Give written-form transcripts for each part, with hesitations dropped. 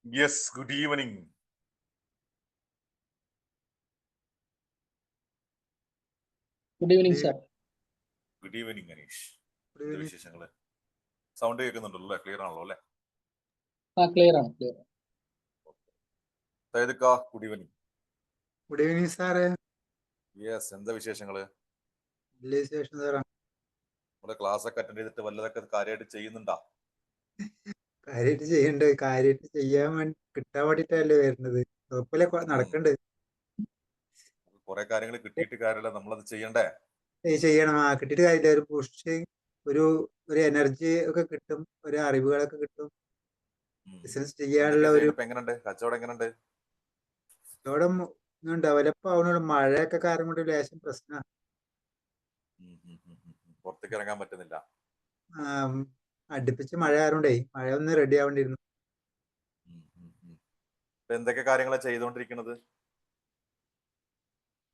Yes, good evening. Good evening, sir. Good evening, Anish. Good എന്ത് evening. വിശേഷങ്ങള്? Sound കേൾക്കുന്നുണ്ടല്ലോ അല്ലേ? ക്ലിയർ ആണല്ലോ അല്ലേ? Clear ആണ്, clear. സൈദക്ക, good evening. Good evening, sir. Yes, എന്താ വിശേഷങ്ങള്? വലിയ വിശേഷം സാറാ. നമ്മുടെ ക്ലാസ് ഒക്കെ അറ്റൻഡ് ചെയ്തിട്ട് വല്ലതൊക്കെ കാര്യമായിട്ട് ചെയ്യുന്നുണ്ടാ? കാര്യമായിട്ട് ചെയ്യണ്ട്, കാര്യമായിട്ട് ചെയ്യാൻ വേണ്ടി കിട്ടാൻ വേണ്ടിട്ടല്ലേ വരുന്നത്. കുഴപ്പമില്ല, നടക്കണ്ട്. കുറെ കാര്യങ്ങൾ കിട്ടിയിട്ട് കാര്യമില്ല, നമ്മളത് ചെയ്യണ്ടേ? ചെയ്യണം. കിട്ടിയിട്ട് കാര്യമില്ല. ഒരു പുഷ്, ഒരു ഒരു എനർജി ഒക്കെ കിട്ടും, ഒരു അറിവുകളൊക്കെ കിട്ടും. ബിസിനസ് ചെയ്യാനുള്ള ഒരു എങ്ങനെയുണ്ട് കച്ചവടം? എങ്ങനെയുണ്ട് കച്ചവടം ഡെവലപ്പ് ആവണുള്ളൂ. മഴയൊക്കെ കാരണം കൊണ്ട് ലേശം പ്രശ്നമാണ്. പുറത്തേക്ക് ഇറങ്ങാൻ പറ്റുന്നില്ല. അടുപ്പിച്ച് മഴ ആയതുകൊണ്ടേ മഴ ഒന്ന് റെഡി ആവേണ്ടിയിരുന്നു. എന്തൊക്കെ കാര്യങ്ങളാണ് ചെയ്തുകൊണ്ടിരിക്കുന്നത്?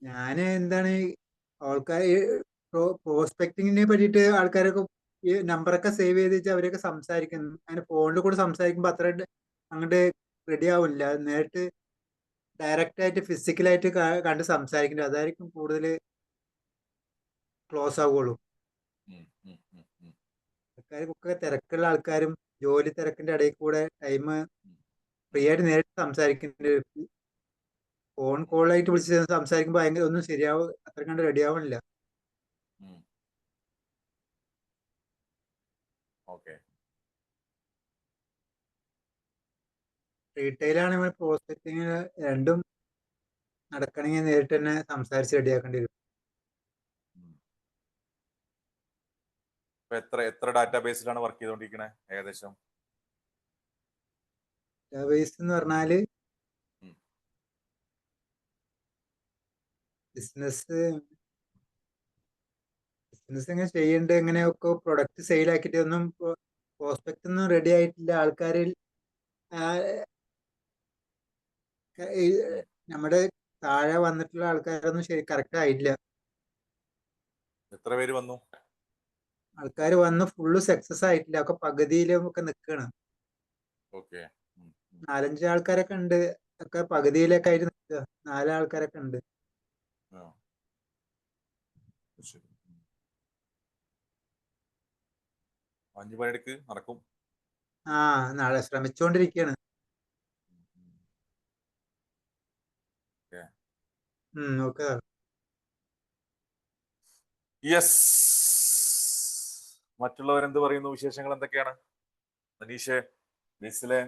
ഞാൻ എന്താണ് ആൾക്കാർ പ്രോസ്പെക്ടിങ്ങിനെ പറ്റിയിട്ട് ആൾക്കാരൊക്കെ ഈ നമ്പറൊക്കെ സേവ് ചെയ്ത് വെച്ചാൽ അവരൊക്കെ സംസാരിക്കുന്നു. അങ്ങനെ ഫോണിൽ കൂടെ സംസാരിക്കുമ്പോൾ അത്ര അങ്ങോട്ട് റെഡി ആവില്ല. നേരിട്ട് ഡയറക്റ്റ് ആയിട്ട് ഫിസിക്കലായിട്ട് കണ്ട് സംസാരിക്കുന്നത് അതായിരിക്കും കൂടുതൽ ക്ലോസ് ആവുകയുള്ളൂ. ആൾക്കാർക്കൊക്കെ തിരക്കുള്ള ആൾക്കാരും ജോലി തിരക്കിന്റെ ഇടയിൽ കൂടെ ടൈം ഫ്രീ ആയിട്ട് നേരിട്ട് സംസാരിക്കുന്നുണ്ട്. ഫോൺ കോളായിട്ട് വിളിച്ച് സംസാരിക്കുമ്പോൾ ഭയങ്കര ഒന്നും ശരിയാവും, അത്ര കണ്ട് റെഡി ആവണില്ല. റീറ്റെയിലാണെങ്കിൽ പ്രോസ്പെക്ടിങ് രണ്ടും നടക്കണമെങ്കിൽ നേരിട്ട് തന്നെ സംസാരിച്ച് റെഡിയാക്കേണ്ടി വരും. എത്ര ഡാറ്റാബേസിലാണ് വർക്ക് ചെയ്തുകൊണ്ടിരിക്കണേ ഏകദേശം? ഡാറ്റാബേസ് എന്ന് പറഞ്ഞാല് ബിസിനസ് എങ്ങനെ ചെയ്യണ്ട്, എങ്ങനെയൊക്കെ പ്രൊഡക്റ്റ് സെയിൽ ആക്കിയിട്ട് ഒന്നും പ്രോസ്പെക്ട് ഒന്നും റെഡി ആയിട്ടില്ല. ആൾക്കാരിൽ നമ്മുടെ താഴെ വന്നിട്ടുള്ള ആൾക്കാരൊന്നും ശരി കറക്റ്റ് ആയില്ല. എത്ര പേര് വന്നു? ആൾക്കാർ വന്ന് ഫുള്ള് സക്സസ് ആയിട്ടില്ല, ഒക്കെ പകുതിയിലും ഒക്കെ നിൽക്കണം. 4-5 ആൾക്കാരൊക്കെ ഉണ്ട്, ഒക്കെ പകുതിയിലൊക്കെ ആയിട്ട് നിൽക്കുക. 4 ആൾക്കാരൊക്കെ ഉണ്ട്. 5 പണിയെടുക്ക് നടക്കും. നാളെ ശ്രമിച്ചുകൊണ്ടിരിക്കുകയാണ്. ഓക്കെ. യെസ്. മറ്റുള്ളവരെന്ത് പറയുന്നു? വിശേഷങ്ങൾ എന്തൊക്കെയാണ്? മനീഷേ, ബേസിലെ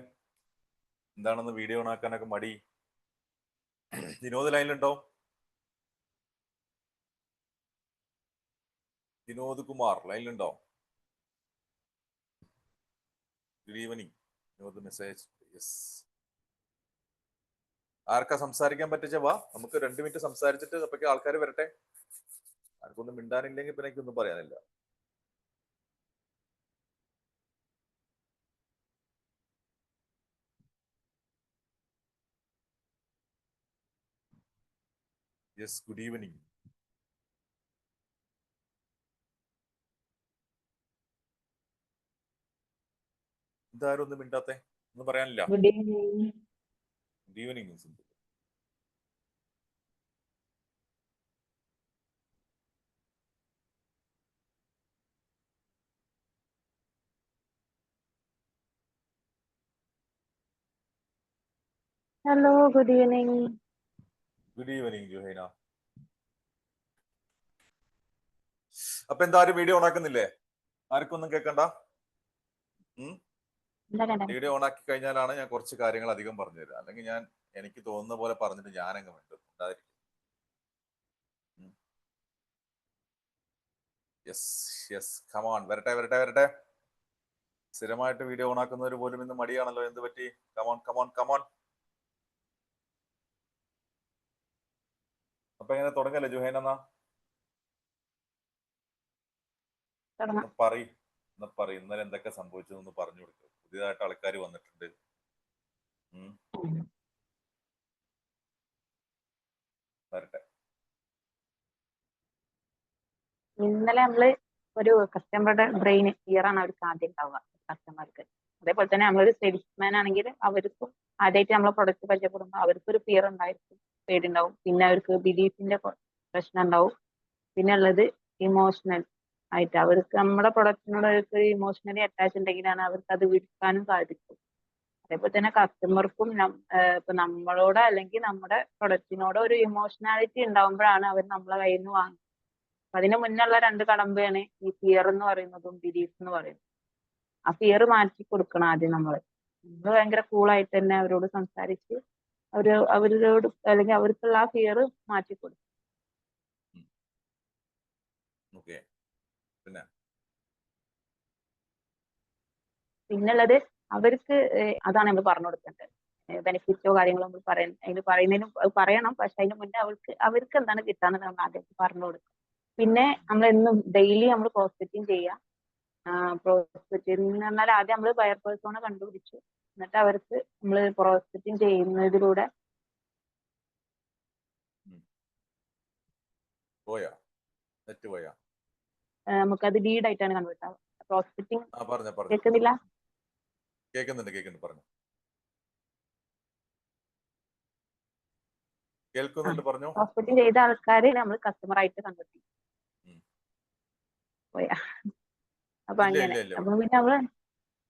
എന്താണെന്ന് വീഡിയോ ഓണാക്കാനൊക്കെ മടി? വിനോദ് ലൈനിലുണ്ടോ? വിനോദ് കുമാർ ലൈനിലുണ്ടോ? Good evening. Vinod message. Yes. ആർക്കാ സംസാരിക്കാൻ പറ്റിച്ച വാ, നമുക്ക് 2 മിനിറ്റ് സംസാരിച്ചിട്ട് അപ്പൊക്കെ ആൾക്കാർ വരട്ടെ. ആർക്കൊന്നും മിണ്ടാനില്ലെങ്കിൽ പിന്നെ എനിക്കൊന്നും പറയാനില്ല. Yes, good evening. ഇതാരും ഒന്നും മിണ്ടാത്തെ? ഒന്നും പറയാനില്ല? Good evening. Good evening. Hello, good evening. Good evening Juhaina. അപ്പൊ എന്തായാലും വീഡിയോ ഓണാക്കുന്നില്ലേ? ആർക്കൊന്നും കേൾക്കണ്ട. വീഡിയോ ഓണാക്കി കഴിഞ്ഞാലാണ് ഞാൻ കുറച്ച് കാര്യങ്ങൾ അധികം പറഞ്ഞു തരാം. അല്ലെങ്കിൽ ഞാൻ എനിക്ക് തോന്നുന്ന പോലെ പറഞ്ഞിട്ട് ഞാനങ്ങ് വേണ്ടത് ഉണ്ടായിരിക്കും. യെസ് യെസ്, കമോൺ, വരട്ടെ വരട്ടെ വരട്ടെ. സ്ഥിരമായിട്ട് വീഡിയോ ഓണാക്കുന്നവർ പോലും ഇന്ന് മടിയാണല്ലോ, എന്ത് പറ്റി? Come on come on come on. അപ്പൊ എങ്ങനെ തുടങ്ങല്ലേ ജുഹൈന? എന്നാ പറയ്, ഇന്നലെ എന്തൊക്കെ സംഭവിച്ചതെന്ന് പറഞ്ഞു കൊടുക്കും. പുതിയതായിട്ട് ആൾക്കാർ വന്നിട്ടുണ്ട്. വരട്ടെ. ഇന്നലെ നമ്മള് ഒരു കസ്റ്റമറുടെ ബ്രെയിൻ ക്ലിയർ ആണ് അവർക്ക് ആദ്യം ഉണ്ടാവുക. കസ്റ്റമർക്ക് അതേപോലെ തന്നെ നമ്മളൊരു സെയിൽസ്മാൻ ആണെങ്കിൽ അവർക്കും ആദ്യമായിട്ട് നമ്മളെ പ്രൊഡക്റ്റ് പരിചയപ്പെടുമ്പോൾ അവർക്കൊരു ഫിയർ ഉണ്ടായിരിക്കും, പേടിയുണ്ടാവും. പിന്നെ അവർക്ക് ബിലീഫിന്റെ പ്രശ്നം ഉണ്ടാവും. പിന്നെ ഉള്ളത് ഇമോഷണൽ ആയിട്ട് അവർക്ക് നമ്മുടെ പ്രൊഡക്റ്റിനോട് അവർക്ക് ഇമോഷണലി അറ്റാച്ച് ഉണ്ടെങ്കിലാണ് അവർക്ക് അത് വിൽക്കാനും സാധിക്കും. അതേപോലെ തന്നെ കസ്റ്റമർക്കും ഇപ്പൊ നമ്മളോട് അല്ലെങ്കിൽ നമ്മുടെ പ്രൊഡക്റ്റിനോട് ഒരു ഇമോഷണാലിറ്റി ഉണ്ടാവുമ്പോഴാണ് അവർ നമ്മളെ കയ്യിൽ നിന്ന് വാങ്ങുന്നത്. അപ്പൊ അതിന് മുന്നുള്ള രണ്ട് കടമ്പയാണ് ഈ ഫിയർ എന്ന് പറയുന്നതും ബിലീഫ് എന്ന് പറയുന്നതും. ആ ഫിയർ മാറ്റി കൊടുക്കണം ആദ്യം നമ്മള് ഭയങ്കര കൂളായിട്ട് തന്നെ അവരോട് സംസാരിച്ച് അവരോട് അല്ലെങ്കിൽ അവർക്കുള്ള ആ ഫിയർ മാറ്റി കൊടുക്കും. ഓക്കെ. പിന്നെ പിന്നുള്ളത് അവർക്ക് അതാണ് നമ്മൾ പറഞ്ഞു കൊടുക്കേണ്ടത്. ബെനിഫിറ്റോ കാര്യങ്ങളോ നമ്മൾ പറയണം. പക്ഷെ അതിന് മുന്നേ അവർക്ക് എന്താണ് കിട്ടാന്ന് നമ്മൾ ആദ്യം പറഞ്ഞു കൊടുക്കും. പിന്നെ നമ്മൾ എന്നും ഡെയിലി നമ്മൾ പ്രോസ്പെക്റ്റിംഗ് ചെയ്യാം. പ്രോസ്പെക്റ്റിംഗ് എന്ന് പറഞ്ഞാൽ ആദ്യം നമ്മൾ ബയർ പേഴ്സോണെ കണ്ടുപിടിച്ചു, എന്നിട്ട് അവർക്ക് നമ്മൾ പ്രോസ്പെക്റ്റിംഗ് ചെയ്യുന്നതിലൂടെ നമുക്കത് ലീഡായിട്ടാണ് കണ്ടുപിടിക്കുക. പ്രോസ്പെക്റ്റിംഗ് കേൾക്കുന്നില്ല? കേൾക്കുന്നുണ്ട് പറഞ്ഞു. കേൾക്കുന്നുണ്ട് പറഞ്ഞു. പ്രോസ്പെക്റ്റിംഗ് ചെയ്ത ആൾക്കാരെ നമ്മൾ കസ്റ്റമർ ആയിട്ട് കണ്ടുപിടിക്കും. പോയാ അപ്പൊ അങ്ങനെ അപ്പൊ പിന്നെ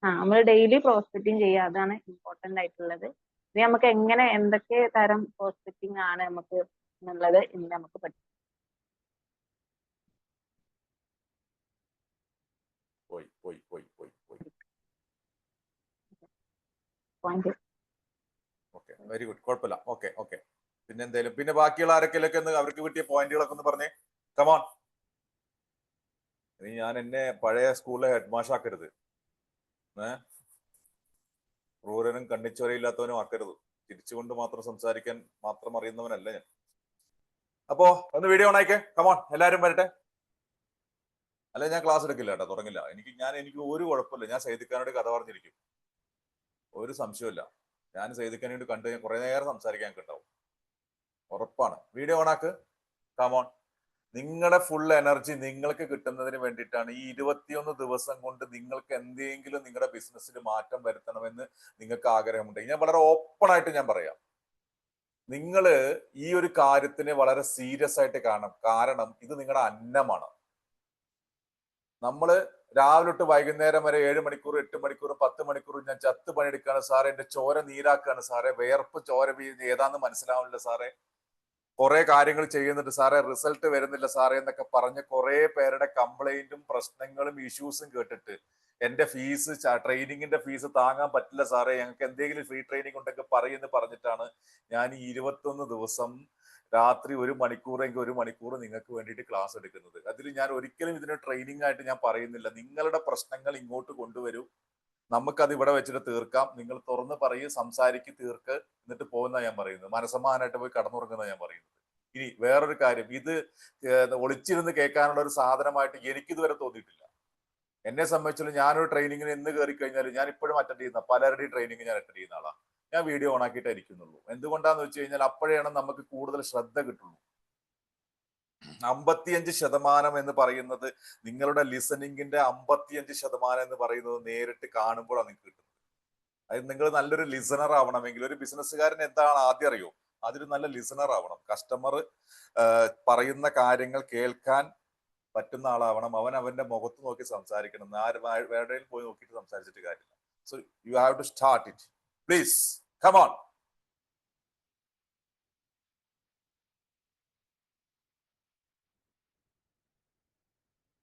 നമ്മൾ ഡെയിലി പ്രോസ്പെക്റ്റിംഗ് ചെയ്യുക, അതാണ് ഇമ്പോർട്ടന്റ് ആയിട്ടുള്ളത്. ഇനി നമുക്ക് എങ്ങനെ എന്തൊക്കെ തരം പ്രോസ്പെക്റ്റിംഗ് ആണ് നമുക്ക് എന്നുള്ളത് ഇനി നമുക്ക് പഠിക്കാം. വെരി ഗുഡ്, കുഴപ്പമില്ല. ഓക്കെ. പിന്നെ എന്തേലും പിന്നെ ബാക്കിയുള്ള ആരൊക്കെയൊക്കെ അവർക്ക് കിട്ടിയ പോയിന്റുകളൊക്കെ ഒന്ന് പറഞ്ഞേ. കമോൺ. ഇനി ഞാൻ എന്നെ പഴയ സ്കൂളിലെ ഹെഡ് മാഷാക്കരുത്, ക്രൂരനും കണ്ണിച്ചോരയില്ലാത്തവനും ആക്കരുത്. തിരിച്ചുകൊണ്ട് മാത്രം സംസാരിക്കാൻ മാത്രം അറിയുന്നവനല്ല ഞാൻ. അപ്പോ ഒന്ന് വീഡിയോ ഓണായിക്കേ. കമോൺ, എല്ലാരും വരട്ടെ. അല്ലെ ഞാൻ ക്ലാസ് എടുക്കില്ല കേട്ടോ, തുടങ്ങില്ല. എനിക്ക് ഒരു കുഴപ്പമില്ല. ഞാൻ സൈദിക്കാനോട് കഥ പറഞ്ഞിരിക്കും, ഒരു സംശയമില്ല. ഞാൻ സൈദിക്കാനോട് കണ്ടു കഴിഞ്ഞാൽ കുറെ നേരം സംസാരിക്കാൻ കിട്ടാവും, ഉറപ്പാണ്. വീഡിയോ ഓണാക്ക്. കമോൺ. നിങ്ങളുടെ ഫുൾ എനർജി നിങ്ങൾക്ക് കിട്ടുന്നതിന് വേണ്ടിയിട്ടാണ്. ഈ 21 ദിവസം കൊണ്ട് നിങ്ങൾക്ക് എന്തെങ്കിലും നിങ്ങളുടെ ബിസിനസ്സിൽ മാറ്റം വരുത്തണമെന്ന് നിങ്ങൾക്ക് ആഗ്രഹമുണ്ടെങ്കിൽ ഞാൻ വളരെ ഓപ്പൺ ആയിട്ട് ഞാൻ പറയാം, നിങ്ങൾ ഈ ഒരു കാര്യത്തിനെ വളരെ സീരിയസ് ആയിട്ട് കാണണം. കാരണം ഇത് നിങ്ങളുടെ അന്നമാണ്. നമ്മള് രാവിലെ തൊട്ട് വൈകുന്നേരം വരെ 7 മണിക്കൂർ 8 മണിക്കൂർ 10 മണിക്കൂർ ഞാൻ ചത്ത് പണിയെടുക്കുകയാണ് സാറേ, എന്റെ ചോര നീരാക്കുകയാണ് സാറേ, വേർപ്പ് ചോര ഏതാന്ന് മനസ്സിലാവുന്നില്ല സാറേ, കുറെ കാര്യങ്ങൾ ചെയ്യുന്നുണ്ട് സാറേ, റിസൾട്ട് വരുന്നില്ല സാറേ എന്നൊക്കെ പറഞ്ഞ് കുറെ പേരുടെ കംപ്ലൈന്റും പ്രശ്നങ്ങളും ഇഷ്യൂസും കേട്ടിട്ട് എന്റെ ഫീസ് ട്രെയിനിങ്ങിന്റെ ഫീസ് താങ്ങാൻ പറ്റില്ല സാറേ, ഞങ്ങൾക്ക് എന്തെങ്കിലും ഫ്രീ ട്രെയിനിങ് ഉണ്ടെങ്കിൽ പറയുമെന്ന് പറഞ്ഞിട്ടാണ് ഞാൻ ഈ 21 ദിവസം രാത്രി 1 മണിക്കൂറെങ്കിൽ 1 മണിക്കൂർ നിങ്ങൾക്ക് വേണ്ടിയിട്ട് ക്ലാസ് എടുക്കുന്നത്. അതിൽ ഞാൻ ഒരിക്കലും ഇതിന് ട്രെയിനിങ് ആയിട്ട് ഞാൻ പറയുന്നില്ല. നിങ്ങളുടെ പ്രശ്നങ്ങൾ ഇങ്ങോട്ട് കൊണ്ടുവരൂ, നമുക്കത് ഇവിടെ വെച്ചിട്ട് തീർക്കാം. നിങ്ങൾ തുറന്ന് പറയൂ, സംസാരിക്ക്, തീർക്ക്, എന്നിട്ട് പോകുന്ന ഞാൻ പറയുന്നത്. മനസ്സമാനായിട്ട് പോയി കടന്നുറങ്ങുന്ന ഞാൻ പറയുന്നത്. ഇനി വേറൊരു കാര്യം, ഇത് ഒളിച്ചിരുന്ന് കേൾക്കാനുള്ള ഒരു സാധനമായിട്ട് എനിക്കിതുവരെ തോന്നിയിട്ടില്ല. എന്നെ സംബന്ധിച്ചുള്ള ഞാനൊരു ട്രെയിനിങ്ങിന് എന്ന് കയറി കഴിഞ്ഞാൽ ഞാൻ ഇപ്പോഴും അറ്റൻഡ് ചെയ്യുന്ന പലരുടെയും ട്രെയിനിങ് ഞാൻ അറ്റൻഡ് ചെയ്യുന്ന ആളാണ്. ഞാൻ വീഡിയോ ഓൺ ആക്കിയിട്ടേ ഇരിക്കുന്നുള്ളൂ. എന്തുകൊണ്ടാന്ന് വെച്ച് കഴിഞ്ഞാൽ അപ്പോഴാണ് നമുക്ക് കൂടുതൽ ശ്രദ്ധ കിട്ടുള്ളൂ. 55% എന്ന് പറയുന്നത് നിങ്ങളുടെ ലിസണിങ്ങിന്റെ 55% എന്ന് പറയുന്നത് നേരിട്ട് കാണുമ്പോഴാണ് നിങ്ങൾക്ക് കിട്ടുന്നത്. അത് നിങ്ങൾ നല്ലൊരു ലിസണർ ആവണമെങ്കിൽ, ഒരു ബിസിനസ്സുകാരൻ എന്താണ് ആദ്യം അറിയോ, അതൊരു നല്ല ലിസണർ ആവണം. കസ്റ്റമർ പറയുന്ന കാര്യങ്ങൾ കേൾക്കാൻ പറ്റുന്ന ആളാവണം. അവന്റെ മുഖത്ത് നോക്കി സംസാരിക്കണം. വേറെയും പോയി നോക്കിയിട്ട് സംസാരിച്ചിട്ട് കാര്യമില്ല. So you have to start it. Please come on.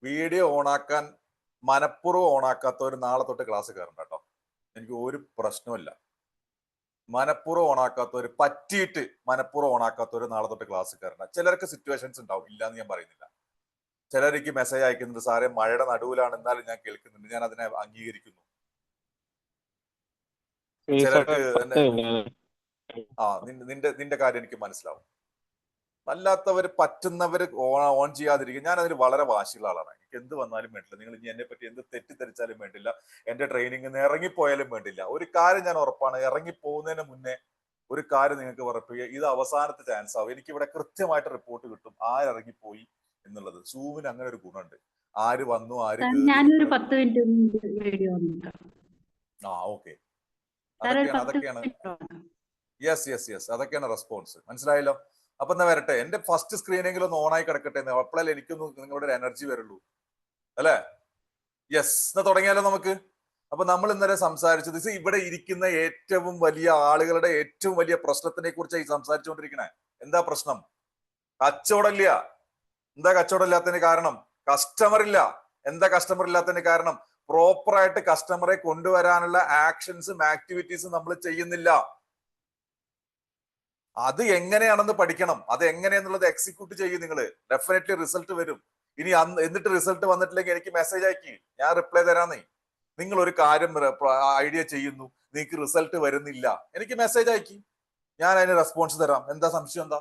Video ഓണാക്കാൻ മനഃപൂർവ്വം ഓണാക്കാത്തവർ നാളെ തൊട്ട് ക്ലാസ് കയറണ്ട കേട്ടോ, എനിക്ക് ഒരു പ്രശ്നമില്ല. മനഃപൂർവ്വം ഓണാക്കാത്തവർ, പറ്റിയിട്ട് മനഃപൂർവ്വം ഓണാക്കാത്തവർ നാളെ തൊട്ട് ക്ലാസ് കയറണ്ട. ചിലർക്ക് സിറ്റുവേഷൻസ് ഉണ്ടാവും, ഇല്ലാന്ന് ഞാൻ പറയുന്നില്ല. ചിലർക്ക് മെസ്സേജ് അയക്കുന്നുണ്ട്, സാറേ മഴയുടെ നടുവിലാണ് എന്നാലും ഞാൻ കേൾക്കുന്നുണ്ട്, ഞാൻ അതിനെ അംഗീകരിക്കുന്നു. ചിലർക്ക് നിന്റെ കാര്യം എനിക്ക് മനസ്സിലാവും. അല്ലാത്തവർ പറ്റുന്നവർ ഓൺ ചെയ്യാതിരിക്കും. ഞാൻ അതിൽ വളരെ വാശിയുള്ള ആളാണ്. എനിക്ക് എന്ത് വന്നാലും വേണ്ടില്ല, നിങ്ങൾ ഇനി എന്നെ പറ്റി എന്ത് തെറ്റിദ്ധരിച്ചാലും വേണ്ടില്ല, എന്റെ ട്രെയിനിങ്ങിന് ഇറങ്ങിപ്പോയാലും വേണ്ടില്ല. ഒരു കാര്യം ഞാൻ ഉറപ്പാണ്, ഇറങ്ങിപ്പോകുന്നതിന് മുന്നേ ഒരു കാര്യം നിങ്ങൾക്ക് ഉറപ്പിക്കുക, ഇത് അവസാനത്തെ ചാൻസ് ആവും. എനിക്ക് ഇവിടെ കൃത്യമായിട്ട് റിപ്പോർട്ട് കിട്ടും ആരിറങ്ങിപ്പോയി എന്നുള്ളത്. സൂമിന് അങ്ങനെ ഒരു ഗുണമുണ്ട്, ആര് വന്നു ആര്. ഞാനൊരു 10 മിനിറ്റ് വീഡിയോ ഓക്കെ. സാർ ഒരു അതൊക്കെയാണ് 10 മിനിറ്റ് യെസ് അതൊക്കെയാണ് റെസ്പോൺസ്. മനസ്സിലായല്ലോ? അപ്പൊ എന്നാ വരട്ടെ, എന്റെ ഫസ്റ്റ് സ്ക്രീനെങ്കിലും ഒന്ന് ഓണായി കിടക്കട്ടെ, അപ്പോഴല്ലേ എനിക്കൊന്ന് നിങ്ങളുടെ ഒരു എനർജി വരുള്ളൂ അല്ലേ? യെസ്, എന്നാ തുടങ്ങിയാലോ നമുക്ക്. അപ്പൊ നമ്മൾ ഇന്നലെ സംസാരിച്ചത് ഇവിടെ ഇരിക്കുന്ന ഏറ്റവും വലിയ ആളുകളുടെ ഏറ്റവും വലിയ പ്രശ്നത്തിനെ കുറിച്ചായി സംസാരിച്ചുകൊണ്ടിരിക്കണേ. എന്താ പ്രശ്നം? കച്ചവടമില്ല. എന്താ കച്ചവടം ഇല്ലാത്തതിന് കാരണം? കസ്റ്റമർ ഇല്ല. എന്താ കസ്റ്റമർ ഇല്ലാത്തതിന് കാരണം? പ്രോപ്പറായിട്ട് കസ്റ്റമറെ കൊണ്ടുവരാനുള്ള ആക്ഷൻസും ആക്ടിവിറ്റീസും നമ്മൾ ചെയ്യുന്നില്ല. അത് എങ്ങനെയാണെന്ന് പഠിക്കണം. അത് എങ്ങനെയാന്നുള്ളത് എക്സിക്യൂട്ട് ചെയ്യും നിങ്ങൾ. ഡെഫിനറ്റ്ലി റിസൾട്ട് വരും. ഇനി എന്നിട്ട് റിസൾട്ട് വന്നിട്ടില്ലെങ്കിൽ എനിക്ക് മെസ്സേജ് അയക്കി, ഞാൻ റിപ്ലൈ തരാന്നേ. നിങ്ങൾ ഒരു കാര്യം ഐഡിയ ചെയ്യുന്നു, നിങ്ങൾക്ക് റിസൾട്ട് വരുന്നില്ല, എനിക്ക് മെസ്സേജ് അയക്കി, ഞാൻ അതിന് റെസ്പോൺസ് തരാം. എന്താ സംശയം? എന്താ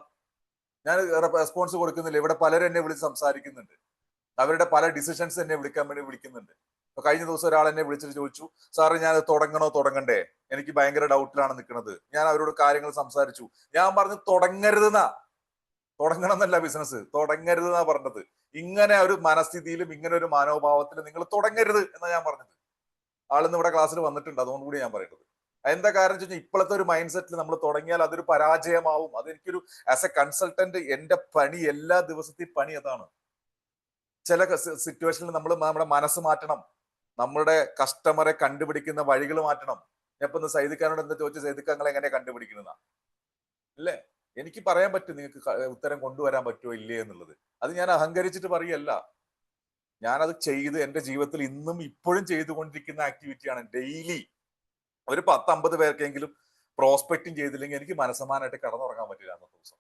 ഞാൻ റെസ്പോൺസ് കൊടുക്കുന്നില്ല? ഇവിടെ പലരും എന്നെ വിളിച്ച് സംസാരിക്കുന്നുണ്ട്. അവരുടെ പല ഡിസിഷൻസ് എന്നെ വിളിക്കാൻ വേണ്ടി വിളിക്കുന്നുണ്ട്. ഇപ്പൊ കഴിഞ്ഞ ദിവസം ഒരാൾ എന്നെ വിളിച്ചിട്ട് ചോദിച്ചു, സാറ് ഞാൻ തുടങ്ങണോ തുടങ്ങണ്ടേ, എനിക്ക് ഭയങ്കര ഡൗട്ടിലാണ് നിൽക്കുന്നത്. ഞാൻ അവരോട് കാര്യങ്ങൾ സംസാരിച്ചു. ഞാൻ പറഞ്ഞു തുടങ്ങരുതെന്നാ, തുടങ്ങണം എന്നല്ല ബിസിനസ്, തുടങ്ങരുതെന്നാ പറഞ്ഞത്. ഇങ്ങനെ ഒരു മനസ്ഥിതിയിലും ഇങ്ങനെ ഒരു മനോഭാവത്തിലും നിങ്ങൾ തുടങ്ങരുത് എന്നാ ഞാൻ പറഞ്ഞത്. ആളിന്ന് ഇവിടെ ക്ലാസ്സിൽ വന്നിട്ടുണ്ട്, അതുകൊണ്ട് കൂടി ഞാൻ പറയുന്നത്. എന്താ കാരണം വെച്ച് കഴിഞ്ഞാൽ ഇപ്പോഴത്തെ ഒരു മൈൻഡ് സെറ്റിൽ നമ്മൾ തുടങ്ങിയാൽ അതൊരു പരാജയമാവും. അതെനിക്കൊരു ആസ് എ കൺസൾട്ടന്റ് എന്റെ പണി, എല്ലാ ദിവസത്തെയും പണി അതാണ്. ചില സിറ്റുവേഷനിൽ നമ്മൾ നമ്മുടെ മനസ്സ് മാറ്റണം, നമ്മുടെ കസ്റ്റമറെ കണ്ടുപിടിക്കുന്ന വഴികൾ മാറ്റണം. ഞാൻ ഇപ്പൊ സൈദിഖാനോട് എന്താ ചോദിച്ചു, സൈദിഖാങ്ങൾ എങ്ങനെ കണ്ടുപിടിക്കുന്നതാ അല്ലേ? എനിക്ക് പറയാൻ പറ്റും നിങ്ങൾക്ക് ഉത്തരം കൊണ്ടുവരാൻ പറ്റുമോ ഇല്ലേ എന്നുള്ളത്. അത് ഞാൻ അഹങ്കരിച്ചിട്ട് പറയല്ല, ഞാനത് ചെയ്ത് എന്റെ ജീവിതത്തിൽ ഇന്നും ഇപ്പോഴും ചെയ്തുകൊണ്ടിരിക്കുന്ന ആക്ടിവിറ്റിയാണ്. ഡെയിലി ഒരു 10-50 പേർക്കെങ്കിലും പ്രോസ്പെക്റ്റിംഗ് ചെയ്തില്ലെങ്കിൽ എനിക്ക് മനസ്സമാനായിട്ട് കടന്നുറങ്ങാൻ പറ്റില്ല അന്നത്തെ ദിവസം.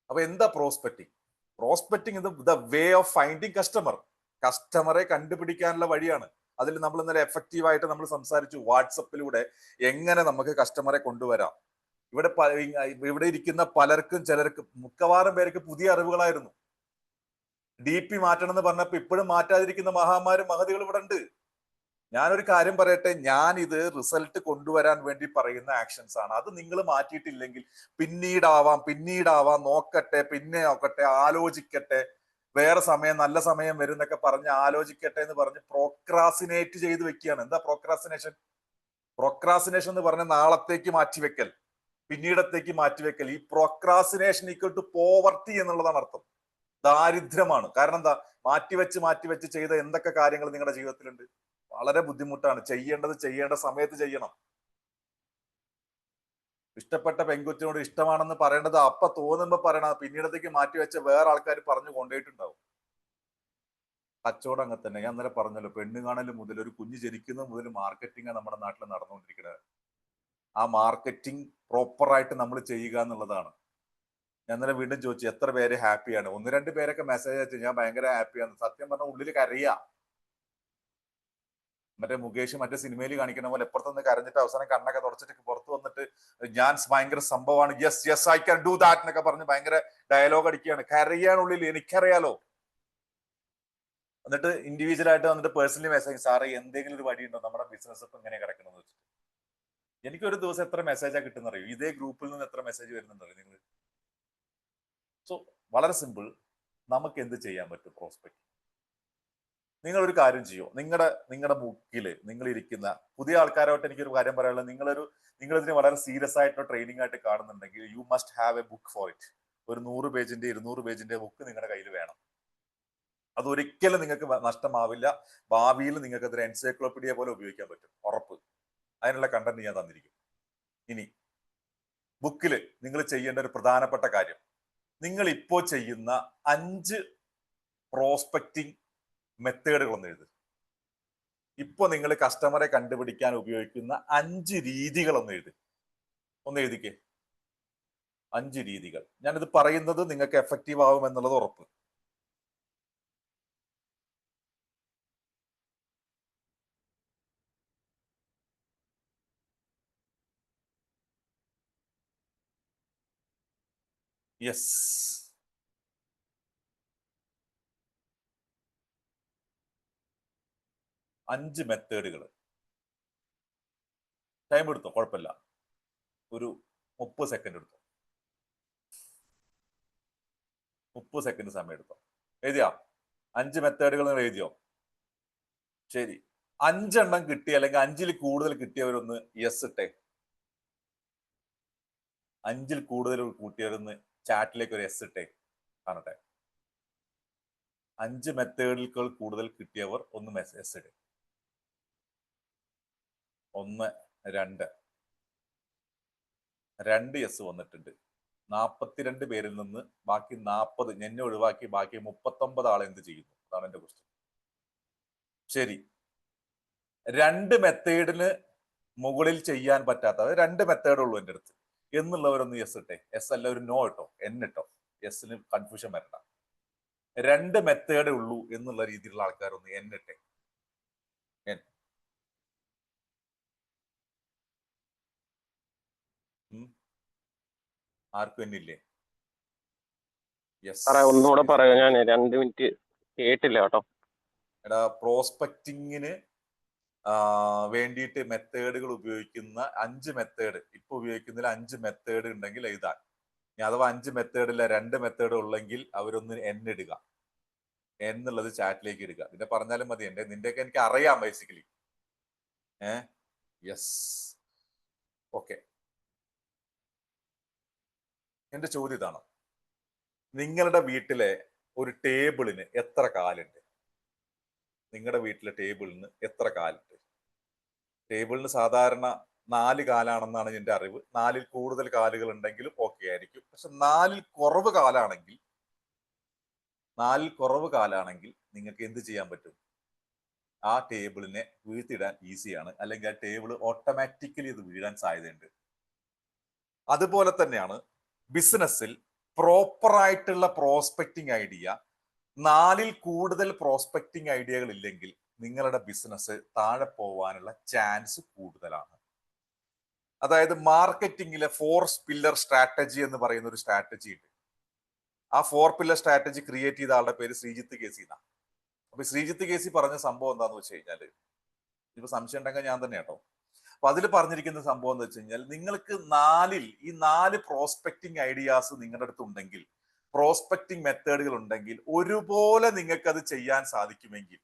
അപ്പൊ എന്താ പ്രോസ്പെക്റ്റിംഗ്? പ്രോസ്പെക്റ്റിംഗ് ഇത് the way of finding customer. കസ്റ്റമറെ കണ്ടുപിടിക്കാനുള്ള വഴിയാണ്. അതിൽ നമ്മൾ ഇന്നലെ എഫക്റ്റീവായിട്ട് നമ്മൾ സംസാരിച്ചു, വാട്സപ്പിലൂടെ എങ്ങനെ നമുക്ക് കസ്റ്റമറെ കൊണ്ടുവരാം. ഇവിടെ ഇരിക്കുന്ന പലർക്കും, ചിലർക്ക്, മിക്കവാറും പേർക്ക് പുതിയ അറിവുകളായിരുന്നു. DP മാറ്റണം എന്ന് പറഞ്ഞപ്പോ ഇപ്പോഴും മാറ്റാതിരിക്കുന്ന മഹാന്മാരും മഹതികളും ഇവിടെ ഉണ്ട്. ഞാനൊരു കാര്യം പറയട്ടെ, ഞാൻ ഇത് റിസൾട്ട് കൊണ്ടുവരാൻ വേണ്ടി പറയുന്ന ആക്ഷൻസ് ആണ്. അത് നിങ്ങൾ മാറ്റിയിട്ടില്ലെങ്കിൽ പിന്നീടാവാം, നോക്കട്ടെ, പിന്നെ നോക്കട്ടെ, ആലോചിക്കട്ടെ, വേറെ സമയം, നല്ല സമയം വരും എന്നൊക്കെ പറഞ്ഞ് ആലോചിക്കട്ടെ എന്ന് പറഞ്ഞ് പ്രോക്രാസിനേറ്റ് ചെയ്ത് വെക്കുകയാണ്. എന്താ പ്രോക്രാസിനേഷൻ? പ്രോക്രാസിനേഷൻ എന്ന് പറഞ്ഞ നാളത്തേക്ക് മാറ്റിവെക്കൽ, പിന്നീടത്തേക്ക് മാറ്റിവെക്കൽ. ഈ പ്രോക്രാസിനേഷൻ ഈക്വൽ ടു പോവർട്ടി എന്നുള്ളതാണ് അർത്ഥം. ദാരിദ്ര്യമാണ്. കാരണം എന്താ? മാറ്റിവെച്ച് ചെയ്ത എന്തൊക്കെ കാര്യങ്ങൾ നിങ്ങളുടെ ജീവിതത്തിലുണ്ട്? വളരെ ബുദ്ധിമുട്ടാണ്. ചെയ്യേണ്ട സമയത്ത് ചെയ്യണം. ഇഷ്ടപ്പെട്ട പെൺകുറ്റിനോട് ഇഷ്ടമാണെന്ന് പറയേണ്ടത് അപ്പൊ തോന്നുമ്പോ പറയണം. പിന്നീടത്തേക്ക് മാറ്റിവെച്ച വേറെ ആൾക്കാർ പറഞ്ഞു കൊണ്ടുപോയിട്ടുണ്ടാവും. കച്ചവടം അങ്ങനെ തന്നെ. ഞാൻ ഇന്നലെ പറഞ്ഞല്ലോ, പെണ്ണ് കാണൽ മുതൽ ഒരു കുഞ്ഞ് ജനിക്കുന്നത് മുതൽ മാർക്കറ്റിംഗ് നമ്മുടെ നാട്ടിൽ നടന്നുകൊണ്ടിരിക്കുന്നത്. ആ മാർക്കറ്റിംഗ് പ്രോപ്പറായിട്ട് നമ്മൾ ചെയ്യുക എന്നുള്ളതാണ്. ഞാൻ ഇന്നലെ വീണ്ടും ചോദിച്ചു, എത്ര പേര് ഹാപ്പിയാണ്? 1-2 പേരൊക്കെ മെസ്സേജ് അയച്ചു, ഞാൻ ഭയങ്കര ഹാപ്പിയാണ്. സത്യം പറഞ്ഞ ഉള്ളിൽ കരയാ. മറ്റേ മുകേഷ് മറ്റേ സിനിമയിൽ കാണിക്കുന്ന പോലെ എപ്പുറത്തുനിന്ന് കരഞ്ഞിട്ട് അവസാനം കണ്ണൊക്കെ തുടച്ചിട്ട് പുറത്ത് വന്നിട്ട് ഞാൻ ഭയങ്കര സംഭവമാണ്, yes I can do that എന്നൊക്കെ പറഞ്ഞ് ഭയങ്കര ഡയലോഗ് അടിക്കുകയാണ്. കരയാനുള്ളിൽ, എനിക്കറിയാലോ. എന്നിട്ട് ഇൻഡിവിജ്വൽ ആയിട്ട് വന്നിട്ട് പേഴ്സണലി മെസ്സേജ്, സാറേ എന്തെങ്കിലും ഒരു വഴിയുണ്ടോ, നമ്മുടെ ബിസിനസ് ഇപ്പൊ ഇങ്ങനെ കിടക്കണമെന്ന് വെച്ചിട്ട്. എനിക്കൊരു ദിവസം എത്ര മെസ്സേജാ കിട്ടുന്ന അറിയോ? ഇതേ ഗ്രൂപ്പിൽ നിന്ന് എത്ര മെസ്സേജ് വരുന്നുണ്ടോ നിങ്ങൾ? സോ വളരെ സിമ്പിൾ. നമുക്ക് എന്ത് ചെയ്യാൻ പറ്റും? പ്രോസ്പെക്ട്. നിങ്ങൾ ഒരു കാര്യം ചെയ്യോ, നിങ്ങളുടെ ബുക്കില് നിങ്ങൾ ഇരിക്കുന്ന പുതിയ ആൾക്കാരോട്ട് എനിക്കൊരു കാര്യം പറയാനുള്ളത്, നിങ്ങൾ ഇതിന് വളരെ സീരിയസ് ആയിട്ടുള്ള ട്രെയിനിങ് ആയിട്ട് കാണുന്നുണ്ടെങ്കിൽ U must have A book for it. ഒരു 100 പേജിന്റെ 200 പേജിന്റെ ബുക്ക് നിങ്ങളുടെ കയ്യിൽ വേണം. അതൊരിക്കലും നിങ്ങൾക്ക് നഷ്ടമാവില്ല. ഭാവിയിൽ നിങ്ങൾക്ക് അതൊരു എൻസൈക്ലോപീഡിയ പോലെ ഉപയോഗിക്കാൻ പറ്റും, ഉറപ്പ്. അതിനുള്ള കണ്ടന്റ് ഞാൻ തന്നിരിക്കും. ഇനി ബുക്കിൽ നിങ്ങൾ ചെയ്യേണ്ട ഒരു പ്രധാനപ്പെട്ട കാര്യം, നിങ്ങൾ ഇപ്പോ ചെയ്യുന്ന 5 പ്രോസ്പെക്റ്റിംഗ് മെത്തേഡുകളൊന്ന് എഴുതുക. ഇപ്പൊ നിങ്ങൾ കസ്റ്റമറെ കണ്ടുപിടിക്കാൻ ഉപയോഗിക്കുന്ന 5 രീതികളൊന്ന് എഴുതിക്കേ. 5 രീതികൾ. ഞാനിത് പറയുന്നത് നിങ്ങൾക്ക് എഫക്റ്റീവ് ആവും എന്നുള്ളത് ഉറപ്പ്. യെസ്, 5 മെത്തേഡുകൾ. ടൈം എടുത്തോ, കുഴപ്പമില്ല, ഒരു 30 സെക്കൻഡ് എടുത്തോ. 30 സെക്കൻഡ് സമയം എടുത്തോ. എഴുതിയോ? 5 മെത്തേഡുകൾ നിങ്ങൾ എഴുതിയോ? ശരി. 5 കിട്ടി അല്ലെങ്കിൽ 5-ൽ കൂടുതൽ കിട്ടിയവരൊന്ന് യെസ് ഇട്ടെ. 5-ൽ കൂടുതൽ കൂട്ടിയവരൊന്ന് ചാറ്റിലേക്ക് ഒരു യെസ് ഇട്ടെ കാണട്ടെ. 5 മെത്തേഡുകൾ കൂടുതൽ കിട്ടിയവർ ഒന്ന് യെസ് ഇട്ടെ. 1 2 യെസ് വന്നിട്ടുണ്ട്. 42 പേരിൽ നിന്ന് ബാക്കി 40 എന്നെ ഒഴിവാക്കി ബാക്കി 39 ആൾ എന്ത് ചെയ്യുന്നു? അതാണ് എന്റെ ക്വസ്റ്റ്യൻ. ശരി, 2 മെത്തേഡിന് മുകളിൽ ചെയ്യാൻ പറ്റാത്ത 2 മെത്തേഡ് ഉള്ളൂ എൻ്റെ അടുത്ത് എന്നുള്ളവരൊന്ന് യെസ് ഇട്ടെ. യെസ് അല്ല, ഒരു നോ ഇട്ടോ, എൻ ഇട്ടോ. യെസ്സിന് കൺഫ്യൂഷൻ വരണ്ട. 2 മെത്തേഡേ ഉള്ളൂ എന്നുള്ള രീതിയിലുള്ള ആൾക്കാരൊന്ന് എൻ ഇട്ടെ. എൻ. ആർക്കും എന്നില്ലേ? യെസ്. ഒന്നുകൂടെ പറയാം, ഞാൻ 2 മിനിറ്റ് കേട്ടില്ല കേട്ടോ. എടാ, പ്രോസ്പെക്ടിങ്ങിന് വേണ്ടിയിട്ട് മെത്തേഡുകൾ ഉപയോഗിക്കുന്ന 5 മെത്തേഡ് ഇപ്പൊ ഉപയോഗിക്കുന്നതിൽ 5 മെത്തേഡ് ഉണ്ടെങ്കിൽ എഴുതാൻ. ഇനി അഥവാ 5 മെത്തേഡില്ല 2 മെത്തേഡ് ഉള്ളെങ്കിൽ അവരൊന്ന് എൻ ഇടുക. എന്നുള്ളത് ചാറ്റിലേക്ക് ഇടുക. പിന്നെ പറഞ്ഞാലും മതി. നിന്റെയൊക്കെ എനിക്ക് അറിയാം ബേസിക്കലി. Yes, okay. എന്റെ ചോദ്യം ഇതാണ്, നിങ്ങളുടെ വീട്ടിലെ ഒരു ടേബിളിന് എത്ര കാലുണ്ട്? നിങ്ങളുടെ വീട്ടിലെ ടേബിളിന് എത്ര കാലുണ്ട്? ടേബിളിന് സാധാരണ 4 കാലാണെന്നാണ് എൻ്റെ അറിവ്. 4-ൽ കൂടുതൽ കാലുകൾ ഉണ്ടെങ്കിലും ഓക്കെ ആയിരിക്കും. പക്ഷെ 4-ൽ കുറവ് കാലാണെങ്കിൽ നിങ്ങൾക്ക് എന്ത് ചെയ്യാൻ പറ്റും? ആ ടേബിളിനെ വീഴ്ത്തിടാൻ ഈസിയാണ്, അല്ലെങ്കിൽ ആ ടേബിൾ ഓട്ടോമാറ്റിക്കലി ഇത് വീഴാൻ സാധ്യതയുണ്ട്. അതുപോലെ തന്നെയാണ് ബിസിനസ്സിൽ പ്രോപ്പറായിട്ടുള്ള പ്രോസ്പെക്ടിങ് ഐഡിയ, 4-ൽ കൂടുതൽ പ്രോസ്പെക്ടിങ് ഐഡിയകൾ ഇല്ലെങ്കിൽ നിങ്ങളുടെ ബിസിനസ് താഴെ പോവാനുള്ള ചാൻസ് കൂടുതലാണ്. അതായത് മാർക്കറ്റിംഗിലെ 4 പില്ലർ സ്ട്രാറ്റജി എന്ന് പറയുന്ന ഒരു സ്ട്രാറ്റജി ഉണ്ട്. ആ 4 പില്ലർ സ്ട്രാറ്റജി ക്രിയേറ്റ് ചെയ്ത ആളുടെ പേര് ശ്രീജിത്ത് കേസി എന്നാണ്. അപ്പൊ ശ്രീജിത്ത് കേസി പറഞ്ഞ സംഭവം എന്താന്ന് വെച്ച് കഴിഞ്ഞാല്, ഇപ്പൊ സംശയം ഉണ്ടെങ്കിൽ ഞാൻ തന്നെ കേട്ടോ. അപ്പൊ അതിൽ പറഞ്ഞിരിക്കുന്ന സംഭവം എന്ന് വെച്ച് കഴിഞ്ഞാൽ, നിങ്ങൾക്ക് 4-ൽ ഈ 4 പ്രോസ്പെക്ടിങ് ഐഡിയാസ് നിങ്ങളുടെ അടുത്ത് ഉണ്ടെങ്കിൽ, പ്രോസ്പെക്ടിങ് മെത്തേഡുകൾ ഉണ്ടെങ്കിൽ, ഒരുപോലെ നിങ്ങൾക്ക് അത് ചെയ്യാൻ സാധിക്കുമെങ്കിൽ,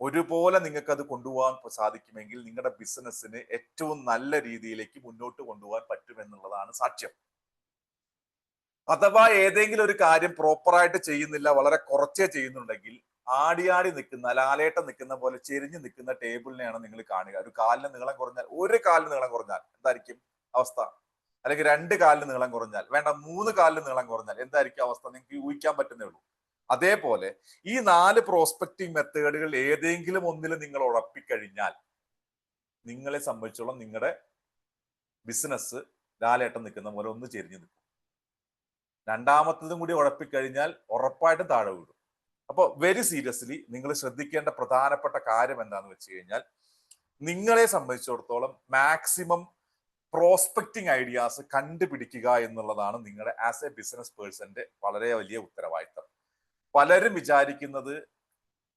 ഒരുപോലെ നിങ്ങൾക്ക് അത് കൊണ്ടുപോകാൻ സാധിക്കുമെങ്കിൽ നിങ്ങളുടെ ബിസിനസ്സിന് ഏറ്റവും നല്ല രീതിയിലേക്ക് മുന്നോട്ട് കൊണ്ടുപോകാൻ പറ്റുമെന്നുള്ളതാണ് സാക്ഷ്യം. അഥവാ ഏതെങ്കിലും ഒരു കാര്യം പ്രോപ്പറായിട്ട് ചെയ്യുന്നില്ല, വളരെ കുറച്ചേ ചെയ്യുന്നുണ്ടെങ്കിൽ, ആടിയാടി നിൽക്കുന്ന ലാലേട്ടം നിൽക്കുന്ന പോലെ ചെരിഞ്ഞു നിൽക്കുന്ന ടേബിളിനെയാണ് നിങ്ങൾ കാണുക. ഒരു കാലിന് നീളം കുറഞ്ഞാൽ, ഒരു കാലിന് നീളം കുറഞ്ഞാൽ എന്തായിരിക്കും അവസ്ഥ? അല്ലെങ്കിൽ 2 കാലിന് നീളം കുറഞ്ഞാൽ, വേണ്ട 3 കാലിന് നീളം കുറഞ്ഞാൽ എന്തായിരിക്കും അവസ്ഥ? നിങ്ങൾക്ക് ഊഹിക്കാൻ പറ്റുന്നേ ഉള്ളൂ. അതേപോലെ ഈ 4 പ്രോസ്പെക്ടിങ് മെത്തേഡുകൾ ഏതെങ്കിലും ഒന്നിൽ നിങ്ങൾ ഉറപ്പിക്കഴിഞ്ഞാൽ നിങ്ങളെ സംബന്ധിച്ചോളം നിങ്ങളുടെ ബിസിനസ് ലാലേട്ടം നിൽക്കുന്ന പോലെ ഒന്ന് ചെരിഞ്ഞു നിൽക്കും. രണ്ടാമത്തതും കൂടി ഉറപ്പിക്കഴിഞ്ഞാൽ ഉറപ്പായിട്ടും താഴെ വീഴും. അപ്പോൾ വെരി സീരിയസ്ലി നിങ്ങൾ ശ്രദ്ധിക്കേണ്ട പ്രധാനപ്പെട്ട കാര്യം എന്താണെന്ന് വെച്ച് കഴിഞ്ഞാൽ, നിങ്ങളെ സംബന്ധിച്ചിടത്തോളം മാക്സിമം പ്രോസ്പെക്ടിങ് ഐഡിയാസ് കണ്ടുപിടിക്കുക എന്നുള്ളതാണ് നിങ്ങളുടെ ആസ് എ ബിസിനസ് പേഴ്സന്റെ വളരെ വലിയ ഉത്തരവാദിത്തം. പലരും വിചാരിക്കുന്നത്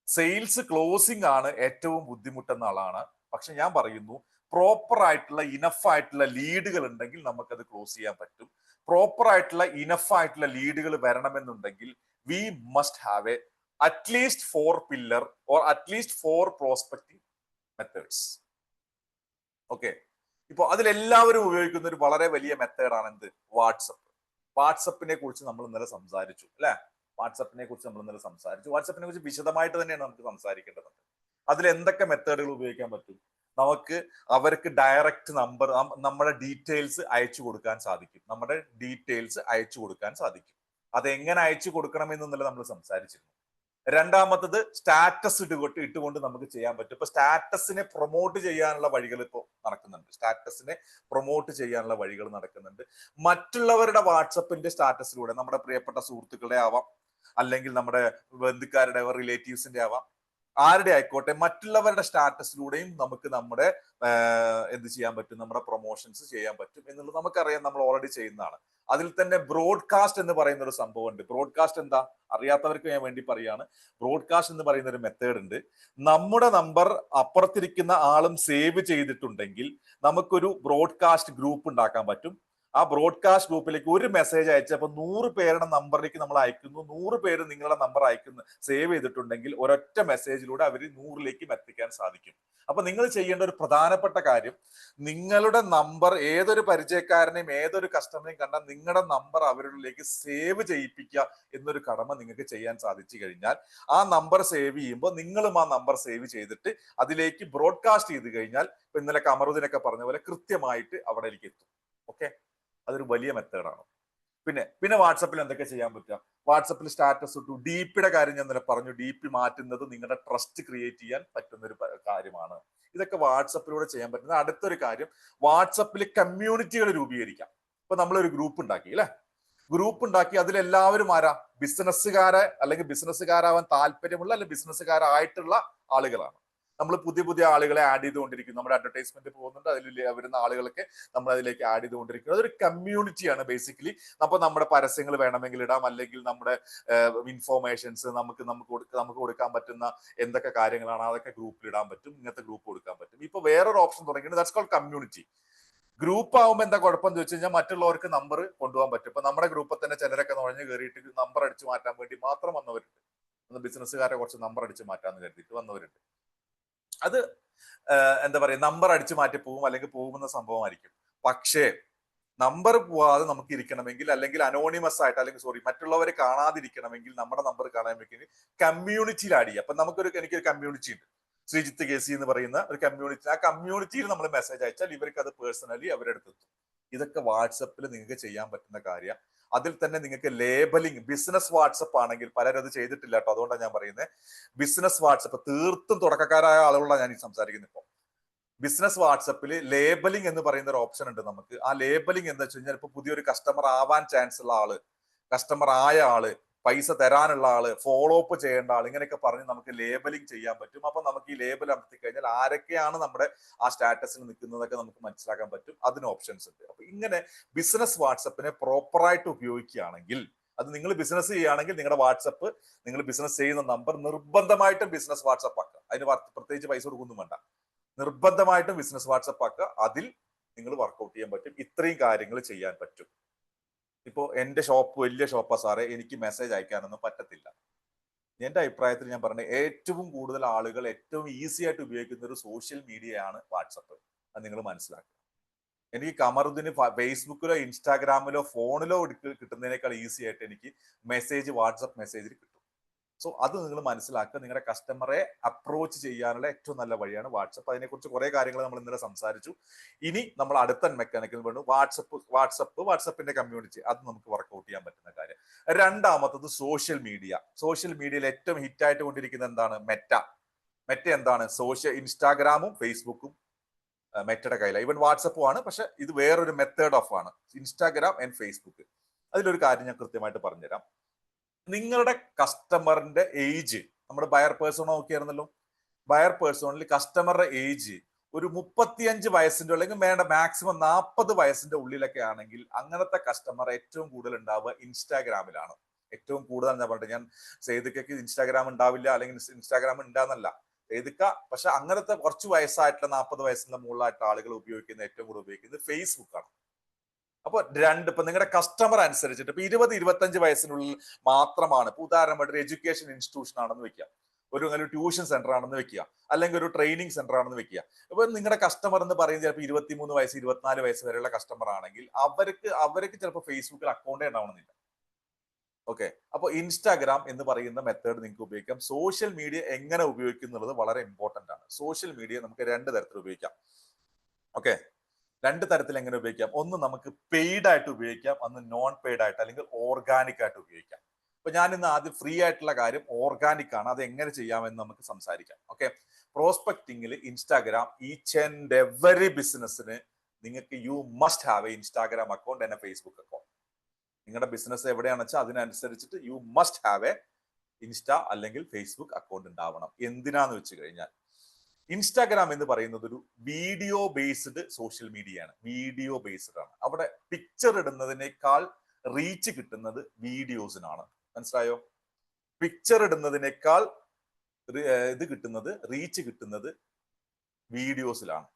സെയിൽസ് ക്ലോസിംഗ് ആണ് ഏറ്റവും ബുദ്ധിമുട്ടെന്ന ആളാണ്. പക്ഷെ ഞാൻ പറയുന്നു, പ്രോപ്പർ ആയിട്ടുള്ള ഇനഫ് ആയിട്ടുള്ള ലീഡുകൾ ഉണ്ടെങ്കിൽ നമുക്കത് ക്ലോസ് ചെയ്യാൻ പറ്റും. പ്രോപ്പർ ആയിട്ടുള്ള ഇനഫ് ആയിട്ടുള്ള ലീഡുകൾ വരണമെന്നുണ്ടെങ്കിൽ we must have a at least 4 pillar or at least 4 prospecting methods. Okay, ഇപ്പോൾ അതിലെല്ലാവരും ഉപയോഗിക്കുന്ന ഒരു വളരെ വലിയ മെത്തേഡാണ് എന്ത്? വാട്സപ്പ്. വാട്സപ്പിനെ കുറിച്ച് നമ്മൾ ഇന്നലെ സംസാരിച്ചു അല്ലെ? വാട്സപ്പിനെ കുറിച്ച് വിശദമായിട്ട് തന്നെയാണ് നമുക്ക് സംസാരിക്കേണ്ടതുണ്ട്. അതിൽ എന്തൊക്കെ മെത്തേഡുകൾ ഉപയോഗിക്കാൻ പറ്റും? നമുക്ക് അവർക്ക് ഡയറക്റ്റ് നമ്പർ, നമ്മുടെ ഡീറ്റെയിൽസ് അയച്ചു കൊടുക്കാൻ സാധിക്കും. അതെങ്ങനെ അയച്ചു കൊടുക്കണം എന്നുള്ളത് നമ്മൾ സംസാരിച്ചിരുന്നു. രണ്ടാമത്തത് സ്റ്റാറ്റസ് ഇട്ടുകൊണ്ട് നമുക്ക് ചെയ്യാൻ പറ്റും. ഇപ്പൊ സ്റ്റാറ്റസിനെ പ്രൊമോട്ട് ചെയ്യാനുള്ള വഴികൾ നടക്കുന്നുണ്ട്. മറ്റുള്ളവരുടെ വാട്സപ്പിന്റെ സ്റ്റാറ്റസിലൂടെ, നമ്മുടെ പ്രിയപ്പെട്ട സുഹൃത്തുക്കളുടെ ആവാം, അല്ലെങ്കിൽ നമ്മുടെ ബന്ധുക്കാരുടെ റിലേറ്റീവ്സിന്റെ ആവാം, ആരുടെ ആയിക്കോട്ടെ, മറ്റുള്ളവരുടെ സ്റ്റാറ്റസിലൂടെയും നമുക്ക് നമ്മുടെ എന്ത് ചെയ്യാൻ പറ്റും? നമ്മുടെ പ്രൊമോഷൻസ് ചെയ്യാൻ പറ്റും എന്നുള്ളത് നമുക്കറിയാം, നമ്മൾ ഓൾറെഡി ചെയ്യുന്നതാണ്. അതിൽ തന്നെ ബ്രോഡ്കാസ്റ്റ് എന്ന് പറയുന്ന ഒരു സംഭവം ഉണ്ട്. ബ്രോഡ്കാസ്റ്റ് എന്താ? അറിയാത്തവർക്ക് ഞാൻ വേണ്ടി പറയാണ്. ബ്രോഡ്കാസ്റ്റ് എന്ന് പറയുന്ന ഒരു മെത്തേഡ് ഉണ്ട്. നമ്മുടെ നമ്പർ അപ്പുറത്തിരിക്കുന്ന ആളും സേവ് ചെയ്തിട്ടുണ്ടെങ്കിൽ നമുക്കൊരു ബ്രോഡ്കാസ്റ്റ് ഗ്രൂപ്പ് ഉണ്ടാക്കാൻ പറ്റും. ആ ബ്രോഡ്കാസ്റ്റ് ഗ്രൂപ്പിലേക്ക് ഒരു മെസ്സേജ് അയച്ചപ്പോൾ 100 പേരുടെ നമ്പറിലേക്ക് നമ്മൾ അയക്കുന്നു. 100 പേര് നിങ്ങളുടെ നമ്പർ അയക്കുന്നു, സേവ് ചെയ്തിട്ടുണ്ടെങ്കിൽ ഒരൊറ്റ മെസ്സേജിലൂടെ അവർ 100ലേക്കും എത്തിക്കാൻ സാധിക്കും. അപ്പൊ നിങ്ങൾ ചെയ്യേണ്ട ഒരു പ്രധാനപ്പെട്ട കാര്യം, നിങ്ങളുടെ നമ്പർ ഏതൊരു പരിചയക്കാരനെയും ഏതൊരു കസ്റ്റമറെയും കണ്ടാൽ നിങ്ങളുടെ നമ്പർ അവരിലേക്ക് സേവ് ചെയ്യിപ്പിക്കുക എന്നൊരു കടമ നിങ്ങൾക്ക് ചെയ്യാൻ സാധിച്ചു കഴിഞ്ഞാൽ, ആ നമ്പർ സേവ് ചെയ്യുമ്പോൾ നിങ്ങളും ആ നമ്പർ സേവ് ചെയ്തിട്ട് അതിലേക്ക് ബ്രോഡ്കാസ്റ്റ് ചെയ്ത് കഴിഞ്ഞാൽ, ഇന്നലെ കമറുദ്ദീനൊക്കെ പറഞ്ഞ പോലെ കൃത്യമായിട്ട് അവിടേക്ക് എത്തും. ഓക്കെ, അതൊരു വലിയ മെത്തേഡാണ്. പിന്നെ വാട്സപ്പിൽ എന്തൊക്കെ ചെയ്യാൻ പറ്റുക? വാട്സപ്പിൽ സ്റ്റാറ്റസ് ഇട്ടു. DP-യുടെ കാര്യം ഞാൻ ഇന്നലെ പറഞ്ഞു. DP മാറ്റുന്നത് നിങ്ങളുടെ ട്രസ്റ്റ് ക്രിയേറ്റ് ചെയ്യാൻ പറ്റുന്ന ഒരു കാര്യമാണ്. ഇതൊക്കെ വാട്സപ്പിലൂടെ ചെയ്യാൻ പറ്റുന്ന അടുത്തൊരു കാര്യം, വാട്സപ്പിൽ കമ്മ്യൂണിറ്റികൾ രൂപീകരിക്കാം. ഇപ്പൊ നമ്മളൊരു ഗ്രൂപ്പ് ഉണ്ടാക്കി അല്ലെ, ഗ്രൂപ്പ് ഉണ്ടാക്കി അതിലെല്ലാവരും ആരാ? ബിസിനസ്സുകാരെ അല്ലെങ്കിൽ ബിസിനസ്സുകാരാവാൻ താല്പര്യമുള്ള അല്ലെങ്കിൽ ബിസിനസ്സുകാരായിട്ടുള്ള ആളുകളാണ്. നമ്മൾ പുതിയ ആളുകളെ ആഡ് ചെയ്തുകൊണ്ടിരിക്കും. നമ്മുടെ അഡ്വർടൈസ്മെന്റ് പോകുന്നുണ്ട്, അതിൽ വരുന്ന ആളുകളൊക്കെ നമ്മൾ അതിലേക്ക് ആഡ് ചെയ്തുകൊണ്ടിരിക്കുന്നത്. അതൊരു കമ്മ്യൂണിറ്റിയാണ് ബേസിക്കലി. അപ്പൊ നമ്മുടെ പരസ്യങ്ങൾ വേണമെങ്കിൽ ഇടാം, അല്ലെങ്കിൽ നമ്മുടെ ഇൻഫോർമേഷൻസ് നമുക്ക് കൊടുക്കാൻ പറ്റുന്ന എന്തൊക്കെ കാര്യങ്ങളാണ് അതൊക്കെ ഗ്രൂപ്പിൽ ഇടാൻ പറ്റും. ഇങ്ങനത്തെ ഗ്രൂപ്പ് കൊടുക്കാൻ പറ്റും. ഇപ്പൊ വേറൊരു ഓപ്ഷൻ തുടങ്ങിയിട്ട് ദാറ്റ്സ് കോൾഡ് കമ്മ്യൂണിറ്റി. ഗ്രൂപ്പ് ആവുമ്പോൾ എന്താ കുഴപ്പം എന്ന് വെച്ച് കഴിഞ്ഞാൽ മറ്റുള്ളവർക്ക് നമ്പർ കൊണ്ടുപോകാൻ പറ്റും. ഇപ്പൊ നമ്മുടെ ഗ്രൂപ്പിൽ തന്നെ ചിലരൊക്കെ നുഴഞ്ഞു കയറിയിട്ട് നമ്പർ അടിച്ചു മാറ്റാൻ വേണ്ടി മാത്രം വന്നവരുണ്ട്. ബിസിനസ്സുകാരെ കുറച്ച് നമ്പർ അടിച്ചു മാറ്റാന്ന് കരുതിയിട്ട് വന്നവരുണ്ട്. അത് എന്താ പറയുക, നമ്പർ അടിച്ചു മാറ്റി പോകും അല്ലെങ്കിൽ പോകുന്ന സംഭവമായിരിക്കും. പക്ഷേ നമ്പർ പോവാതെ നമുക്ക് ഇരിക്കണമെങ്കിൽ, അല്ലെങ്കിൽ അനോണിമസ് ആയിട്ട്, അല്ലെങ്കിൽ മറ്റുള്ളവരെ കാണാതിരിക്കണമെങ്കിൽ, നമ്മുടെ നമ്പർ കാണാമെങ്കിൽ കമ്മ്യൂണിറ്റിയിൽ ആഡ് ചെയ്യുക. അപ്പൊ എനിക്കൊരു കമ്മ്യൂണിറ്റി ഉണ്ട്, ശ്രീജിത്ത് കേസി എന്ന് പറയുന്ന ഒരു കമ്മ്യൂണിറ്റി. ആ കമ്മ്യൂണിറ്റിയിൽ നമ്മൾ മെസ്സേജ് അയച്ചാൽ ഇവർക്ക് അത് പേഴ്സണലി അവരെടുത്തെത്തും. ഇതൊക്കെ വാട്സപ്പിൽ നിങ്ങൾക്ക് ചെയ്യാൻ പറ്റുന്ന കാര്യം. അതിൽ തന്നെ നിങ്ങൾക്ക് ലേബലിംഗ്, ബിസിനസ് വാട്സപ്പ് ആണെങ്കിൽ പലരും അത് ചെയ്തിട്ടില്ല കേട്ടോ, അതുകൊണ്ടാണ് ഞാൻ പറയുന്നത്. ബിസിനസ് വാട്സപ്പ് തീർത്തും തുടക്കക്കാരായ ആളുകളാണ് ഞാൻ ഈ സംസാരിക്കുന്നത്. ഇപ്പോൾ ബിസിനസ് വാട്സപ്പിൽ ലേബലിംഗ് എന്ന് പറയുന്ന ഒരു ഓപ്ഷൻ ഉണ്ട് നമുക്ക്. ആ ലേബലിംഗ് എന്താ വെച്ച് കഴിഞ്ഞാൽ, ഇപ്പൊ പുതിയൊരു കസ്റ്റമർ ആവാൻ ചാൻസ് ഉള്ള ആള്, കസ്റ്റമർ ആയ ആള്, പൈസ തരാനുള്ള ആള്, ഫോളോ അപ്പ് ചെയ്യേണ്ട ആൾ, ഇങ്ങനെയൊക്കെ പറഞ്ഞ് നമുക്ക് ലേബലിംഗ് ചെയ്യാൻ പറ്റും. അപ്പൊ നമുക്ക് ഈ ലേബൽ അമർത്തി കഴിഞ്ഞാൽ ആരൊക്കെയാണ് നമ്മുടെ ആ സ്റ്റാറ്റസിൽ നിൽക്കുന്നതൊക്കെ നമുക്ക് മനസ്സിലാക്കാൻ പറ്റും. അതിന് ഓപ്ഷൻസ് ഉണ്ട്. അപ്പൊ ഇങ്ങനെ ബിസിനസ് വാട്സപ്പിനെ പ്രോപ്പറായിട്ട് ഉപയോഗിക്കുകയാണെങ്കിൽ, അത് നിങ്ങൾ ബിസിനസ് ചെയ്യുകയാണെങ്കിൽ നിങ്ങളുടെ വാട്സപ്പ്, നിങ്ങൾ ബിസിനസ് ചെയ്യുന്ന നമ്പർ നിർബന്ധമായിട്ടും ബിസിനസ് വാട്സപ്പ് ആക്കുക. അതിന് പ്രത്യേകിച്ച് പൈസ കൊടുക്കൊന്നും വേണ്ട, നിർബന്ധമായിട്ടും ബിസിനസ് വാട്സപ്പ് ആക്കുക. അതിൽ നിങ്ങൾ വർക്ക്ഔട്ട് ചെയ്യാൻ പറ്റും. ഇത്രയും കാര്യങ്ങൾ ചെയ്യാൻ പറ്റും. ഇപ്പോ എന്റെ ഷോപ്പ് വലിയ ഷോപ്പാ സാറേ, എനിക്ക് മെസ്സേജ് അയക്കാനൊന്നും പറ്റത്തില്ല. എന്റെ അഭിപ്രായത്തിൽ ഞാൻ പറഞ്ഞ ഏറ്റവും കൂടുതൽ ആളുകൾ ഏറ്റവും ഈസി ആയിട്ട് ഉപയോഗിക്കുന്ന ഒരു സോഷ്യൽ മീഡിയയാണ് വാട്സപ്പ്. അത് നിങ്ങൾ മനസ്സിലാക്കുക. എനിക്ക് കമറുദ്ദീന് ഫേസ്ബുക്കിലോ ഇൻസ്റ്റാഗ്രാമിലോ ഫോണിലോ കിട്ടുന്നതിനേക്കാൾ ഈസി ആയിട്ട് എനിക്ക് മെസ്സേജ് വാട്സപ്പ് മെസ്സേജിൽ കിട്ടും. സോ അത് നിങ്ങൾ മനസ്സിലാക്കുക. നിങ്ങളുടെ കസ്റ്റമറെ അപ്രോച്ച് ചെയ്യാനുള്ള ഏറ്റവും നല്ല വഴിയാണ് വാട്സപ്പ്. അതിനെക്കുറിച്ച് കുറെ കാര്യങ്ങൾ നമ്മൾ ഇന്നലെ സംസാരിച്ചു. ഇനി നമ്മൾ അടുത്ത മെക്കാനിക്കൽ വേണം വാട്സപ്പിന്റെ കമ്മ്യൂണിറ്റി. അത് നമുക്ക് വർക്ക്ഔട്ട് ചെയ്യാൻ പറ്റുന്ന കാര്യം. രണ്ടാമത്തത് സോഷ്യൽ മീഡിയ. സോഷ്യൽ മീഡിയയിൽ ഏറ്റവും ഹിറ്റായിട്ട് കൊണ്ടിരിക്കുന്നത് എന്താണ്? മെറ്റ എന്താണ്? ഇൻസ്റ്റാഗ്രാമും ഫേസ്ബുക്കും മെറ്റയുടെ കയ്യിലാണ്. ഈവൻ വാട്സപ്പും ആണ്, പക്ഷെ ഇത് വേറൊരു മെത്തേഡ് ഓഫ് ആണ്, ഇൻസ്റ്റാഗ്രാം ആൻഡ് ഫേസ്ബുക്ക്. അതിലൊരു കാര്യം ഞാൻ കൃത്യമായിട്ട് പറഞ്ഞുതരാം. നിങ്ങളുടെ കസ്റ്റമറിന്റെ ഏജ്, നമ്മുടെ ബയർ പേഴ്സൺ നോക്കിയായിരുന്നല്ലോ, ബയർ പേഴ്സണിൽ കസ്റ്റമറുടെ ഏജ് ഒരു 35 വയസ്സിന്റെ അല്ലെങ്കിൽ വേണ്ട മാക്സിമം 40 വയസ്സിന്റെ ഉള്ളിലൊക്കെ ആണെങ്കിൽ അങ്ങനത്തെ കസ്റ്റമർ ഏറ്റവും കൂടുതൽ ഉണ്ടാവുക ഇൻസ്റ്റാഗ്രാമിലാണ്. ഏറ്റവും കൂടുതൽ ഞാൻ പറഞ്ഞത്, ഞാൻ സേതുക്കയ്ക്ക് ഇൻസ്റ്റാഗ്രാം ഉണ്ടാവില്ല അല്ലെങ്കിൽ ഇൻസ്റ്റാഗ്രാം ഉണ്ടാകുന്നല്ല, സേതുക്ക പക്ഷെ അങ്ങനത്തെ കുറച്ച് വയസ്സായിട്ടുള്ള 40 വയസ്സിന്റെ മുകളിലായിട്ട് ആളുകൾ ഏറ്റവും കൂടുതൽ ഉപയോഗിക്കുന്നത് ഫേസ്ബുക്കാണ്. അപ്പൊ ഇപ്പൊ നിങ്ങളുടെ കസ്റ്റമർ അനുസരിച്ചിട്ട് ഇപ്പൊ 20-25 വയസ്സിനുള്ളിൽ മാത്രമാണ്, ഇപ്പൊ ഉദാഹരണമായിട്ട് ഒരു എഡ്യൂക്കേഷൻ ഇൻസ്റ്റിറ്റ്യൂഷൻ ആണെന്ന് വെക്കുക, ഒരു ട്യൂഷൻ സെന്റർ ആണെന്ന് വെക്കുക, അല്ലെങ്കിൽ ഒരു ട്രെയിനിങ് സെന്റർ ആണെന്ന് വെക്കുക. ഇപ്പൊ നിങ്ങളുടെ കസ്റ്റമർ എന്ന് പറയുന്നത് ചിലപ്പോൾ 23 വയസ്സ് 24 വയസ്സ് വരെയുള്ള കസ്റ്റമർ ആണെങ്കിൽ അവർക്ക് ചിലപ്പോൾ ഫേസ്ബുക്കിൽ അക്കൗണ്ടേ ഉണ്ടാവണമെന്നില്ല. ഓക്കെ, അപ്പൊ ഇൻസ്റ്റാഗ്രാം എന്ന് പറയുന്ന മെത്തേഡ് നിങ്ങൾക്ക് ഉപയോഗിക്കാം. സോഷ്യൽ മീഡിയ എങ്ങനെ ഉപയോഗിക്കുന്നുള്ളത് വളരെ ഇമ്പോർട്ടന്റ് ആണ്. സോഷ്യൽ മീഡിയ നമുക്ക് 2 തരത്തിൽ ഉപയോഗിക്കാം. ഓക്കെ, 2 തരത്തിൽ എങ്ങനെ ഉപയോഗിക്കാം? ഒന്ന് നമുക്ക് പെയ്ഡ് ആയിട്ട് ഉപയോഗിക്കാം, ഒന്ന് നോൺ പെയ്ഡ് ആയിട്ട് അല്ലെങ്കിൽ ഓർഗാനിക് ആയിട്ട് ഉപയോഗിക്കാം. അപ്പൊ ഞാൻ ഇന്ന് ആദ്യം ഫ്രീ ആയിട്ടുള്ള കാര്യം ഓർഗാനിക് ആണ്, അത് എങ്ങനെ ചെയ്യാമെന്ന് നമുക്ക് സംസാരിക്കാം. ഓക്കെ, പ്രോസ്പെക്ടിങ്ങിൽ ഇൻസ്റ്റാഗ്രാം ഈച്ച് ആൻഡ് എവറി ബിസിനസ്സിന് നിങ്ങൾക്ക് you must have a Instagram account and a Facebook account. നിങ്ങളുടെ ബിസിനസ് എവിടെയാണെന്ന് വെച്ചാൽ അതിനനുസരിച്ചിട്ട് you must have a Insta അല്ലെങ്കിൽ ഫേസ്ബുക്ക് അക്കൗണ്ട് ഉണ്ടാവണം. എന്തിനാന്ന് വെച്ച് കഴിഞ്ഞാൽ ഇൻസ്റ്റാഗ്രാം എന്ന് പറയുന്നത് ഒരു വീഡിയോ ബേസ്ഡ് സോഷ്യൽ മീഡിയ ആണ്. വീഡിയോ ബേസ്ഡ് ആണ്. അവിടെ പിക്ചർ ഇടുന്നതിനേക്കാൾ റീച്ച് കിട്ടുന്നത് വീഡിയോസിനാണ്. മനസ്സിലായോ? പിക്ചർ ഇടുന്നതിനേക്കാൾ റീച്ച് കിട്ടുന്നത് വീഡിയോസിലാണ്.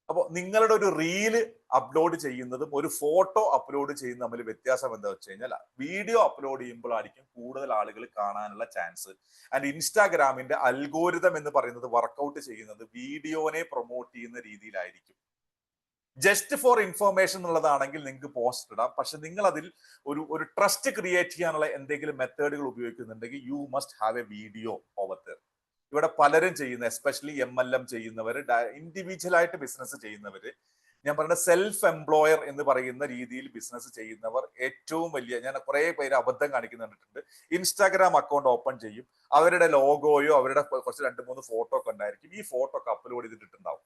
അപ്പോൾ നിങ്ങളുടെ ഒരു റീല് അപ്ലോഡ് ചെയ്യുന്നതും ഒരു ഫോട്ടോ അപ്ലോഡ് ചെയ്യുന്ന തമ്മിൽ വ്യത്യാസം എന്താ വെച്ച് കഴിഞ്ഞാൽ വീഡിയോ അപ്ലോഡ് ചെയ്യുമ്പോഴായിരിക്കും കൂടുതൽ ആളുകൾ കാണാനുള്ള ചാൻസ്. ആൻഡ് ഇൻസ്റ്റാഗ്രാമിന്റെ അൽഗോരിതം എന്ന് പറയുന്നത് വർക്കൗട്ട് ചെയ്യുന്നത് വീഡിയോനെ പ്രൊമോട്ട് ചെയ്യുന്ന രീതിയിലായിരിക്കും. ജസ്റ്റ് ഫോർ ഇൻഫോർമേഷൻ എന്നുള്ളതാണെങ്കിൽ നിങ്ങൾക്ക് പോസ്റ്റ് ഇടാം. പക്ഷെ നിങ്ങൾ അതിൽ ഒരു ട്രസ്റ്റ് ക്രിയേറ്റ് ചെയ്യാനുള്ള എന്തെങ്കിലും മെത്തേഡുകൾ ഉപയോഗിക്കുന്നുണ്ടെങ്കിൽ you must have a video over there. ഇവിടെ പലരും ചെയ്യുന്ന എസ്പെഷ്യലി MLM ചെയ്യുന്നവർ, ഇൻഡിവിജ്വൽ ആയിട്ട് ബിസിനസ് ചെയ്യുന്നവര്, ഞാൻ പറയുന്നത് സെൽഫ് എംപ്ലോയർ എന്ന് പറയുന്ന രീതിയിൽ ബിസിനസ് ചെയ്യുന്നവർ ഏറ്റവും വലിയ, ഞാൻ കുറെ പേര് അബദ്ധം കാണിക്കുന്നുണ്ട്. ഇൻസ്റ്റാഗ്രാം അക്കൗണ്ട് ഓപ്പൺ ചെയ്യും, അവരുടെ ലോഗോയോ അവരുടെ കുറച്ച് 2-3 ഫോട്ടോ ഒക്കെ ഉണ്ടായിരിക്കും. ഈ ഫോട്ടോ ഒക്കെ അപ്ലോഡ് ചെയ്തിട്ടുണ്ടാവും.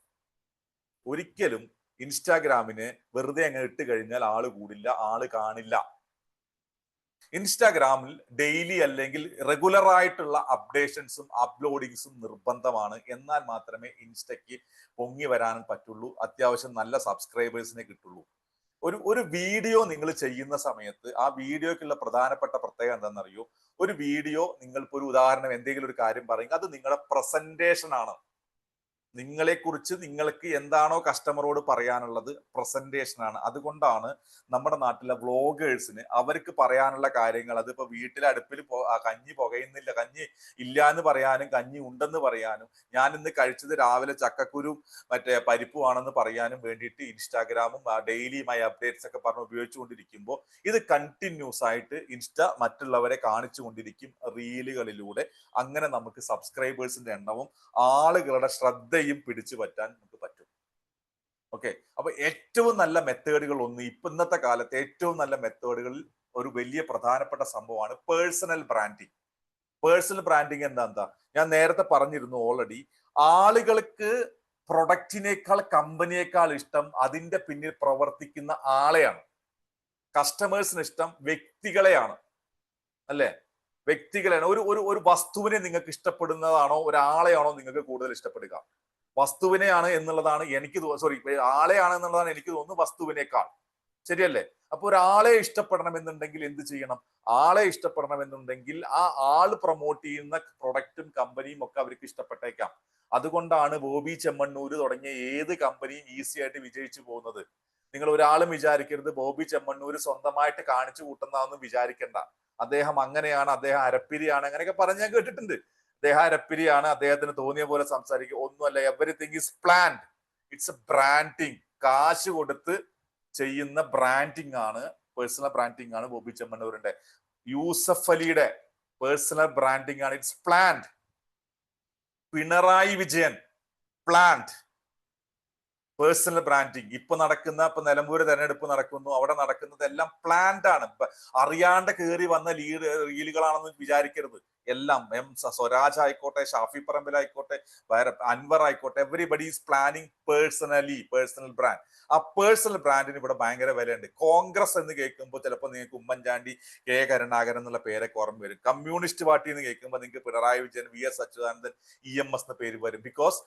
ഒരിക്കലും ഇൻസ്റ്റാഗ്രാമിന് വെറുതെ അങ്ങ് ഇട്ട് കഴിഞ്ഞാൽ ആള് കൂടില്ല, ആള് കാണില്ല. ഇൻസ്റ്റാഗ്രാമിൽ ഡെയിലി അല്ലെങ്കിൽ റെഗുലർ ആയിട്ടുള്ള അപ്ഡേഷൻസും അപ്ലോഡിങ്സും നിർബന്ധമാണ്. എന്നാൽ മാത്രമേ ഇൻസ്റ്റയ്ക്ക് പൊങ്ങി വരാനും പറ്റുള്ളൂ, അത്യാവശ്യം നല്ല സബ്സ്ക്രൈബേഴ്സിനെ കിട്ടുള്ളൂ. ഒരു വീഡിയോ നിങ്ങൾ ചെയ്യുന്ന സമയത്ത് ആ വീഡിയോക്കുള്ള പ്രധാനപ്പെട്ട പ്രത്യേകത എന്താണെന്നറിയോ? ഒരു വീഡിയോ നിങ്ങൾക്ക് ഒരു ഉദാഹരണം എന്തെങ്കിലും ഒരു കാര്യം പറയും, അത് നിങ്ങളുടെ പ്രസന്റേഷൻ ആണ്. നിങ്ങളെക്കുറിച്ച് നിങ്ങൾക്ക് എന്താണോ കസ്റ്റമറോട് പറയാനുള്ളത് പ്രസന്റേഷൻ ആണ്. അതുകൊണ്ടാണ് നമ്മുടെ നാട്ടിലെ വ്ളോഗേഴ്സിന് അവർക്ക് പറയാനുള്ള കാര്യങ്ങൾ, അതിപ്പോ വീട്ടിലെ അടുപ്പിൽ കഞ്ഞി പുകയുന്നില്ല, കഞ്ഞി ഇല്ല എന്ന് പറയാനും കഞ്ഞി ഉണ്ടെന്ന് പറയാനും, ഞാൻ ഇന്ന് കഴിച്ചത് രാവിലെ ചക്കക്കുരു മറ്റേ പരിപ്പുമാണെന്ന് പറയാനും വേണ്ടിയിട്ട് ഇൻസ്റ്റാഗ്രാമും ഡെയിലി മൈ അപ്ഡേറ്റ്സ് ഒക്കെ പറഞ്ഞ് ഉപയോഗിച്ചുകൊണ്ടിരിക്കുമ്പോൾ ഇത് കണ്ടിന്യൂസ് ആയിട്ട് ഇൻസ്റ്റ മറ്റുള്ളവരെ കാണിച്ചു കൊണ്ടിരിക്കും റീലുകളിലൂടെ. അങ്ങനെ നമുക്ക് സബ്സ്ക്രൈബേഴ്സിന്റെ എണ്ണവും ആളുകളുടെ ശ്രദ്ധയും പിടിച്ചു പറ്റാൻ നമുക്ക് പറ്റും. ഓക്കെ, അപ്പൊ ഏറ്റവും നല്ല മെത്തേഡുകൾ ഒന്ന്, ഇന്നത്തെ കാലത്ത് ഏറ്റവും നല്ല മെത്തേഡുകളിൽ ഒരു വലിയ പ്രധാനപ്പെട്ട സംഭവമാണ് പേഴ്സണൽ ബ്രാൻഡിങ്. പേഴ്സണൽ ബ്രാൻഡിങ് എന്താ ഞാൻ നേരത്തെ പറഞ്ഞിരുന്നു ഓൾറെഡി. ആളുകൾക്ക് പ്രൊഡക്റ്റിനേക്കാൾ കമ്പനിയേക്കാൾ ഇഷ്ടം അതിന്റെ പിന്നിൽ പ്രവർത്തിക്കുന്ന ആളെയാണ്. കസ്റ്റമേഴ്സിന് ഇഷ്ടം വ്യക്തികളെയാണ്, അല്ലേ? വ്യക്തികളെയാണ്. ഒരു വസ്തുവിനെ നിങ്ങൾക്ക് ഇഷ്ടപ്പെടുന്നതാണോ ഒരാളെയാണോ നിങ്ങൾക്ക് കൂടുതൽ ഇഷ്ടപ്പെടുക? വസ്തുവിനെയാണ് എന്നുള്ളതാണ് എനിക്ക് ആളെയാണ് എന്നുള്ളതാണ് എനിക്ക് തോന്നുന്നു വസ്തുവിനേക്കാൾ. ശരിയല്ലേ? അപ്പൊ ഒരാളെ ഇഷ്ടപ്പെടണമെന്നുണ്ടെങ്കിൽ എന്ത് ചെയ്യണം? ആളെ ഇഷ്ടപ്പെടണമെന്നുണ്ടെങ്കിൽ ആ ആള് പ്രൊമോട്ട് ചെയ്യുന്ന പ്രൊഡക്റ്റും കമ്പനിയും ഒക്കെ അവർക്ക് ഇഷ്ടപ്പെട്ടേക്കാം. അതുകൊണ്ടാണ് ബോബി ചെമ്മണ്ണൂര് തുടങ്ങിയ ഏത് കമ്പനിയും ഈസി ആയിട്ട് വിജയിച്ചു പോകുന്നത്. നിങ്ങൾ ഒരാളും വിചാരിക്കരുത് ബോബി ചെമ്മണ്ണൂര് സ്വന്തമായിട്ട് കാണിച്ചു കൂട്ടുന്നതെന്ന് വിചാരിക്കണ്ട. അദ്ദേഹം അങ്ങനെയാണ്, അദ്ദേഹം അരപ്പിരിയാണ്, അങ്ങനെയൊക്കെ പറഞ്ഞ് ഞാൻ കേട്ടിട്ടുണ്ട്. അദ്ദേഹം അരപ്പിരിയാണ്, അദ്ദേഹത്തിന് തോന്നിയ പോലെ സംസാരിക്കുക, ഒന്നുമല്ല. Everything is planned. It's A branding. കാശ് കൊടുത്ത് ചെയ്യുന്ന ബ്രാൻഡിങ് ആണ്, പേഴ്സണൽ ബ്രാൻഡിങ് ആണ് ബോബി ചെമ്മണ്ണൂരിന്റെ. യൂസഫ് അലിയുടെ പേഴ്സണൽ ബ്രാൻഡിങ് ആണ്, it's planned. Pinarayi Vijayan planned personal branding. ഇപ്പൊ നിലമ്പൂര് തെരഞ്ഞെടുപ്പ് നടക്കുന്നു, അവിടെ നടക്കുന്നതെല്ലാം പ്ലാൻഡ് ആണ്. അറിയാണ്ട് കയറി വന്ന റീലുകളാണെന്ന് വിചാരിക്കരുത്. എല്ലാം സ്വരാജ് ആയിക്കോട്ടെ, ഷാഫി പറമ്പിലായിക്കോട്ടെ, അൻവർ ആയിക്കോട്ടെ, everybody is planning personal brand. ആ പേഴ്സണൽ ബ്രാൻഡിന് ഇവിടെ ഭയങ്കര വിലയുണ്ട്. കോൺഗ്രസ് എന്ന് കേൾക്കുമ്പോൾ ചിലപ്പോൾ നിങ്ങൾക്ക് ഉമ്മൻചാണ്ടി, കെ കരുണാകരൻ എന്നുള്ള പേരൊക്കെ ഓർമ്മ വരും. കമ്മ്യൂണിസ്റ്റ് പാർട്ടി എന്ന് കേൾക്കുമ്പോൾ നിങ്ങൾക്ക് പിണറായി വിജയൻ, VS അച്യുതാനന്ദൻ, EMS എന്ന പേര് വരും. ബിക്കോസ്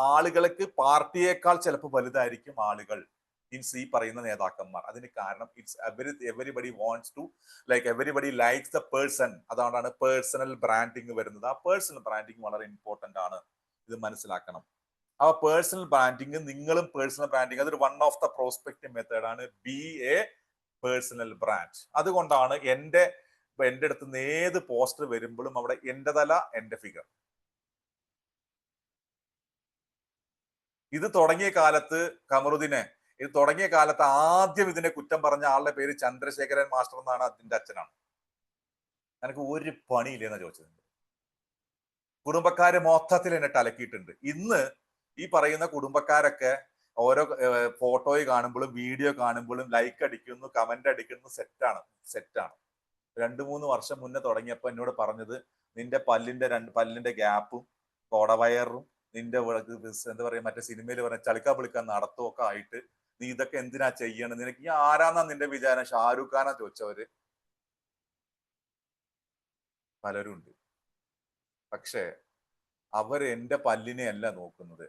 ആളുകൾക്ക് പാർട്ടിയേക്കാൾ ചിലപ്പോൾ വലുതായിരിക്കും ആളുകൾ ഈ പറയുന്ന നേതാക്കന്മാർ. അതിന് കാരണം everybody wants to everybody likes the person. അതുകൊണ്ടാണ് പേഴ്സണൽ ബ്രാൻഡിങ് വരുന്നത്. ആ പേഴ്സണൽ ബ്രാൻഡിങ് വളരെ ഇമ്പോർട്ടന്റ് ആണ്, ഇത് മനസ്സിലാക്കണം. ആ പേഴ്സണൽ ബ്രാൻഡിങ്, നിങ്ങളും പേഴ്സണൽ ബ്രാൻഡിങ്, അതൊരു one of the prospecting method ആണ്. Be a personal brand. അതുകൊണ്ടാണ് എൻ്റെ അടുത്ത് നിന്ന് ഏത് പോസ്റ്റർ വരുമ്പോഴും അവിടെ എൻ്റെ തല, എൻ്റെ ഫിഗർ. ഇത് തുടങ്ങിയ കാലത്ത് ആദ്യം ഇതിനെ കുറ്റം പറഞ്ഞ ആളുടെ പേര് ചന്ദ്രശേഖരൻ മാസ്റ്റർ എന്നാണ്. അതിന്റെ അച്ഛനാണ്. എനിക്ക് ഒരു പണിയില്ലെന്നാ ചോദിച്ചത്. കുടുംബക്കാര് മൊത്തത്തിൽ എന്നെ ടലക്കിയിട്ടുണ്ട്. ഇന്ന് ഈ പറയുന്ന കുടുംബക്കാരൊക്കെ ഓരോ ഫോട്ടോയിൽ കാണുമ്പോഴും വീഡിയോ കാണുമ്പോഴും ലൈക്ക് അടിക്കുന്നു, കമന്റ് അടിക്കുന്നു. സെറ്റാണ്. 2-3 വർഷം മുന്നേ തുടങ്ങിയപ്പോ എന്നോട് പറഞ്ഞത്, നിന്റെ പല്ലിന്റെ ഗ്യാപ്പും കോടവയറും നിന്റെ എന്താ പറയാ മറ്റേ സിനിമയിൽ പറഞ്ഞ ചളിക്കാ പിളിക്കാൻ നടത്തുമൊക്കെ ആയിട്ട് നീ ഇതൊക്കെ എന്തിനാ ചെയ്യണം? നിനക്ക് ഈ ആരാന്നാ നിന്റെ വിചാരം? ഷാരൂഖ് ഖാനാ ചോദിച്ചവര് പലരും ഉണ്ട്. പക്ഷെ അവർ എന്റെ പല്ലിനെ അല്ല നോക്കുന്നത്,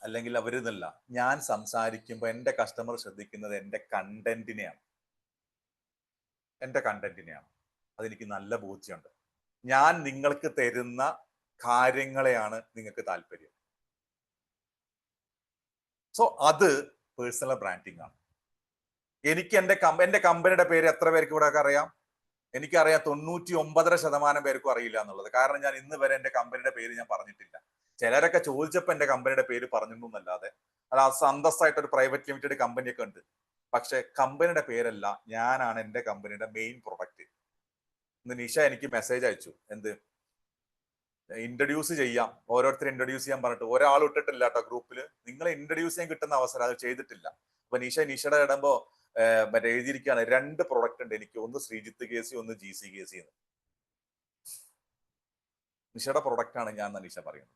അല്ലെങ്കിൽ അവരിതല്ല. ഞാൻ സംസാരിക്കുമ്പോൾ എന്റെ കസ്റ്റമർ ശ്രദ്ധിക്കുന്നത് എന്റെ കണ്ടന്റിനെയാണ്. അതെനിക്ക് നല്ല ബോധ്യമുണ്ട്. ഞാൻ നിങ്ങൾക്ക് തരുന്ന കാര്യങ്ങളെയാണ് നിങ്ങൾക്ക് താല്പര്യം. സോ അത് പേഴ്സണൽ ബ്രാൻഡിങ് ആണ്. എനിക്ക് എന്റെ കമ്പനിയുടെ പേര് എത്ര പേർക്ക് ഇവിടെ അറിയാം? എനിക്കറിയാം 99.5% പേർക്കും അറിയില്ല എന്നുള്ളത്. കാരണം ഞാൻ ഇന്ന് വരെ എന്റെ കമ്പനിയുടെ പേര് ഞാൻ പറഞ്ഞിട്ടില്ല. ചിലരൊക്കെ ചോദിച്ചപ്പോൾ എന്റെ കമ്പനിയുടെ പേര് പറഞ്ഞിരുന്നു എന്നല്ലാതെ, അത് അന്തസ്സായിട്ട് ഒരു പ്രൈവറ്റ് ലിമിറ്റഡ് കമ്പനിയൊക്കെ ഉണ്ട്. പക്ഷെ കമ്പനിയുടെ പേരല്ല, ഞാനാണ് എന്റെ കമ്പനിയുടെ മെയിൻ പ്രൊഡക്റ്റ്. ഇന്ന് നിഷ എനിക്ക് മെസ്സേജ് അയച്ചു, എന്ത് ഇൻട്രൊഡ്യൂസ് ചെയ്യാം, ഓരോരുത്തരെ ഇൻട്രൊഡ്യൂസ് ചെയ്യാൻ പറഞ്ഞിട്ട് ഒരാൾ ഇട്ടിട്ടില്ല കേട്ടോ ഗ്രൂപ്പിൽ. നിങ്ങളെ ഇൻട്രൊഡ്യൂസ് ചെയ്യാൻ കിട്ടുന്ന അവസരം അത് ചെയ്തിട്ടില്ല. അപ്പൊ നിഷയുടെ ഇടുമ്പോ മറ്റേ എഴുതിയിരിക്കുകയാണ് 2 പ്രൊഡക്റ്റ് ഉണ്ട് എനിക്ക്, ഒന്ന് ശ്രീജിത്ത് കേസി, ഒന്ന് GC കേസി എന്ന്. നിഷയുടെ പ്രൊഡക്റ്റ് ആണ് ഞാൻ നിഷ പറയുന്നത്.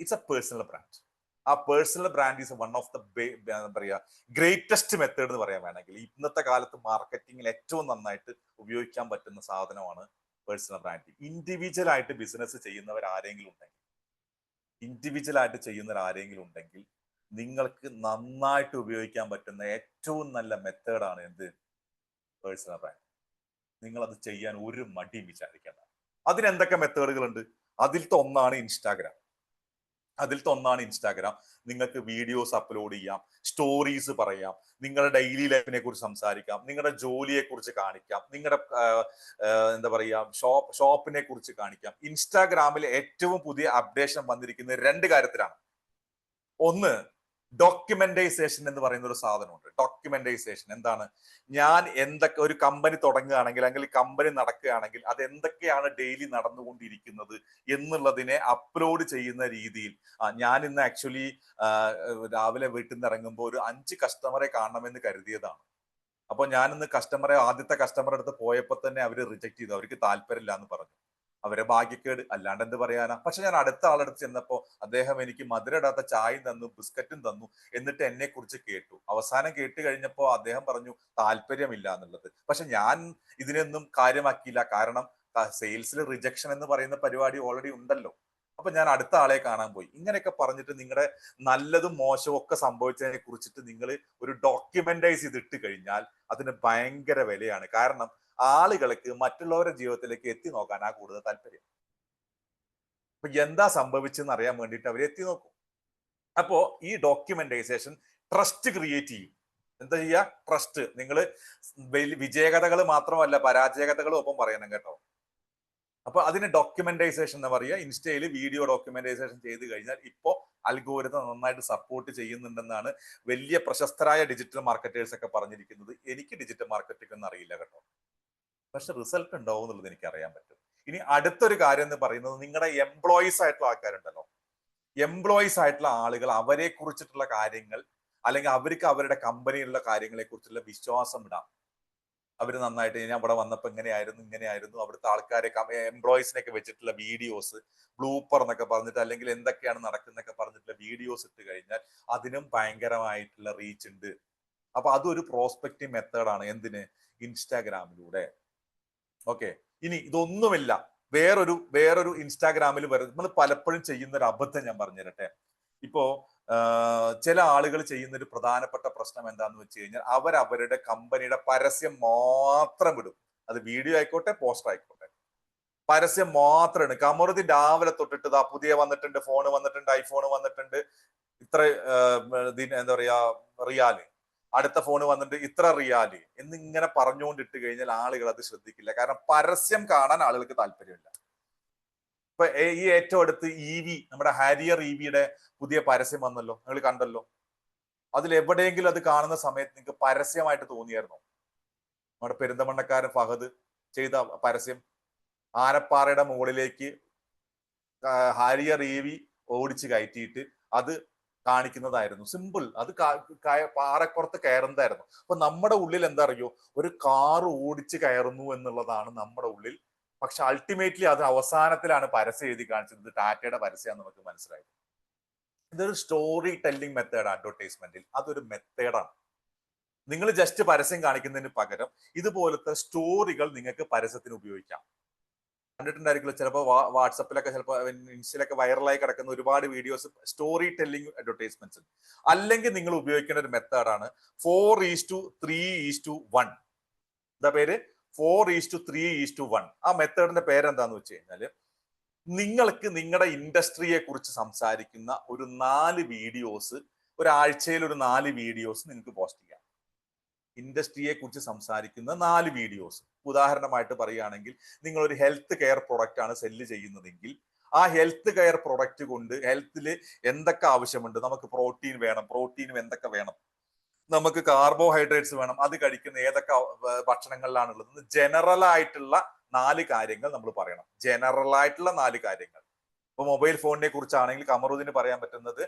It's a personal brand. ആ personal brand is one of the പറയാ ഗ്രേറ്റസ്റ്റ് മെത്തേഡ് എന്ന് പറയാൻ വേണമെങ്കിൽ. ഇന്നത്തെ കാലത്ത് മാർക്കറ്റിംഗിൽ ഏറ്റവും നന്നായിട്ട് ഉപയോഗിക്കാൻ പറ്റുന്ന സാധനമാണ് പേഴ്സണൽ ബ്രാൻഡിങ്. ഇൻഡിവിജ്വൽ ആയിട്ട് ബിസിനസ് ചെയ്യുന്നവർ ആരെങ്കിലും ഉണ്ടെങ്കിൽ നിങ്ങൾക്ക് നന്നായിട്ട് ഉപയോഗിക്കാൻ പറ്റുന്ന ഏറ്റവും നല്ല മെത്തേഡാണ് എന്ത്? Personal brand. നിങ്ങൾ അത് ചെയ്യാൻ ഒരു മടിയും വിചാരിക്കേണ്ട. അതിന് എന്തൊക്കെ മെത്തേഡുകളുണ്ട്? അതിലത്തെ ഒന്നാണ് ഇൻസ്റ്റാഗ്രാം. നിങ്ങൾക്ക് വീഡിയോസ് അപ്ലോഡ് ചെയ്യാം, സ്റ്റോറീസ് പറയാം, നിങ്ങളുടെ ഡെയിലി ലൈഫിനെ കുറിച്ച് സംസാരിക്കാം, നിങ്ങളുടെ ജോലിയെ കുറിച്ച് കാണിക്കാം, നിങ്ങളുടെ എന്താ പറയുക ഷോപ്പിനെ കുറിച്ച് കാണിക്കാം. ഇൻസ്റ്റാഗ്രാമിൽ ഏറ്റവും പുതിയ അപ്ഡേഷൻ വന്നിരിക്കുന്നത് 2 കാര്യത്തിലാണ്. ഒന്ന്, ഡോക്യുമെന്റൈസേഷൻ എന്ന് പറയുന്ന ഒരു സാധനമുണ്ട്. ഡോക്യുമെന്റൈസേഷൻ എന്താണ്? ഞാൻ എന്തൊക്കെ ഒരു കമ്പനി തുടങ്ങുകയാണെങ്കിൽ, അല്ലെങ്കിൽ കമ്പനി നടക്കുകയാണെങ്കിൽ അത് എന്തൊക്കെയാണ് ഡെയിലി നടന്നുകൊണ്ടിരിക്കുന്നത് എന്നുള്ളതിനെ അപ്ലോഡ് ചെയ്യുന്ന രീതിയിൽ. ഞാൻ ഇന്ന് ആക്ച്വലി രാവിലെ വീട്ടിൽ നിന്ന് ഇറങ്ങുമ്പോൾ ഒരു 5 കസ്റ്റമറെ കാണണമെന്ന് കരുതിയതാണ്. അപ്പൊ ഞാൻ ഇന്ന് ആദ്യത്തെ കസ്റ്റമറെ അടുത്ത് പോയപ്പോൾ തന്നെ അവര് റിജക്ട് ചെയ്തു. അവർക്ക് താല്പര്യമില്ല എന്ന് പറഞ്ഞു. അവരെ ഭാഗ്യക്കേട്, അല്ലാണ്ട് എന്ത് പറയാനാ. പക്ഷെ ഞാൻ അടുത്ത ആളടുത്ത് ചെന്നപ്പോ അദ്ദേഹം എനിക്ക് മധുരടാത്ത ചായയും തന്നു, ബിസ്ക്കറ്റും തന്നു. എന്നിട്ട് എന്നെ കുറിച്ച് കേട്ടു. അവസാനം കേട്ട് കഴിഞ്ഞപ്പോ അദ്ദേഹം പറഞ്ഞു താല്പര്യമില്ല എന്നുള്ളത്. പക്ഷെ ഞാൻ ഇതിനൊന്നും കാര്യമാക്കിയില്ല. കാരണം സെയിൽസിൽ റിജക്ഷൻ എന്ന് പറയുന്ന പരിപാടി ഓൾറെഡി ഉണ്ടല്ലോ. അപ്പൊ ഞാൻ അടുത്ത ആളെ കാണാൻ പോയി. ഇങ്ങനെയൊക്കെ പറഞ്ഞിട്ട് നിങ്ങളുടെ നല്ലതും മോശവും ഒക്കെ സംഭവിച്ചതിനെ കുറിച്ചിട്ട് നിങ്ങൾ ഒരു ഡോക്യുമെന്റൈസ് ചെയ്തിട്ട് കഴിഞ്ഞാൽ അതിന് ഭയങ്കര വിലയാണ്. കാരണം ആളുകൾക്ക് മറ്റുള്ളവരുടെ ജീവിതത്തിലേക്ക് എത്തി നോക്കാനാ കൂടുതൽ താല്പര്യം. അപ്പൊ എന്താ സംഭവിച്ചെന്ന് അറിയാൻ വേണ്ടിയിട്ട് അവർ എത്തി നോക്കും. അപ്പോ ഈ ഡോക്യുമെന്റൈസേഷൻ ട്രസ്റ്റ് ക്രിയേറ്റ് ചെയ്യും. എന്താ ചെയ്യുക? ട്രസ്റ്റ്. നിങ്ങൾ വിജയകഥകൾ മാത്രമല്ല പരാജയകഥകളും ഒപ്പം പറയണം കേട്ടോ. അപ്പൊ അതിന് ഡോക്യുമെന്റൈസേഷൻ എന്ന് പറയുക. ഇൻസ്റ്റയിൽ വീഡിയോ ഡോക്യുമെന്റൈസേഷൻ ചെയ്ത് കഴിഞ്ഞാൽ ഇപ്പോ അൽഗോരിതം നന്നായിട്ട് സപ്പോർട്ട് ചെയ്യുന്നുണ്ടെന്നാണ് വലിയ പ്രശസ്തരായ ഡിജിറ്റൽ മാർക്കറ്റേഴ്സ് ഒക്കെ പറഞ്ഞിരിക്കുന്നത്. എനിക്ക് ഡിജിറ്റൽ മാർക്കറ്റിംഗ് ഒന്നും അറിയില്ല കേട്ടോ, പക്ഷെ റിസൾട്ട് ഉണ്ടാവും എന്നുള്ളത് എനിക്ക് അറിയാൻ പറ്റും. ഇനി അടുത്തൊരു കാര്യം എന്ന് പറയുന്നത്, നിങ്ങളുടെ എംപ്ലോയീസ് ആയിട്ടുള്ള ആൾക്കാരുണ്ടല്ലോ, എംപ്ലോയീസ് ആയിട്ടുള്ള ആളുകൾ, അവരെ കുറിച്ചിട്ടുള്ള കാര്യങ്ങൾ അല്ലെങ്കിൽ അവർക്ക് അവരുടെ കമ്പനിയിലുള്ള കാര്യങ്ങളെ കുറിച്ചുള്ള വിശ്വാസം ഇടാം. അവർ നന്നായിട്ട് ഞാൻ ഇവിടെ വന്നപ്പോൾ ഇങ്ങനെയായിരുന്നു അവിടുത്തെ ആൾക്കാരെ എംപ്ലോയീസിനൊക്കെ വെച്ചിട്ടുള്ള വീഡിയോസ്, ബ്ലൂപ്പർ എന്നൊക്കെ പറഞ്ഞിട്ട്, അല്ലെങ്കിൽ എന്തൊക്കെയാണ് നടക്കുന്നൊക്കെ പറഞ്ഞിട്ടുള്ള വീഡിയോസ് ഇട്ട് കഴിഞ്ഞാൽ അതിനും ഭയങ്കരമായിട്ടുള്ള റീച്ച് ഉണ്ട്. അപ്പൊ അതൊരു പ്രോസ്പെക്റ്റിംഗ് മെത്തേഡാണ്. എന്തിന്? ഇൻസ്റ്റാഗ്രാമിലൂടെ. ഓക്കെ, ഇനി ഇതൊന്നുമില്ല, വേറൊരു ഇൻസ്റ്റാഗ്രാമിൽ നമ്മൾ പലപ്പോഴും ചെയ്യുന്ന ഒരു അബദ്ധം ഞാൻ പറഞ്ഞു തരട്ടെ. ഇപ്പോ ചില ആളുകൾ ചെയ്യുന്ന ഒരു പ്രധാനപ്പെട്ട പ്രശ്നം എന്താന്ന് വെച്ച് കഴിഞ്ഞാൽ അവരവരുടെ കമ്പനിയുടെ പരസ്യം മാത്രം ഇടും. അത് വീഡിയോ ആയിക്കോട്ടെ, പോസ്റ്റർ ആയിക്കോട്ടെ, പരസ്യം മാത്രം ഇടും. കമറുദ്ദീൻ രാവിലെ തൊട്ടിട്ട് പുതിയ വന്നിട്ടുണ്ട്, ഫോൺ വന്നിട്ടുണ്ട്, ഐഫോൺ വന്നിട്ടുണ്ട്, ഇത്ര എന്താ പറയാ റിയാല്, അടുത്ത ഫോൺ വന്നിട്ട് ഇത്ര റിയാല് എന്നിങ്ങനെ പറഞ്ഞുകൊണ്ടിട്ട് കഴിഞ്ഞാൽ ആളുകൾ അത് ശ്രദ്ധിക്കില്ല. കാരണം പരസ്യം കാണാൻ ആളുകൾക്ക് താല്പര്യമില്ല. ഇപ്പൊ ഈ ഏറ്റവും അടുത്ത് നമ്മുടെ ഹാരിയർ EVയുടെ പുതിയ പരസ്യം വന്നല്ലോ, നിങ്ങൾ കണ്ടല്ലോ. അതിൽ എവിടെയെങ്കിലും അത് കാണുന്ന സമയത്ത് നിങ്ങൾക്ക് പരസ്യമായിട്ട് തോന്നിയായിരുന്നോ? നമ്മുടെ പെരിന്തമണ്ണക്കാരൻ ഫഹദ് ചെയ്ത പരസ്യം, ആനപ്പാറയുടെ മുകളിലേക്ക് ഹാരിയർ EV ഓടിച്ച് കയറ്റിയിട്ട് അത് കാണിക്കുന്നതായിരുന്നു. സിമ്പിൾ. അത് പാറപ്പുറത്ത് കയറുന്നതായിരുന്നു. അപ്പൊ നമ്മുടെ ഉള്ളിൽ എന്താ അറിയോ, ഒരു കാർ ഓടിച്ച് കയറുന്നു എന്നുള്ളതാണ് നമ്മുടെ ഉള്ളിൽ. പക്ഷെ അൾട്ടിമേറ്റ്ലി അത് അവസാനത്തിലാണ് പരസ്യം എഴുതി കാണിച്ചത് ടാറ്റയുടെ പരസ്യം നമുക്ക് മനസ്സിലായത്. ഇതൊരു സ്റ്റോറി ടെല്ലിംഗ് മെത്തേഡ് അഡ്വർടൈസ്മെന്റിൽ. അതൊരു മെത്തേഡാണ്. നിങ്ങൾ ജസ്റ്റ് പരസ്യം കാണിക്കുന്നതിന് പകരം ഇതുപോലത്തെ സ്റ്റോറികൾ നിങ്ങൾക്ക് പരസ്യത്തിന് ഉപയോഗിക്കാം. കണ്ടിട്ടുണ്ടായിരിക്കുമല്ലോ ചിലപ്പോൾ വാട്സപ്പിലൊക്കെ, ചിലപ്പോൾ ഇൻസ്റ്റയിലൊക്കെ വൈറലായി കിടക്കുന്ന ഒരുപാട് വീഡിയോസ് സ്റ്റോറി ടെല്ലിംഗ് അഡ്വർടൈസ്മെന്റ്സ്. അല്ലെങ്കിൽ നിങ്ങൾ ഉപയോഗിക്കേണ്ട ഒരു മെത്തേഡാണ് 4:3:1. എന്താ പേര്? 4:3:1. ആ മെത്തേഡിന്റെ പേരെന്താന്ന് വെച്ച് കഴിഞ്ഞാല്, നിങ്ങൾക്ക് നിങ്ങളുടെ ഇൻഡസ്ട്രിയെ കുറിച്ച് സംസാരിക്കുന്ന ഒരു 4 വീഡിയോസ് ഒരാഴ്ചയിൽ ഒരു 4 വീഡിയോസ് നിങ്ങൾക്ക് പോസ്റ്റ് ചെയ്യാം. ഇൻഡസ്ട്രിയെ കുറിച്ച് സംസാരിക്കുന്ന 4 വീഡിയോസ്. ഉദാഹരണമായിട്ട് പറയുകയാണെങ്കിൽ നിങ്ങൾ ഒരു ഹെൽത്ത് കെയർ പ്രൊഡക്റ്റ് ആണ് സെല്ല് ചെയ്യുന്നതെങ്കിൽ ആ ഹെൽത്ത് കെയർ പ്രൊഡക്റ്റ് കൊണ്ട് ഹെൽത്തിൽ എന്തൊക്കെ ആവശ്യമുണ്ട്, നമുക്ക് പ്രോട്ടീൻ വേണം, പ്രോട്ടീനും എന്തൊക്കെ വേണം, നമുക്ക് കാർബോഹൈഡ്രേറ്റ്സ് വേണം, അത് കഴിക്കുന്ന ഏതൊക്കെ ഭക്ഷണങ്ങളിലാണുള്ളത്, ജനറൽ ആയിട്ടുള്ള 4 കാര്യങ്ങൾ നമ്മൾ പറയണം. ജനറൽ ആയിട്ടുള്ള 4 കാര്യങ്ങൾ. ഇപ്പൊ മൊബൈൽ ഫോണിനെ കുറിച്ചാണെങ്കിൽ കമറുദ്ദീന് പറയാൻ പറ്റുന്നത്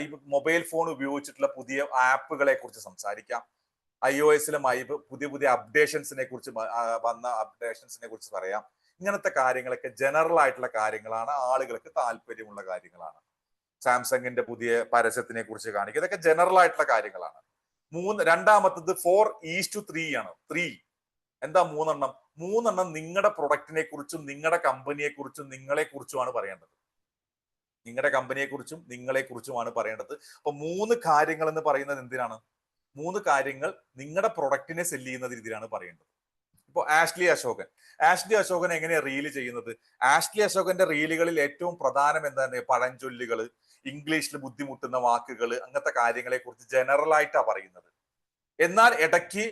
ഈ മൊബൈൽ ഫോൺ ഉപയോഗിച്ചിട്ടുള്ള പുതിയ ആപ്പുകളെ കുറിച്ച് സംസാരിക്കാം. iOS-ലെ പുതിയ പുതിയ അപ്ഡേഷൻസിനെ കുറിച്ച് വന്ന അപ്ഡേഷൻസിനെ കുറിച്ച് പറയാം. ഇങ്ങനത്തെ കാര്യങ്ങളൊക്കെ ജനറൽ ആയിട്ടുള്ള കാര്യങ്ങളാണ്, ആളുകൾക്ക് താല്പര്യമുള്ള കാര്യങ്ങളാണ്. സാംസങ്ങിന്റെ പുതിയ പരസ്യത്തിനെ കുറിച്ച് കാണിക്കുക, ഇതൊക്കെ ജനറൽ ആയിട്ടുള്ള കാര്യങ്ങളാണ്. രണ്ടാമത്തത് 4:3 ആണ്. 3 എന്താ? 3 നിങ്ങളുടെ പ്രൊഡക്റ്റിനെ കുറിച്ചും നിങ്ങളുടെ കമ്പനിയെ കുറിച്ചും നിങ്ങളെ കുറിച്ചുമാണ് പറയേണ്ടത്. നിങ്ങളുടെ കമ്പനിയെ കുറിച്ചും നിങ്ങളെ കുറിച്ചുമാണ് പറയേണ്ടത്. അപ്പൊ 3 കാര്യങ്ങൾ എന്ന് പറയുന്നത് എന്തിനാണ്? 3 കാര്യങ്ങൾ നിങ്ങളുടെ പ്രൊഡക്റ്റിനെ സെല്ല് ചെയ്യുന്ന രീതിയിലാണ് പറയേണ്ടത്. ഇപ്പോൾ ആഷ്ലി അശോകൻ എങ്ങനെയാണ് റീല് ചെയ്യുന്നത്? ആഷ്ലി അശോകന്റെ റീലുകളിൽ ഏറ്റവും പ്രധാനം എന്താണ്? പഴഞ്ചൊല്ലുകൾ, ഇംഗ്ലീഷിൽ ബുദ്ധിമുട്ടുന്ന വാക്കുകൾ, അങ്ങനത്തെ കാര്യങ്ങളെ കുറിച്ച് ജനറൽ ആയിട്ടാണ് പറയുന്നത്. എന്നാൽ ഇടയ്ക്ക്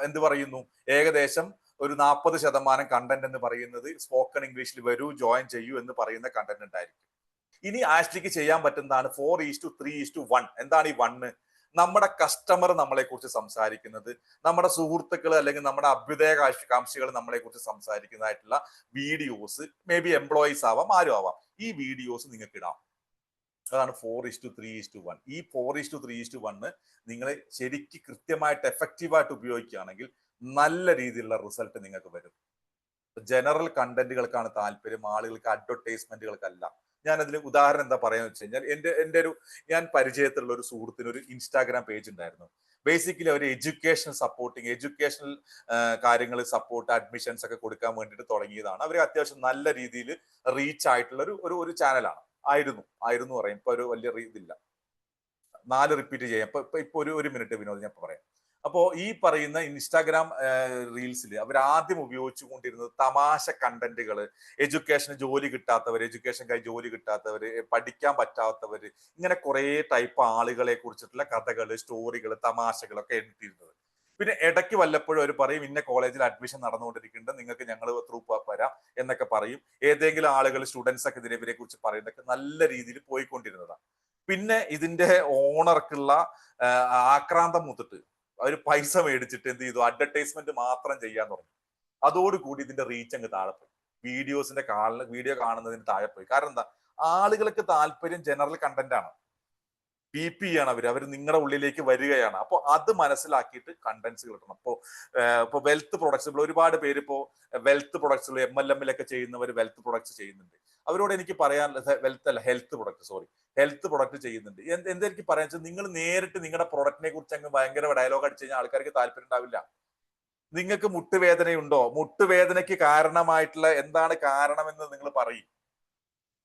എന്ത് പറയുന്നു? ഏകദേശം ഒരു 40% കണ്ടന്റ് എന്ന് പറയുന്നത് സ്പോക്കൺ ഇംഗ്ലീഷിൽ വരൂ, ജോയിൻ ചെയ്യൂ എന്ന് പറയുന്ന കണ്ടന്റ് ഉണ്ടായിരിക്കും. ഇനി ആഷ്ലിക്ക് ചെയ്യാൻ പറ്റുന്നതാണ് 4:3:1. എന്താണ് ഈ 1? നമ്മുടെ കസ്റ്റമർ നമ്മളെ കുറിച്ച് സംസാരിക്കുന്നത്, നമ്മുടെ സുഹൃത്തുക്കൾ അല്ലെങ്കിൽ നമ്മുടെ അഭ്യുദയകാംക്ഷികൾ നമ്മളെ കുറിച്ച് സംസാരിക്കുന്നതായിട്ടുള്ള വീഡിയോസ്, മേ ബി എംപ്ലോയീസ് ആവാം, ആരും ആവാം, ഈ വീഡിയോസ് നിങ്ങൾക്ക് ഇടാം. അതാണ് 4:3:1. ഈ 4:3:1 നിങ്ങൾ ശരിക്ക് കൃത്യമായിട്ട് എഫക്റ്റീവായിട്ട് ഉപയോഗിക്കുകയാണെങ്കിൽ നല്ല രീതിയിലുള്ള റിസൾട്ട് നിങ്ങൾക്ക് വരും. ജനറൽ കണ്ടന്റുകൾക്കാണ് താല്പര്യം, ആളുകൾക്ക് അഡ്വർടൈസ്മെന്റുകൾക്കല്ല. ഞാൻ അതിന് ഉദാഹരണം എന്താ പറയാന്ന് വെച്ച് കഴിഞ്ഞാൽ, ഞാൻ പരിചയത്തിലുള്ള ഒരു സുഹൃത്തിന് ഒരു ഇൻസ്റ്റാഗ്രാം പേജ് ഉണ്ടായിരുന്നു. ബേസിക്കലി അവർ എഡ്യൂക്കേഷണൽ കാര്യങ്ങൾ സപ്പോർട്ട്, അഡ്മിഷൻസ് ഒക്കെ കൊടുക്കാൻ വേണ്ടിയിട്ട് തുടങ്ങിയതാണ്. അവർ അത്യാവശ്യം നല്ല രീതിയിൽ റീച്ച് ആയിട്ടുള്ള ഒരു ചാനലാണ്. ആയിരുന്നു പറയും, ഇപ്പൊ ഒരു വലിയ ഇതില്ല. 4 റിപ്പീറ്റ് ചെയ്യാം. ഇപ്പൊ ഒരു മിനിറ്റ് വിനോദ് ഞാൻ പറയാം. അപ്പോ ഈ പറയുന്ന ഇൻസ്റ്റാഗ്രാം റീൽസിൽ അവർ ആദ്യം ഉപയോഗിച്ചുകൊണ്ടിരുന്നത് തമാശ കണ്ടന്റുകൾ, എഡ്യൂക്കേഷൻ ജോലി കിട്ടാത്തവര്, പഠിക്കാൻ പറ്റാത്തവര്, ഇങ്ങനെ കുറെ ടൈപ്പ് ആളുകളെ കുറിച്ചിട്ടുള്ള കഥകൾ, സ്റ്റോറികൾ, തമാശകളൊക്കെ എഴുതിയിരുന്നത്. പിന്നെ ഇടയ്ക്ക് വല്ലപ്പോഴും അവർ പറയും ഇന്ന കോളേജിൽ അഡ്മിഷൻ നടന്നുകൊണ്ടിരിക്കുന്നുണ്ട്, നിങ്ങൾക്ക് ഞങ്ങൾ ത്രൂ വരാം എന്നൊക്കെ പറയും. ഏതെങ്കിലും ആളുകൾ, സ്റ്റുഡൻസ് ഒക്കെ ഇവരെ കുറിച്ച് പറയുന്നതൊക്കെ നല്ല രീതിയിൽ പോയിക്കൊണ്ടിരുന്നതാണ്. പിന്നെ ഇതിന്റെ ഓണർക്കുള്ള ആക്രാന്തം മൂത്തിട്ട് അവർ പൈസ മേടിച്ചിട്ട് എന്ത് ചെയ്തു? അഡ്വർടൈസ്മെന്റ് മാത്രം ചെയ്യാൻ തുടങ്ങി. അതോടുകൂടി ഇതിന്റെ റീച്ച് അങ്ങ് താഴെ പോയി. വീഡിയോ കാണുന്നതിന് താഴെ പോയി. കാരണം എന്താ? ആളുകൾക്ക് താല്പര്യം ജനറൽ കണ്ടന്റ് ആണ്. PP ആണ് അവർ നിങ്ങളുടെ ഉള്ളിലേക്ക് വരികയാണ്. അപ്പോൾ അത് മനസ്സിലാക്കിയിട്ട് കണ്ടന്റ്സ് കിട്ടണം. ഇപ്പോൾ വെൽത്ത് പ്രൊഡക്ട്സ്, ഒരുപാട് പേര് ഇപ്പോൾ വെൽത്ത് പ്രൊഡക്ട്സ് MLM-ലൊക്കെ ചെയ്യുന്നവർ വെൽത്ത് പ്രൊഡക്ട്സ് ചെയ്യുന്നുണ്ട്. അവരോട് എനിക്ക് പറയാൻ ഹെൽത്ത് പ്രൊഡക്റ്റ് ചെയ്യുന്നുണ്ട്. എന്തെനിക്ക് പറയാൻ വെച്ചാൽ, നിങ്ങൾ നേരിട്ട് നിങ്ങളുടെ പ്രൊഡക്റ്റിനെ കുറിച്ച് അങ്ങ് ഭയങ്കര ഡയലോഗ് അടിച്ചു കഴിഞ്ഞാൽ ആൾക്കാർക്ക് താല്പര്യം ഉണ്ടാവില്ല. നിങ്ങൾക്ക് മുട്ടുവേദനയുണ്ടോ? മുട്ടുവേദനയ്ക്ക് കാരണമായിട്ടുള്ള എന്താണ് കാരണമെന്ന് നിങ്ങൾ പറയും.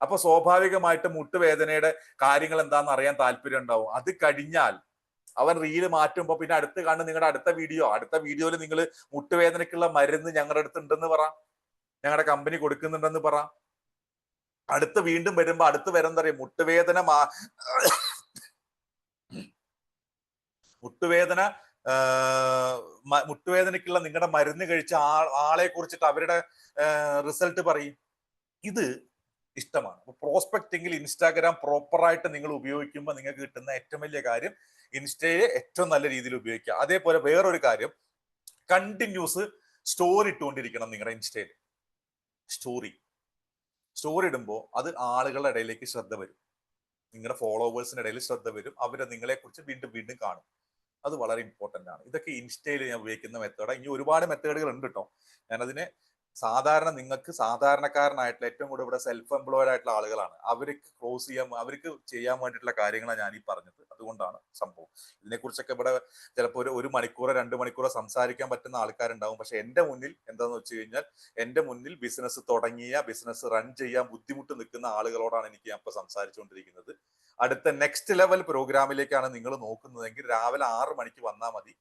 അപ്പൊ സ്വാഭാവികമായിട്ട് മുട്ടുവേദനയുടെ കാര്യങ്ങൾ എന്താണെന്ന് അറിയാൻ താല്പര്യം ഉണ്ടാവും. അത് കഴിഞ്ഞാൽ അവൻ റീല് മാറ്റുമ്പോ പിന്നെ നിങ്ങളുടെ അടുത്ത വീഡിയോയിൽ നിങ്ങൾ മുട്ടുവേദനയ്ക്കുള്ള മരുന്ന് ഞങ്ങളുടെ അടുത്ത് ഉണ്ടെന്ന് പറ, ഞങ്ങളുടെ കമ്പനി കൊടുക്കുന്നുണ്ടെന്ന് പറ. വീണ്ടും വരുമ്പോ വരുന്ന അറിയാം, മുട്ടുവേദനയ്ക്കുള്ള നിങ്ങളുടെ മരുന്ന് കഴിച്ച ആളെ കുറിച്ചിട്ട് അവരുടെ റിസൾട്ട് പറയും. ഇത് ഇഷ്ടമാണ്. അപ്പൊ പ്രോസ്പെക്റ്റിംഗിൽ ഇൻസ്റ്റാഗ്രാം പ്രോപ്പറായിട്ട് നിങ്ങൾ ഉപയോഗിക്കുമ്പോൾ നിങ്ങൾക്ക് കിട്ടുന്ന ഏറ്റവും വലിയ കാര്യം, ഇൻസ്റ്റയെ ഏറ്റവും നല്ല രീതിയിൽ ഉപയോഗിക്കുക. അതേപോലെ വേറൊരു കാര്യം, കണ്ടിന്യൂസ് സ്റ്റോറി ഇട്ടുകൊണ്ടിരിക്കണം നിങ്ങളുടെ ഇൻസ്റ്റയിൽ. സ്റ്റോറി ഇടുമ്പോൾ അത് ആളുകളുടെ ഇടയിലേക്ക് ശ്രദ്ധ വരും, നിങ്ങളുടെ ഫോളോവേഴ്സിന്റെ ഇടയിൽ ശ്രദ്ധ വരും. അവരെ നിങ്ങളെ കുറിച്ച് വീണ്ടും വീണ്ടും കാണും. അത് വളരെ ഇമ്പോർട്ടന്റ് ആണ്. ഇതൊക്കെ ഇൻസ്റ്റയിൽ ഞാൻ ഉപയോഗിക്കുന്ന മെത്തേഡാണ്. ഇനി ഒരുപാട് മെത്തേഡുകൾ ഉണ്ട് കേട്ടോ. ഞാനതിനെ നിങ്ങൾക്ക് സാധാരണക്കാരനായിട്ടുള്ള ഏറ്റവും കൂടുതൽ ഇവിടെ സെൽഫ് എംപ്ലോയിഡ് ആയിട്ടുള്ള ആളുകളാണ്, അവർക്ക് ചെയ്യാൻ വേണ്ടിയിട്ടുള്ള കാര്യങ്ങളാണ് ഞാൻ ഈ പറഞ്ഞത്. അതുകൊണ്ടാണ് സംഭവം. ഇതിനെക്കുറിച്ചൊക്കെ ഇവിടെ ചിലപ്പോൾ ഒരു മണിക്കൂറോ 2 മണിക്കൂറോ സംസാരിക്കാൻ പറ്റുന്ന ആൾക്കാരുണ്ടാവും. പക്ഷെ എൻ്റെ മുന്നിൽ എന്താന്ന് വെച്ച് കഴിഞ്ഞാൽ, എൻ്റെ മുന്നിൽ ബിസിനസ് റൺ ചെയ്യാൻ ബുദ്ധിമുട്ട് നിൽക്കുന്ന ആളുകളോടാണ് ഞാൻ ഇപ്പൊ സംസാരിച്ചുകൊണ്ടിരിക്കുന്നത്. അടുത്ത നെക്സ്റ്റ് ലെവൽ പ്രോഗ്രാമിലേക്കാണ് നിങ്ങൾ നോക്കുന്നതെങ്കിൽ രാവിലെ 6 മണിക്ക് വന്നാൽ മതി.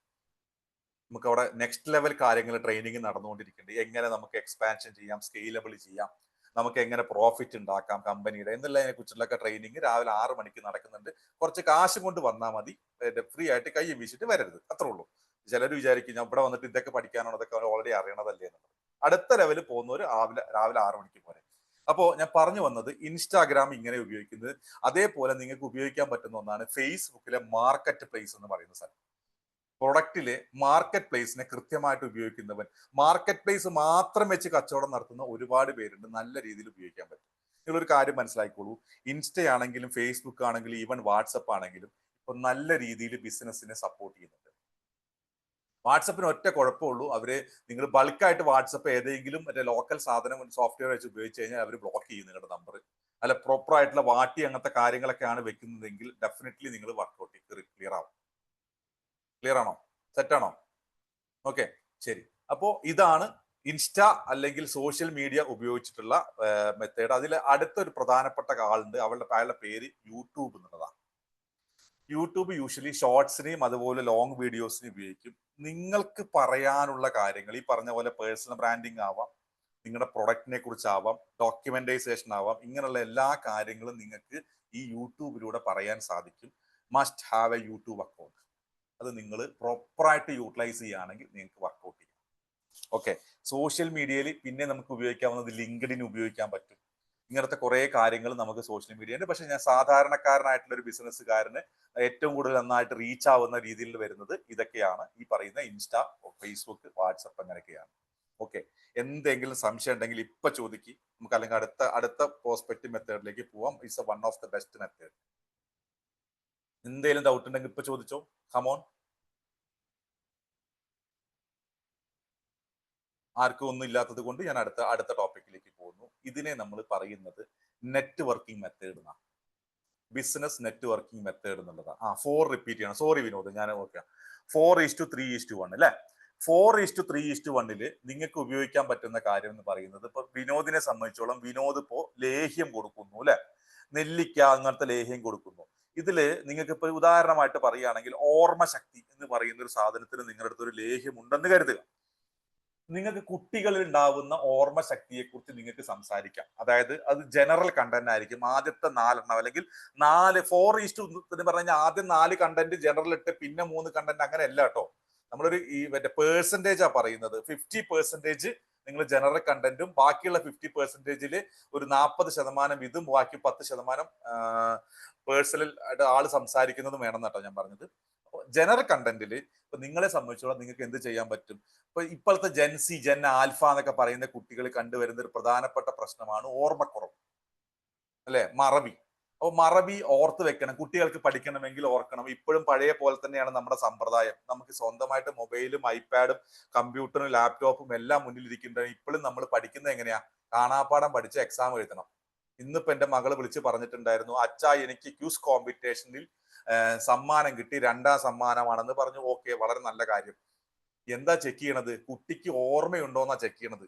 നമുക്ക് അവിടെ നെക്സ്റ്റ് ലെവൽ കാര്യങ്ങൾ ട്രെയിനിങ് നടന്നുകൊണ്ടിരിക്കുന്നുണ്ട്. എങ്ങനെ നമുക്ക് എക്സ്പാൻഷൻ ചെയ്യാം, സ്കെയിലബിൾ ചെയ്യാം, നമുക്ക് എങ്ങനെ പ്രോഫിറ്റ് ഉണ്ടാക്കാം കമ്പനിയുടെ എന്നുള്ളതിനെ കുറിച്ചുള്ളൊക്കെ ട്രെയിനിങ് രാവിലെ 6 മണിക്ക് നടക്കുന്നുണ്ട്. കുറച്ച് കാശും കൊണ്ട് വന്നാൽ മതി, ഫ്രീ ആയിട്ട് കൈ വീശിട്ട് വരരുത്, അത്രേ ഉള്ളൂ. ചിലർ വിചാരിക്കും ഞാൻ ഇവിടെ വന്നിട്ട് ഇതൊക്കെ പഠിക്കാനാണ്, അതൊക്കെ ഓൾറെഡി അറിയണതല്ലേ എന്നുള്ളത്. അടുത്ത ലെവലിൽ പോകുന്നവർ രാവിലെ 6 മണിക്ക് പോരെ. അപ്പോൾ ഞാൻ പറഞ്ഞു വന്നത് ഇൻസ്റ്റാഗ്രാം ഇങ്ങനെ ഉപയോഗിക്കുന്നത്, അതേപോലെ നിങ്ങൾക്ക് ഉപയോഗിക്കാൻ പറ്റുന്ന ഒന്നാണ് ഫേസ്ബുക്കിലെ മാർക്കറ്റ് പ്ലേസ് എന്ന് പറയുന്ന സ്ഥലം. പ്രൊഡക്റ്റിലെ മാർക്കറ്റ് പ്ലേസിനെ കൃത്യമായിട്ട് ഉപയോഗിക്കുന്നവൻ, മാർക്കറ്റ് പ്ലേസ് മാത്രം വെച്ച് കച്ചവടം നടത്തുന്ന ഒരുപാട് പേരുണ്ട്. നല്ല രീതിയിൽ ഉപയോഗിക്കാൻ പറ്റും. നിങ്ങളൊരു കാര്യം മനസ്സിലാക്കിക്കോളൂ, ഇൻസ്റ്റ ആണെങ്കിലും ഫേസ്ബുക്ക് ആണെങ്കിലും ഈവൻ വാട്സപ്പ് ആണെങ്കിലും ഇപ്പൊ നല്ല രീതിയിൽ ബിസിനസ്സിനെ സപ്പോർട്ട് ചെയ്യുന്നുണ്ട്. വാട്സപ്പിന് ഒറ്റ കുഴപ്പമുള്ളൂ, അവര് നിങ്ങൾ ബൾക്കായിട്ട് വാട്സപ്പ് ഏതെങ്കിലും മറ്റേ ലോക്കൽ സാധനം സോഫ്റ്റ്വെയർ വെച്ച് ഉപയോഗിച്ച് കഴിഞ്ഞാൽ അവർ ബ്ലോക്ക് ചെയ്യും നിങ്ങളുടെ നമ്പർ. അല്ല പ്രോപ്പർ ആയിട്ടുള്ള വാട്ടി അങ്ങനത്തെ കാര്യങ്ങളൊക്കെയാണ് വെക്കുന്നതെങ്കിൽ ഡെഫിനറ്റ്ലി നിങ്ങൾ വർക്ക്ഔട്ട് ക്ലിയർ ആവും. ക്ലിയർ ആണോ? സെറ്റ് ആണോ? ഓക്കെ, ശരി. അപ്പോ ഇതാണ് ഇൻസ്റ്റ അല്ലെങ്കിൽ സോഷ്യൽ മീഡിയ ഉപയോഗിച്ചിട്ടുള്ള മെത്തേഡ്. അതിൽ അടുത്തൊരു പ്രധാനപ്പെട്ട ആളുണ്ട്, അയാളുടെ പേര് യൂട്യൂബ് എന്നുള്ളതാണ്. യൂട്യൂബ് യൂഷ്വലി ഷോർട്സിനെയും അതുപോലെ ലോങ് വീഡിയോസിനെയും ഉപയോഗിക്കും. നിങ്ങൾക്ക് പറയാനുള്ള കാര്യങ്ങൾ ഈ പറഞ്ഞ പോലെ പേഴ്സണൽ ബ്രാൻഡിങ് ആവാം, നിങ്ങളുടെ പ്രൊഡക്റ്റിനെ കുറിച്ചാവാം, ഡോക്യുമെന്റൈസേഷൻ ആവാം, ഇങ്ങനെയുള്ള എല്ലാ കാര്യങ്ങളും നിങ്ങൾക്ക് ഈ യൂട്യൂബിലൂടെ പറയാൻ സാധിക്കും. Must have A YouTube account. അത് നിങ്ങൾ പ്രോപ്പറായിട്ട് യൂട്ടിലൈസ് ചെയ്യുകയാണെങ്കിൽ നിങ്ങൾക്ക് വർക്ക്ഔട്ട് ചെയ്യാം. ഓക്കെ, സോഷ്യൽ മീഡിയയിൽ പിന്നെ നമുക്ക് ഉപയോഗിക്കാവുന്നത് ലിങ്ക്ഡിൻ ഉപയോഗിക്കാൻ പറ്റും. ഇങ്ങനത്തെ കുറെ കാര്യങ്ങൾ നമുക്ക് സോഷ്യൽ മീഡിയ ഉണ്ട്. പക്ഷെ ഞാൻ സാധാരണക്കാരനായിട്ടുള്ള ഒരു ബിസിനസ്സുകാരന് ഏറ്റവും കൂടുതൽ നന്നായിട്ട് റീച്ച് ആവുന്ന രീതിയിൽ വരുന്നത് ഇതൊക്കെയാണ്, ഈ പറയുന്ന ഇൻസ്റ്റ, ഫേസ്ബുക്ക്, വാട്സപ്പ്, അങ്ങനെയൊക്കെയാണ്. ഓക്കെ, എന്തെങ്കിലും സംശയം ഉണ്ടെങ്കിൽ ഇപ്പൊ ചോദിക്കും, നമുക്ക് അല്ലെങ്കിൽ അടുത്ത പ്രോസ്പെക്റ്റ് മെത്തേഡിലേക്ക് പോവാം. It's one of the best method. എന്തെങ്കിലും ഡൗട്ട് ഉണ്ടെങ്കിൽ ഇപ്പൊ ചോദിച്ചോ. കമോൺ. ആർക്കും ഒന്നും ഇല്ലാത്തത് കൊണ്ട് ഞാൻ അടുത്ത ടോപ്പിക്കിലേക്ക് പോകുന്നു. ഇതിനെ നമ്മൾ പറയുന്നത് നെറ്റ്വർക്കിംഗ് മെത്തേഡ് എന്നാണ്. ബിസിനസ് നെറ്റ്വർക്കിംഗ് മെത്തേഡ് എന്നുള്ളതാണ്. 4 റിപ്പീറ്റ് ചെയ്യണം. സോറി വിനോദ്, ഞാൻ ഓർക്കാം. 4:3:1 അല്ലെ. 4:3:1 നിങ്ങൾക്ക് ഉപയോഗിക്കാൻ പറ്റുന്ന കാര്യം എന്ന് പറയുന്നത്, ഇപ്പൊ വിനോദിനെ സംബന്ധിച്ചോളം വിനോദ് ഇപ്പോ ലേഹ്യം കൊടുക്കുന്നു അല്ലെ, നെല്ലിക്ക അങ്ങനത്തെ ലേഹ്യം കൊടുക്കുന്നു. ഇതില് നിങ്ങൾക്ക് ഇപ്പൊ ഉദാഹരണമായിട്ട് പറയുകയാണെങ്കിൽ ഓർമ്മശക്തി എന്ന് പറയുന്ന ഒരു സാധനത്തിന് നിങ്ങളുടെ അടുത്ത് ഒരു ലേഹ്യം ഉണ്ടെന്ന് കരുതുക. നിങ്ങൾക്ക് കുട്ടികളിൽ ഉണ്ടാവുന്ന ഓർമ്മശക്തിയെ കുറിച്ച് നിങ്ങൾക്ക് സംസാരിക്കാം. അതായത് അത് ജനറൽ കണ്ടന്റ് ആയിരിക്കും. ആദ്യത്തെ 4 അല്ലെങ്കിൽ 4:4 പറഞ്ഞു കഴിഞ്ഞാൽ ആദ്യം 4 കണ്ടന്റ് ജനറൽ ഇട്ട് പിന്നെ 3 കണ്ടന്റ്, അങ്ങനെ അല്ല കേട്ടോ. നമ്മളൊരു ഈ മറ്റേ പേഴ്സൻറ്റേജാ പറയുന്നത്. 50% നിങ്ങൾ ജനറൽ കണ്ടന്റും ബാക്കിയുള്ള 50%-ൽ ഒരു 40% ഇതും ബാക്കി 10% പേഴ്സണൽ ആയിട്ട് ആള് സംസാരിക്കുന്നതും വേണം കേട്ടോ ഞാൻ പറഞ്ഞത്. ജനറൽ കണ്ടന്റിൽ ഇപ്പൊ നിങ്ങളെ സംബന്ധിച്ചോളം നിങ്ങൾക്ക് എന്ത് ചെയ്യാൻ പറ്റും? ഇപ്പൊ ഇപ്പോഴത്തെ ജെൻസി, ജെൻ ആൽഫ എന്നൊക്കെ പറയുന്ന കുട്ടികൾ കണ്ടുവരുന്ന ഒരു പ്രധാനപ്പെട്ട പ്രശ്നമാണ് ഓർമ്മക്കുറവ് അല്ലെ, മറവി. അപ്പോൾ മറവി ഓർത്ത് വെക്കണം. കുട്ടികൾക്ക് പഠിക്കണമെങ്കിൽ ഓർക്കണം. ഇപ്പോഴും പഴയ പോലെ തന്നെയാണ് നമ്മുടെ സമ്പ്രദായം. നമുക്ക് സ്വന്തമായിട്ട് മൊബൈലും ഐപാഡും കമ്പ്യൂട്ടറും ലാപ്ടോപ്പും എല്ലാം മുന്നിലിരിക്കുന്നുണ്ട്. ഇപ്പോഴും നമ്മൾ പഠിക്കുന്നത് എങ്ങനെയാ? കാണാപ്പാഠം പഠിച്ച് എക്സാം എഴുതണം. ഇന്നിപ്പോ എന്റെ മകള് വിളിച്ച് പറഞ്ഞിട്ടുണ്ടായിരുന്നു, അച്ഛാ എനിക്ക് ക്യൂസ് കോമ്പറ്റീഷനിൽ സമ്മാനം കിട്ടി, 2ാം സമ്മാനമാണെന്ന് പറഞ്ഞു. ഓക്കെ, വളരെ നല്ല കാര്യം. എന്താ ചെക്ക് ചെയ്യണത്? കുട്ടിക്ക് ഓർമ്മയുണ്ടോന്നാ ചെക്ക് ചെയ്യണത്.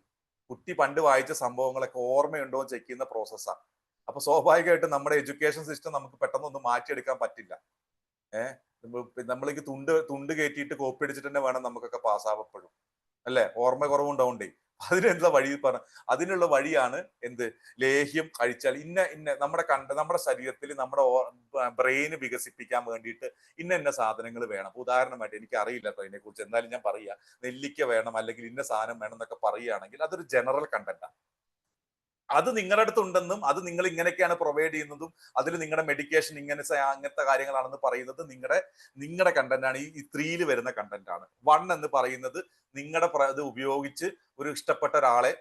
കുട്ടി പണ്ട് വായിച്ച സംഭവങ്ങളൊക്കെ ഓർമ്മയുണ്ടോ എന്ന് ചെക്ക് ചെയ്യുന്ന പ്രോസസ്സാണ്. അപ്പൊ സ്വാഭാവികമായിട്ടും നമ്മുടെ എഡ്യൂക്കേഷൻ സിസ്റ്റം നമുക്ക് പെട്ടെന്നൊന്നും മാറ്റിയെടുക്കാൻ പറ്റില്ല. നമ്മൾക്ക് തുണ്ട് കയറ്റിയിട്ട് കോപ്പി അടിച്ചിട്ട് തന്നെ വേണം നമുക്കൊക്കെ പാസ്സാവപ്പെടും അല്ലെ, ഓർമ്മ കുറവുണ്ടാവണ്ടേ. അതിനെന്താ വഴി അതിനുള്ള വഴിയാണ് എന്ത്? ലേഹ്യം കഴിച്ചാൽ നമ്മുടെ ശരീരത്തിൽ നമ്മുടെ ബ്രെയിന് വികസിപ്പിക്കാൻ വേണ്ടിയിട്ട് ഇന്ന സാധനങ്ങൾ വേണം. ഉദാഹരണമായിട്ട് എനിക്ക് അറിയില്ല കേട്ടോ ഇതിനെ കുറിച്ച്, എന്നാലും ഞാൻ പറയാ, നെല്ലിക്ക വേണം അല്ലെങ്കിൽ ഇന്ന സാധനം വേണം എന്നൊക്കെ പറയുകയാണെങ്കിൽ അതൊരു ജനറൽ കണ്ടന്റാണ്. അത് നിങ്ങളുടെ അടുത്തുണ്ടെന്നും അത് നിങ്ങൾ ഇങ്ങനെയൊക്കെയാണ് പ്രൊവൈഡ് ചെയ്യുന്നതും അതിൽ നിങ്ങളുടെ മെഡിക്കേഷൻ അങ്ങനത്തെ കാര്യങ്ങളാണെന്ന് പറയുന്നത് നിങ്ങളുടെ കണ്ടന്റ് ആണ്. ഈ 3-ൽ വരുന്ന കണ്ടന്റ് ആണ്. 1 എന്ന് പറയുന്നത് നിങ്ങളുടെ ഇത് ഉപയോഗിച്ച് ഒരു ഇഷ്ടപ്പെട്ട ഒരാളെ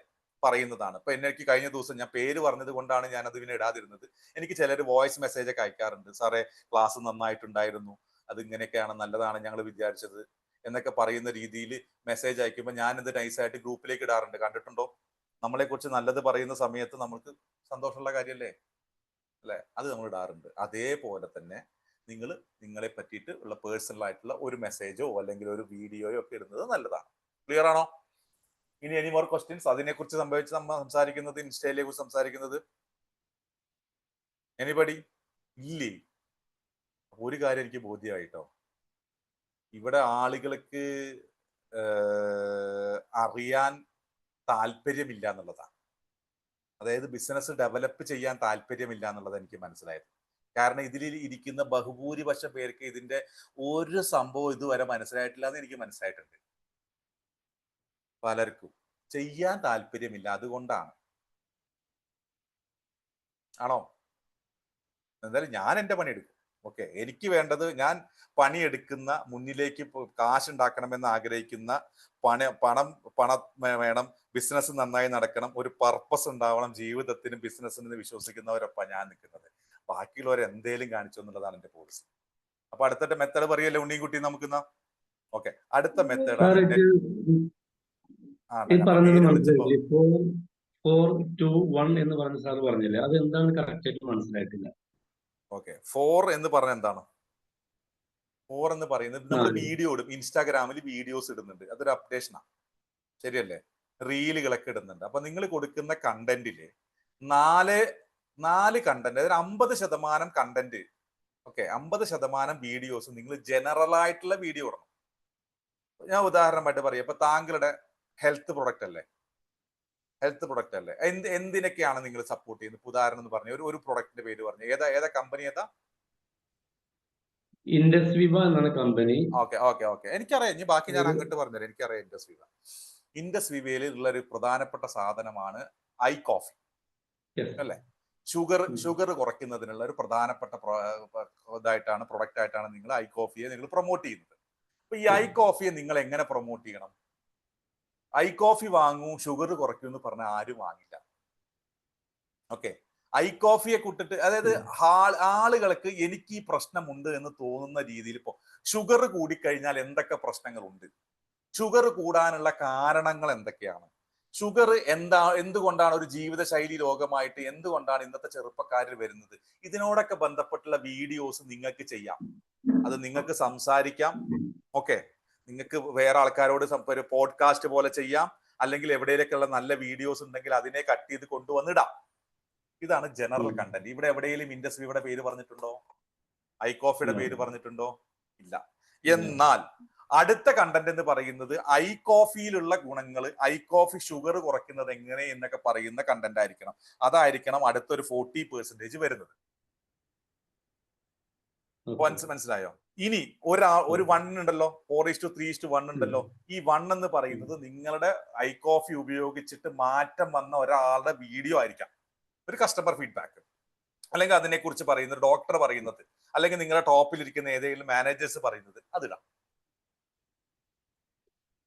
പറയുന്നതാണ്. ഇപ്പൊ എനിക്ക് കഴിഞ്ഞ ദിവസം, ഞാൻ പേര് പറഞ്ഞത് കൊണ്ടാണ് ഞാൻ അത് പിന്നെ ഇടാതിരുന്നത്, എനിക്ക് ചിലർ വോയിസ് മെസ്സേജ് ഒക്കെ അയക്കാറുണ്ട്. സാറേ ക്ലാസ് നന്നായിട്ടുണ്ടായിരുന്നു, അത് ഇങ്ങനെയൊക്കെയാണ്, നല്ലതാണ് ഞങ്ങൾ വിചാരിച്ചത് എന്നൊക്കെ പറയുന്ന രീതിയിൽ മെസ്സേജ് അയക്കുമ്പോൾ ഞാനിത് നൈസായിട്ട് ഗ്രൂപ്പിലേക്ക് ഇടാറുണ്ട്. കണ്ടിട്ടുണ്ടോ? നമ്മളെ കുറിച്ച് നല്ലത് പറയുന്ന സമയത്ത് നമുക്ക് സന്തോഷമുള്ള കാര്യമല്ലേ അല്ലെ, അത് നമ്മൾ ഇടാറുണ്ട്. അതേപോലെ തന്നെ നിങ്ങൾ നിങ്ങളെ പറ്റിയിട്ട് ഉള്ള പേഴ്സണൽ ആയിട്ടുള്ള ഒരു മെസ്സേജോ അല്ലെങ്കിൽ ഒരു വീഡിയോയോ ഒക്കെ ഇടുന്നത് നല്ലതാണ്. ക്ലിയർ ആണോ? ഇനി എനി മോർ ക്വസ്റ്റ്യൻസ്? അതിനെക്കുറിച്ച് സംസാരിക്കുന്നത്, ഇൻസ്റ്റയിലെ കുറിച്ച് സംസാരിക്കുന്നത് എനിബഡി ഇല്ലേ? ഒരു കാര്യം എനിക്ക് ബോധ്യമായിട്ടോ, ഇവിടെ ആളുകൾക്ക് അറിയാൻ താല്പര്യമില്ല എന്നുള്ളതാണ്. അതായത് ബിസിനസ് ഡെവലപ്പ് ചെയ്യാൻ താല്പര്യമില്ല എന്നുള്ളത് എനിക്ക് മനസ്സിലായത്. കാരണം ഇതിൽ ഇരിക്കുന്ന ബഹുഭൂരിപക്ഷം പേർക്ക് ഇതിന്റെ ഒരു സംഭവം ഇതുവരെ മനസ്സിലായിട്ടില്ല എന്ന് എനിക്ക് മനസ്സിലായിട്ടുണ്ട്. പലർക്കും ചെയ്യാൻ താല്പര്യമില്ല, അതുകൊണ്ടാണ്. ആണോ? എന്തായാലും ഞാൻ എൻ്റെ പണിയെടുക്കും. ഓക്കെ, എനിക്ക് വേണ്ടത് ഞാൻ പണിയെടുക്കുന്ന, മുന്നിലേക്ക് കാശ് ഉണ്ടാക്കണമെന്ന് ആഗ്രഹിക്കുന്ന, പണം വേണം, ബിസിനസ് നന്നായി നടക്കണം, ഒരു പർപ്പസ് ഉണ്ടാവണം ജീവിതത്തിനും ബിസിനസ്സിനും വിശ്വസിക്കുന്നവരൊപ്പം ഞാൻ നിൽക്കുന്നത്. ബാക്കിയുള്ളവർ എന്തേലും കാണിച്ചു എന്നുള്ളതാണ് എൻ്റെ പോളിസി. അപ്പൊ അടുത്ത മെത്തേഡ് പറയല്ലേ ഉണ്ണിക്കുട്ടി നമുക്കിന്നാ? ഓക്കെ, അടുത്ത മെത്തേഡാണ് ഈ പറഞ്ഞത് മനസ്സിലായില്ലേ? 4-2-1 എന്ന് പറഞ്ഞ സാർ പറഞ്ഞില്ലേ, അത് എന്താണ് കറക്റ്റ് ആയിട്ട് മനസ്സിലായിട്ടില്ല. ഓക്കെ, 4 എന്ന് പറഞ്ഞ എന്താണ്? 4 എന്ന് പറയുന്നത് നമ്മൾ വീഡിയോ ഇടും, ഇൻസ്റ്റാഗ്രാമിൽ വീഡിയോസ് ഇടുന്നുണ്ട്, അതൊരു അപ്ഡേഷനാണ്, ശരിയല്ലേ? റീലുകളൊക്കെ ഇടുന്നുണ്ട്. അപ്പൊ നിങ്ങൾ കൊടുക്കുന്ന കണ്ടന്റില് നാല് കണ്ടന്റ്, അതായത് 50% കണ്ടന്റ്, ഓക്കെ, 50% വീഡിയോസ് നിങ്ങൾ ജനറൽ ആയിട്ടുള്ള വീഡിയോ ഇടണം. ഞാൻ ഉദാഹരണമായിട്ട് പറയാം, ഇപ്പൊ താങ്കളുടെ ഹെൽത്ത് പ്രൊഡക്റ്റ് അല്ലേ, എന്തിനൊക്കെയാണ് നിങ്ങൾ സപ്പോർട്ട് ചെയ്യുന്നത്? ഉദാഹരണം എന്ന് പറഞ്ഞ ഒരു പ്രൊഡക്റ്റിന്റെ പേര് പറഞ്ഞു. ഏതാ കമ്പനി? ഏതാ? ഇൻഡസ്വിവ എന്നാണ് കമ്പനി. ഓക്കെ, എനിക്കറിയാം. ഇനി ബാക്കി ഞാൻ അങ്ങോട്ട് പറഞ്ഞുതരാം. എനിക്കറിയാം ഇൻഡസ്വിവയിൽ ഉള്ള ഒരു പ്രധാനപ്പെട്ട സാധനമാണ് ഐ കോഫി, അല്ലേ? ഷുഗർ കുറയ്ക്കുന്നതിനുള്ള ഒരു പ്രധാനപ്പെട്ട പ്രൊഡക്റ്റ് ആയിട്ടാണ് നിങ്ങൾ ഐ കോഫിയെ നിങ്ങൾ പ്രൊമോട്ട് ചെയ്യുന്നത്. അപ്പൊ ഈ ഐ കോഫിയെ നിങ്ങൾ എങ്ങനെ പ്രൊമോട്ട് ചെയ്യണം? ഐ കോഫി വാങ്ങൂ, ഷുഗർ കുറയ്ക്കൂ എന്ന് പറഞ്ഞാൽ ആരും വാങ്ങില്ല. ഓക്കെ, ഐ കോഫിയെ കൂട്ടിട്ട്, അതായത് ആളുകൾക്ക് എനിക്ക് ഈ പ്രശ്നമുണ്ട് എന്ന് തോന്നുന്ന രീതിയിൽ, ഇപ്പോ ഷുഗർ കൂടിക്കഴിഞ്ഞാൽ എന്തൊക്കെ പ്രശ്നങ്ങളുണ്ട്, ഷുഗർ കൂടാനുള്ള കാരണങ്ങൾ എന്തൊക്കെയാണ്, ഷുഗർ എന്തുകൊണ്ടാണ് ഒരു ജീവിതശൈലി രോഗമായിട്ട് എന്തുകൊണ്ടാണ് ഇന്നത്തെ ചെറുപ്പക്കാരിൽ വരുന്നത്, ഇതിനോടൊക്കെ ബന്ധപ്പെട്ടുള്ള വീഡിയോസ് നിങ്ങൾക്ക് ചെയ്യാം, അത് നിങ്ങൾക്ക് സംസാരിക്കാം. ഓക്കെ, നിങ്ങൾക്ക് വേറെ ആൾക്കാരോട് ഒരു പോഡ്കാസ്റ്റ് പോലെ ചെയ്യാം, അല്ലെങ്കിൽ എവിടെയൊക്കെയുള്ള നല്ല വീഡിയോസ് ഉണ്ടെങ്കിൽ അതിനെ കട്ട് ചെയ്ത് കൊണ്ടുവന്നിടാം. ഇതാണ് ജനറൽ കണ്ടന്റ്. ഇവിടെ എവിടെയെങ്കിലും ഇൻഡസ്ട്രിയുടെ പേര് പറഞ്ഞിട്ടുണ്ടോ? ഐ കോഫിയുടെ പേര് പറഞ്ഞിട്ടുണ്ടോ? ഇല്ല. എന്നാൽ അടുത്ത കണ്ടന്റ് എന്ന് പറയുന്നത് ഐ കോഫിയിലുള്ള ഗുണങ്ങൾ, ഐ കോഫി ഷുഗർ കുറയ്ക്കുന്നത് എങ്ങനെ എന്നൊക്കെ പറയുന്ന കണ്ടന്റ് ആയിരിക്കണം. അതായിരിക്കണം അടുത്തൊരു 40% വരുന്നത്. മനസ്സിലായോ? ഇനി ഒരു 1 ഉണ്ടല്ലോ, 4:3:1 ഉണ്ടല്ലോ. ഈ 1 എന്ന് പറയുന്നത് നിങ്ങളുടെ ഐ കോഫി ഉപയോഗിച്ചിട്ട് മാറ്റം വന്ന ഒരാളുടെ വീഡിയോ ആയിരിക്കാം, ഒരു കസ്റ്റമർ ഫീഡ്ബാക്ക്, അല്ലെങ്കിൽ അതിനെക്കുറിച്ച് പറയുന്നത് ഡോക്ടർ പറയുന്നത്, അല്ലെങ്കിൽ നിങ്ങളുടെ ടോപ്പിലിരിക്കുന്ന ഏതെങ്കിലും മാനേജേഴ്സ് പറയുന്നത്, അതിടാം.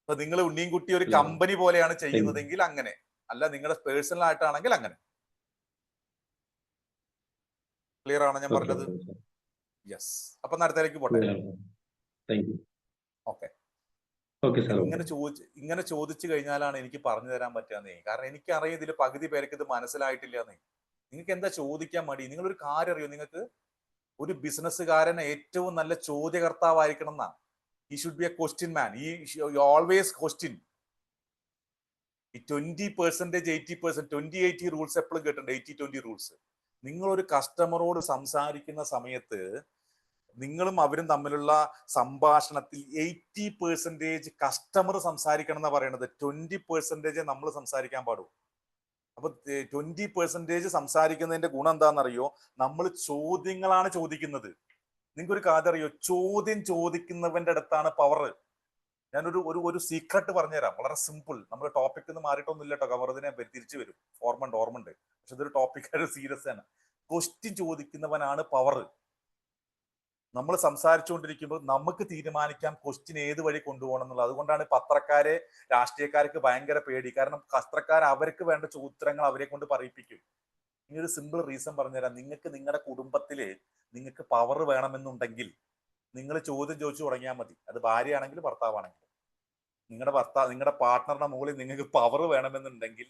അപ്പൊ നിങ്ങൾ ഉണ്ണിയും ഒരു കമ്പനി പോലെയാണ് ചെയ്യുന്നതെങ്കിൽ അങ്ങനെ, അല്ല നിങ്ങളുടെ പേഴ്സണൽ ആയിട്ടാണെങ്കിൽ അങ്ങനെ. ക്ലിയർ ആണോ ഞാൻ പറഞ്ഞത്? യെസ്. അപ്പൊ അടുത്തേക്ക് പോട്ടെ. ഓക്കെ, ഇങ്ങനെ ചോദിച്ചു കഴിഞ്ഞാലാണ് എനിക്ക് പറഞ്ഞു തരാൻ പറ്റാന്നേ. കാരണം എനിക്കറിയാം ഇതിൽ പകുതി പേർക്ക് ഇത് മനസ്സിലായിട്ടില്ലെന്നേ. നിങ്ങൾക്ക് എന്താ ചോദിക്കാൻ മടി? നിങ്ങളൊരു കാര്യം അറിയോ? നിങ്ങൾക്ക് ഒരു ബിസിനസ്സുകാരൻ ഏറ്റവും നല്ല ചോദ്യകർത്താവായിരിക്കണം എന്നാ. He should be a question man. You always question. ഈ 20%, 80%, 20-80 റൂൾസ് എപ്പോഴും കേട്ടിട്ടുണ്ട്. 80-20 റൂൾസ്. നിങ്ങളൊരു കസ്റ്റമറോട് സംസാരിക്കുന്ന സമയത്ത് നിങ്ങളും അവരും തമ്മിലുള്ള സംഭാഷണത്തിൽ 80% കസ്റ്റമർ സംസാരിക്കണം എന്നാ പറയണത്. 20% നമ്മൾ സംസാരിക്കാൻ പാടും. അപ്പൊ 20% സംസാരിക്കുന്നതിന്റെ ഗുണം എന്താണെന്നറിയോ? നമ്മൾ ചോദ്യങ്ങളാണ് ചോദിക്കുന്നത്. നിങ്ങൾക്കൊരു കാര്യം അറിയോ? ചോദ്യം ചോദിക്കുന്നവന്റെ അടുത്താണ് പവർ. ഞാനൊരു ഒരു സീക്രട്ട് പറഞ്ഞുതരാം, വളരെ സിമ്പിൾ. നമ്മുടെ ടോപ്പിക് ഒന്ന് മാറിയിട്ടൊന്നുമില്ല കേട്ടോ, കവറതിനെ തിരിച്ചു വരും. ഓർമ്മണ്ട്. പക്ഷെ ഇതൊരു ടോപ്പിക് സീരിയസ് ആണ്. ക്വസ്റ്റ്യൻ ചോദിക്കുന്നവനാണ് പവർ. നമ്മൾ സംസാരിച്ചുകൊണ്ടിരിക്കുമ്പോൾ നമുക്ക് തീരുമാനിക്കാം ക്വസ്റ്റ്യൻ ഏത് വഴി കൊണ്ടുപോകണം എന്നുള്ളത്. അതുകൊണ്ടാണ് പത്രക്കാരെ, രാഷ്ട്രീയക്കാർക്ക് ഭയങ്കര പേടി. കാരണം പത്രക്കാർ അവർക്ക് വേണ്ട ഉത്തരങ്ങൾ അവരെ കൊണ്ട് പറയിപ്പിക്കും. ഇനി ഒരു സിമ്പിൾ റീസൺ പറഞ്ഞുതരാം. നിങ്ങൾക്ക് നിങ്ങളുടെ കുടുംബത്തില് നിങ്ങൾക്ക് പവർ വേണമെന്നുണ്ടെങ്കിൽ നിങ്ങൾ ചോദ്യം ചോദിച്ചു തുടങ്ങിയാൽ മതി. അത് ഭാര്യയാണെങ്കിലും ഭർത്താവാണെങ്കിലും. നിങ്ങളുടെ പാർട്ട്ണറുടെ മുകളിൽ നിങ്ങൾക്ക് പവർ വേണമെന്നുണ്ടെങ്കിൽ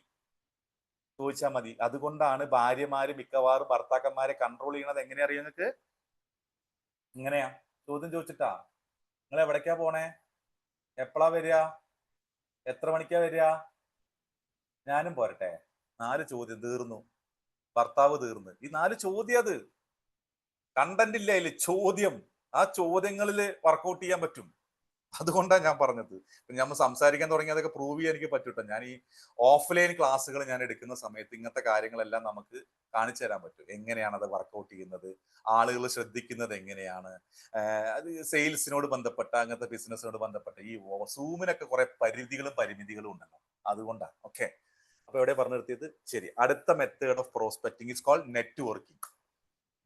ചോദിച്ചാൽ മതി. അതുകൊണ്ടാണ് ഭാര്യമാര് മിക്കവാറും ഭർത്താക്കന്മാരെ കൺട്രോൾ ചെയ്യണത്. എങ്ങനെയാ അറിയാം നിങ്ങൾക്ക്? ഇങ്ങനെയാ, ചോദ്യം ചോദിച്ചിട്ടാ. നിങ്ങൾ എവിടേക്കാ പോണേ? എപ്പോഴാ വരിക? എത്ര മണിക്കാ വരിക? ഞാനും പോരട്ടെ? 4 ചോദ്യം തീർന്നു. ഭർത്താവ് തീർന്ന്. ഈ 4 ചോദ്യം, അത് കണ്ടന്റ് ഇല്ല അതില്, ചോദ്യം. ആ ചോദ്യങ്ങളിൽ വർക്കൗട്ട് ചെയ്യാൻ പറ്റും. അതുകൊണ്ടാണ് ഞാൻ പറഞ്ഞത്. നമ്മൾ സംസാരിക്കാൻ തുടങ്ങി അതൊക്കെ പ്രൂവ് ചെയ്യാൻ എനിക്ക് പറ്റൂട്ടോ. ഞാൻ ഈ ഓഫ്ലൈൻ ക്ലാസ്സുകൾ ഞാൻ എടുക്കുന്ന സമയത്ത് ഇങ്ങനത്തെ കാര്യങ്ങളെല്ലാം നമുക്ക് കാണിച്ചു തരാൻ പറ്റും. എങ്ങനെയാണ് അത് വർക്കൗട്ട് ചെയ്യുന്നത്, ആളുകൾ ശ്രദ്ധിക്കുന്നത് എങ്ങനെയാണ്, അത് സെയിൽസിനോട് ബന്ധപ്പെട്ട അങ്ങനത്തെ ബിസിനസ്സിനോട് ബന്ധപ്പെട്ട ഈ സൂമിനൊക്കെ കുറെ പരിധികളും പരിമിതികളും ഉണ്ടല്ലോ. അതുകൊണ്ടാണ്. ഓക്കെ, അപ്പൊ എവിടെ പറഞ്ഞു നിർത്തിയത്? ശരി, അടുത്ത method of prospecting is cold networking.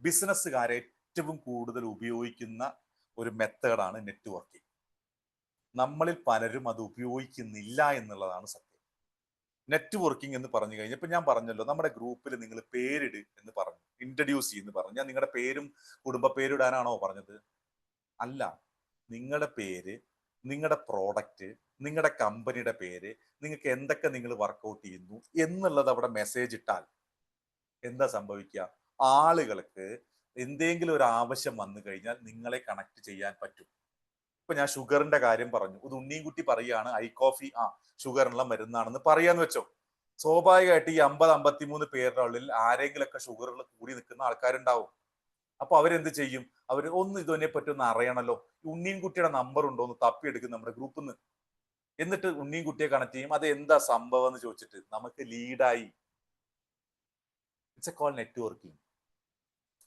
ബിസിനസ്സുകാർ ഏറ്റവും കൂടുതൽ ഉപയോഗിക്കുന്ന ഒരു മെത്തേഡാണ് നെറ്റ്വർക്കിംഗ്. നമ്മളിൽ പലരും അത് ഉപയോഗിക്കുന്നില്ല എന്നുള്ളതാണ് സത്യം. നെറ്റ്വർക്കിംഗ് എന്ന് പറഞ്ഞു കഴിഞ്ഞാൽ ഇപ്പൊ ഞാൻ പറഞ്ഞല്ലോ, നമ്മുടെ ഗ്രൂപ്പിൽ നിങ്ങൾ പേരിട് എന്ന് പറഞ്ഞു, ഇൻട്രൊഡ്യൂസ് ചെയ്യുന്നു പറഞ്ഞു. ഞാൻ നിങ്ങളുടെ പേരും കുടുംബ പേരിടാനാണോ പറഞ്ഞത്? അല്ല, നിങ്ങളുടെ പേര്, നിങ്ങളുടെ പ്രോഡക്റ്റ്, നിങ്ങളുടെ കമ്പനിയുടെ പേര്, നിങ്ങൾക്ക് എന്തൊക്കെ നിങ്ങൾ വർക്കൗട്ട് ചെയ്യുന്നു എന്നുള്ളത് അവിടെ മെസ്സേജ് ഇട്ടാൽ എന്താ സംഭവിക്കുക? ആളുകൾക്ക് എന്തെങ്കിലും ഒരു ആവശ്യം വന്നു കഴിഞ്ഞാൽ നിങ്ങളെ കണക്ട് ചെയ്യാൻ പറ്റും. ഇപ്പൊ ഞാൻ ഷുഗറിന്റെ കാര്യം പറഞ്ഞു, ഇത് ഉണ്ണിയും പറയുകയാണ് ഐ കോഫി ഷുഗറിനുള്ള മരുന്നാണെന്ന് പറയാന്ന് വെച്ചോ. സ്വാഭാവികമായിട്ട് ഈ 50-53 പേരുടെ ഉള്ളിൽ ആരെങ്കിലൊക്കെ ഷുഗറിൽ കൂടി നിൽക്കുന്ന ആൾക്കാരുണ്ടാവും. അപ്പൊ അവരെന്ത് ചെയ്യും? അവർ ഇതിനെ പറ്റി ഒന്ന് അറിയണല്ലോ, ഉണ്ണിയും നമ്പർ ഉണ്ടോ എന്ന് തപ്പിയെടുക്കും നമ്മുടെ ഗ്രൂപ്പിൽ നിന്ന്. എന്നിട്ട് ഉണ്ണിയും കണക്ട് ചെയ്യും. അത് എന്താ സംഭവം എന്ന് ചോദിച്ചിട്ട് നമുക്ക് ലീഡായി. It's a cold networking.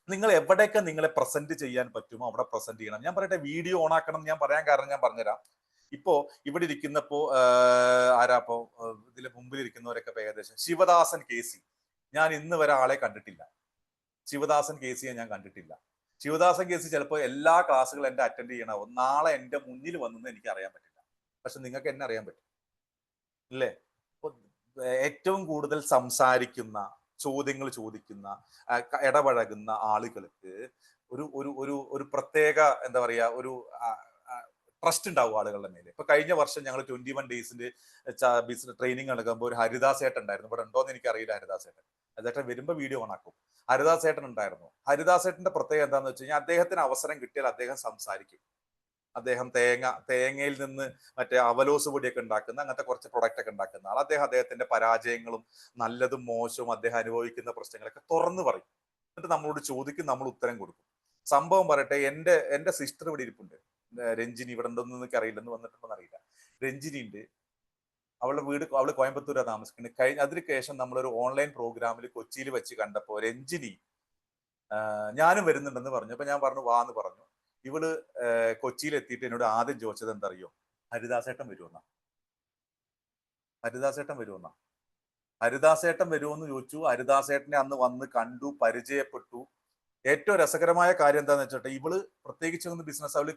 നിങ്ങൾ എവിടെയൊക്കെ നിങ്ങളെ പ്രസന്റ് ചെയ്യാൻ പറ്റുമോ അവിടെ പ്രസന്റ് ചെയ്യണം. ഞാൻ പറയട്ടെ, വീഡിയോ ഓൺ ആക്കണം എന്ന് ഞാൻ പറയാൻ കാരണം ഞാൻ പറഞ്ഞുതരാം. ഇപ്പോ ഇവിടെ ഇരിക്കുന്നപ്പോ ആരാപ്പോ ഇതിലെ മുമ്പിൽ ഇരിക്കുന്നവരൊക്കെ ഏകദേശം ശിവദാസൻ കേസി, ഞാൻ ഇന്ന് വരെ ആളെ കണ്ടിട്ടില്ല. ശിവദാസൻ കേസിയെ ഞാൻ കണ്ടിട്ടില്ല. ശിവദാസൻ കേസി ചിലപ്പോൾ എല്ലാ ക്ലാസ്സുകളും എന്റെ അറ്റൻഡ് ചെയ്യണാവും. നാളെ എന്റെ മുന്നിൽ വന്നെന്ന് എനിക്ക് അറിയാൻ പറ്റില്ല, പക്ഷെ നിങ്ങൾക്ക് എന്നെ അറിയാൻ പറ്റും അല്ലേ? ഏറ്റവും കൂടുതൽ സംസാരിക്കുന്ന, ചോദ്യങ്ങൾ ചോദിക്കുന്ന, ഇടപഴകുന്ന ആളുകൾക്ക് ഒരു ഒരു ഒരു ഒരു പ്രത്യേക എന്താ പറയാ ഒരു ട്രസ്റ്റ് ഉണ്ടാവും ആളുകളുടെ മേലെ. ഇപ്പൊ കഴിഞ്ഞ വർഷം ഞങ്ങൾ 21 ഡേയ്സിന്റെ ബിസിനസ് ട്രെയിനിങ് നടക്കുമ്പോൾ ഒരു ഹരിദാസ് ഏട്ടൻ ഉണ്ടായിരുന്നു. ഇവിടെ ഉണ്ടോന്ന് എനിക്ക് അറിയില്ല. ഹരിദാസ് ഏട്ടൻ വരുമ്പോ വീഡിയോ ഓൺ ആക്കും. ഹരിദാസ് ഏട്ടൻ ഉണ്ടായിരുന്നു. ഹരിദാസ് ഏട്ടന്റെ പ്രത്യേകത എന്താന്ന് വെച്ച് കഴിഞ്ഞാൽ അദ്ദേഹത്തിന് അവസരം കിട്ടിയാൽ അദ്ദേഹം സംസാരിക്കും. അദ്ദേഹം തേങ്ങയിൽ നിന്ന് മറ്റേ അവലോസ് പൊടിയൊക്കെ ഉണ്ടാക്കുന്ന അങ്ങനത്തെ കുറച്ച് പ്രൊഡക്റ്റ് ഒക്കെ ഉണ്ടാക്കുന്ന ആൾ. അദ്ദേഹത്തിന്റെ പരാജയങ്ങളും നല്ലതും മോശവും അദ്ദേഹം അനുഭവിക്കുന്ന പ്രശ്നങ്ങളൊക്കെ തുറന്നു പറയും. എന്നിട്ട് നമ്മളോട് ചോദിക്കും, നമ്മൾ ഉത്തരം കൊടുക്കും. സംഭവം പറയട്ടെ, എന്റെ സിസ്റ്റർ ഇവിടെ ഇരിപ്പുണ്ട്, രഞ്ജിനി. ഇവിടെ ഉണ്ടോന്ന് എനിക്ക് അറിയില്ലെന്ന്, വന്നിട്ടുണ്ടോന്ന് അറിയില്ല. രഞ്ജിനി ഉണ്ട്. അവളുടെ വീട്, അവള് കോയമ്പത്തൂരാണ് താമസിക്കുന്നത്. അതിന് ശേഷം നമ്മളൊരു ഓൺലൈൻ പ്രോഗ്രാമിൽ കൊച്ചിയിൽ വെച്ച് കണ്ടപ്പോ രഞ്ജിനി ഞാനും വരുന്നുണ്ടെന്ന് പറഞ്ഞു. അപ്പൊ ഞാൻ പറഞ്ഞു വാന്ന് പറഞ്ഞു. ഇവള് കൊച്ചിയിൽ എത്തിയിട്ട് എന്നോട് ആദ്യം ചോദിച്ചത് എന്താ അറിയോ? ഹരിദാസേട്ടൻ വരുമെന്നാ. ഹരിദാസേട്ടൻ വരുമെന്ന് ചോദിച്ചു. ഹരിദാസേട്ടനെ അന്ന് വന്ന് കണ്ടു, പരിചയപ്പെട്ടു. ഏറ്റവും രസകരമായ കാര്യം എന്താന്ന് വെച്ചിട്ട്, ഇവള് പ്രത്യേകിച്ച് ബിസിനസ് അവള്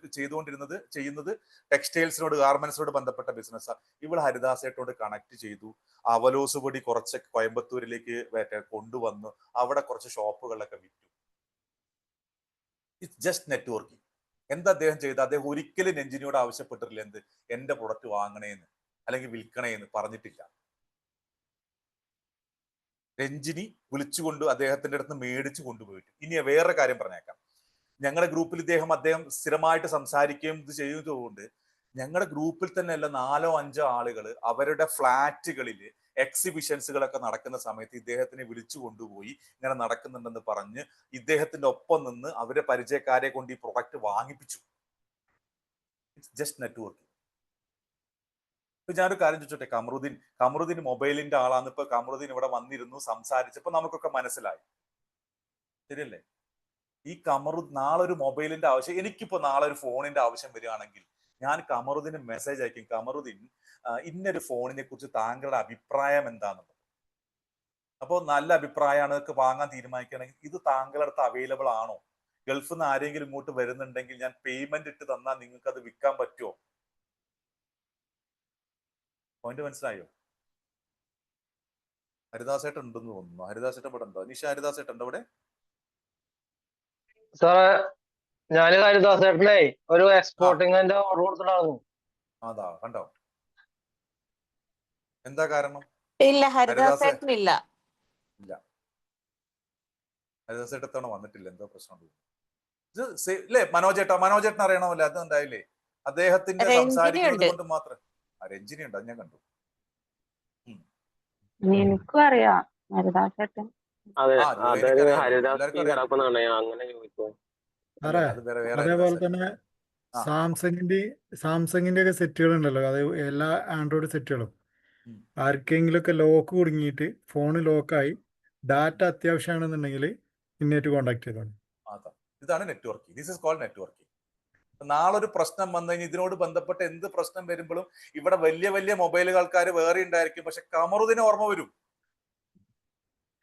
ചെയ്യുന്നത് ടെക്സ്റ്റൈൽസിനോട്, ഗാർമെന്റ്സിനോട് ബന്ധപ്പെട്ട ബിസിനസ്സാണ്. ഇവള് ഹരിദാസേട്ടനോട് കണക്ട് ചെയ്തു. അവലോസ് പൊടി കുറച്ച് കോയമ്പത്തൂരിലേക്ക് കൊണ്ടുവന്നു. അവിടെ കുറച്ച് ഷോപ്പുകളിലൊക്കെ വിറ്റു. It's just networking. എന്താ അദ്ദേഹം ചെയ്ത? അദ്ദേഹം ഒരിക്കലും രഞ്ജിനിയോട് ആവശ്യപ്പെട്ടിട്ടില്ല എന്ത്, എന്റെ പ്രൊഡക്റ്റ് വാങ്ങണേന്ന് അല്ലെങ്കിൽ വിൽക്കണേന്ന് പറഞ്ഞിട്ടില്ല. രഞ്ജിനി വിളിച്ചുകൊണ്ട് അദ്ദേഹത്തിന്റെ അടുത്ത് മേടിച്ചു കൊണ്ടുപോയിട്ട്. ഇനി വേറെ കാര്യം പറഞ്ഞേക്കാം. ഞങ്ങളുടെ ഗ്രൂപ്പിൽ അദ്ദേഹം സ്ഥിരമായിട്ട് സംസാരിക്കുകയും ഇത് ചെയ്യുന്നതുകൊണ്ട് ഞങ്ങളുടെ ഗ്രൂപ്പിൽ തന്നെ അല്ല 4-5 ആളുകൾ അവരുടെ ഫ്ലാറ്റുകളിൽ എക്സിബിഷൻസുകളൊക്കെ നടക്കുന്ന സമയത്ത് ഇദ്ദേഹത്തിനെ വിളിച്ചു കൊണ്ടുപോയി ഇങ്ങനെ നടക്കുന്നുണ്ടെന്ന് പറഞ്ഞ് ഇദ്ദേഹത്തിന്റെ ഒപ്പം നിന്ന് അവരെ പരിചയക്കാരെ കൊണ്ട് ഈ പ്രൊഡക്റ്റ് വാങ്ങിപ്പിച്ചു. It's just networking. ഇപ്പൊ ഞാനൊരു കാര്യം ചോദിച്ചോട്ടെ, കമറുദ്ദീൻ മൊബൈലിന്റെ ആളാന്ന്. ഇപ്പൊ കമറുദ്ദീൻ ഇവിടെ വന്നിരുന്നു, സംസാരിച്ചപ്പോ നമുക്കൊക്കെ മനസ്സിലായി, ശരിയല്ലേ? ഈ നാളെ ഒരു മൊബൈലിന്റെ ആവശ്യം, എനിക്കിപ്പോ നാളെ ഒരു ഫോണിന്റെ ആവശ്യം വരികയാണെങ്കിൽ ഞാൻ കമറുദ്ദീന് മെസ്സേജ് അയക്കും, കമറുദ്ദീൻ ഇന്നൊരു ഫോണിനെ കുറിച്ച് താങ്കളുടെ അഭിപ്രായം എന്താണെന്നുള്ളത്. അപ്പോൾ നല്ല അഭിപ്രായമാണ്, അതൊക്കെ വാങ്ങാൻ തീരുമാനിക്കുകയാണെങ്കിൽ ഇത് താങ്കളുടെ അടുത്ത് അവൈലബിൾ ആണോ? ഗൾഫിൽ നിന്ന് ആരെങ്കിലും ഇങ്ങോട്ട് വരുന്നുണ്ടെങ്കിൽ ഞാൻ പേയ്മെന്റ് ഇട്ട് തന്നാൽ നിങ്ങൾക്ക് അത് വിൽക്കാൻ പറ്റുമോ? പോയിന്റ് മനസ്സിലായോ? ഹരിദാസേട്ടൻ ഉണ്ടെന്ന് തോന്നുന്നു. ഹരിദാസേട്ടൻ ഇവിടെ ഉണ്ടോ? നിഷ, ഹരിദാസേട്ടൻ ഉണ്ടോ ഇവിടെ? സാറേ, ഞാന് ഹരിദാസേട്ടനെ ഒരു എക്സ്പോർട്ടിങ്ങിന്റെ ഓർഡർ കൊടുത്തിട്ടായിരുന്നു. അതാ കണ്ടോ? എന്താ കാരണം? ഇല്ല, ഹരിദാസേട്ടൻ ഇല്ല. ഹരിദാസേട്ടൻ തവണ വന്നിട്ടില്ല, എന്തോ പ്രശ്നമുണ്ട് അല്ലേ? മനോജേട്ടൻ അറിയണമല്ലോ. അത് എന്തായാലേ അദ്ദേഹത്തിന്റെ സംസാരിക്കുന്നത് കൊണ്ട് മാത്രം. രഞ്ജിനി ഉണ്ടോ? ഞാൻ കണ്ടു. എനിക്കും അറിയാം ഹരിദാസേട്ടൻ. ഹരിദാസ് അങ്ങനെ ചോദിച്ചു. അതേപോലെ തന്നെ ആ. സാംസങ്ങിന്റെ ഒക്കെ സെറ്റുകൾ ഉണ്ടല്ലോ, അത് എല്ലാ ആൻഡ്രോയിഡ് സെറ്റുകളും ഉം. ആർക്കെങ്കിലും ഒക്കെ ലോക്ക് കുടുങ്ങിയിട്ട് ഫോണ് ലോക്കായി ഡാറ്റ അത്യാവശ്യമാണെന്നുണ്ടെങ്കിൽ ഇന്നേറ്റ് കോൺടാക്ട് ചെയ്തോളൂ. അതാ, ഇതാണ് networking. This is cold networking. നാളെ ഒരു പ്രശ്നം വന്നു കഴിഞ്ഞാൽ ഇതിനോട് ബന്ധപ്പെട്ട് എന്ത് പ്രശ്നം വരുമ്പോഴും ഇവിടെ വലിയ വലിയ മൊബൈലുകൾക്കാർ വേറെ ഉണ്ടായിരിക്കും, പക്ഷെ കമറുദിനെ ഓർമ്മ വരും.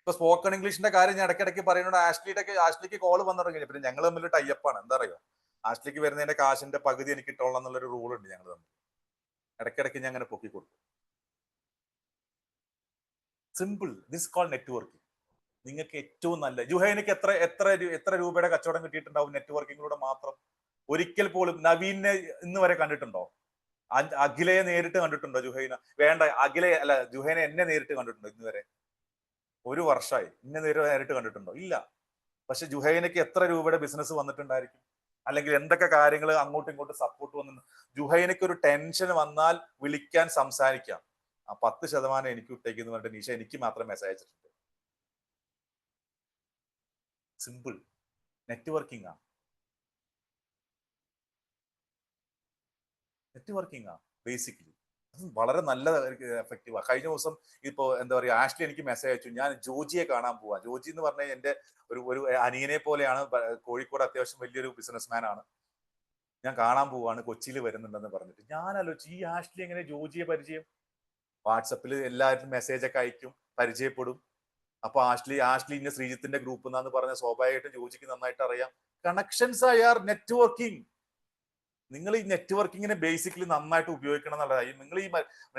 ഇപ്പൊ സ്പോക്കൺ ഇംഗ്ലീഷിന്റെ കാര്യം ഞാൻ ഇടയ്ക്കിടയ്ക്ക് പറയുന്നത്, ആഷ്ലിക്ക് കോള് വന്നു തുടങ്ങി. പിന്നെ ഞങ്ങൾ തമ്മിൽ ടൈപ്പാണ്. എന്താ അറിയോ, ആഷ്ലിക്ക് വരുന്നതിന്റെ കാശിന്റെ പകുതി എനിക്ക് ഇട്ടോളാം എന്നുള്ളൊരു റൂൾ ഉണ്ട് ഞങ്ങൾ തമ്മിൽ. ഇടയ്ക്കിടയ്ക്ക് ഞാൻ അങ്ങനെ പൊക്കി കൊടുക്കും. സിമ്പിൾ. This call networking. നിങ്ങൾക്ക് ഏറ്റവും നല്ല ജുഹൈനക്ക് എത്ര രൂപയുടെ കച്ചവടം കിട്ടിയിട്ടുണ്ടാവും നെറ്റ്വർക്കിങ്ങിലൂടെ മാത്രം? ഒരിക്കൽ പോലും നവീനെ ഇന്ന് വരെ കണ്ടിട്ടുണ്ടോ? അഖിലയെ നേരിട്ട് കണ്ടിട്ടുണ്ടോ ജുഹൈന? വേണ്ട, ജുഹൈന എന്നെ നേരിട്ട് കണ്ടിട്ടുണ്ടോ ഇന്ന് വരെ? ഒരു വർഷമായി. ഇന്നെ നേരിട്ട് കണ്ടിട്ടുണ്ടോ? ഇല്ല. പക്ഷെ ജുഹൈനക്ക് എത്ര രൂപയുടെ ബിസിനസ് വന്നിട്ടുണ്ടായിരിക്കും? അല്ലെങ്കിൽ എന്തൊക്കെ കാര്യങ്ങൾ അങ്ങോട്ടും ഇങ്ങോട്ടും സപ്പോർട്ട് വന്നു. ജുഹൈനക്ക് ഒരു ടെൻഷൻ വന്നാൽ വിളിക്കാൻ, സംസാരിക്കാം. ആ 10% എനിക്ക് ഇട്ടേക്കെന്ന് പറഞ്ഞിട്ട് നിഷ എനിക്ക് മാത്രം മെസ്സേജ് അയച്ചിട്ടുണ്ട്. സിമ്പിൾ നെറ്റ്വർക്കിംഗ് ആ. നെറ്റ്വർക്കിംഗ് ആ ബേസിക്കലി. വളരെ നല്ല എഫക്റ്റീവാ. കഴിഞ്ഞ ദിവസം ഇപ്പോ എന്താ പറയുക, ആഷ്ലി എനിക്ക് മെസ്സേജ് അയച്ചു, ഞാൻ ജോജിയെ കാണാൻ പോവാ. ജോജി എന്ന് പറഞ്ഞാൽ എന്റെ ഒരു അനിയനെ പോലെയാണ്. കോഴിക്കോട് അത്യാവശ്യം വലിയൊരു ബിസിനസ്മാൻ ആണ്. ഞാൻ കാണാൻ പോവാണ്, കൊച്ചിയിൽ വരുന്നുണ്ടെന്ന് പറഞ്ഞിട്ട്. ഞാൻ ആലോചിച്ചു, ഈ ആഷ്ലി എങ്ങനെ ജോജിയെ പരിചയം? വാട്സപ്പിൽ എല്ലാവരും മെസ്സേജ് ഒക്കെ അയക്കും, പരിചയപ്പെടും. അപ്പൊ ആഷ്ലി ഇന്ന ശ്രീജിത്തിന്റെ ഗ്രൂപ്പ് എന്നാന്ന് പറഞ്ഞ സ്വാഭാവികമായിട്ടും ജോജിക്ക് നന്നായിട്ട് അറിയാം. Connections R networking. നിങ്ങൾ ഈ നെറ്റ്വർക്കിങ്ങിനെ ബേസിക്കലി നന്നായിട്ട് ഉപയോഗിക്കണം എന്നുള്ളതായി. നിങ്ങൾ ഈ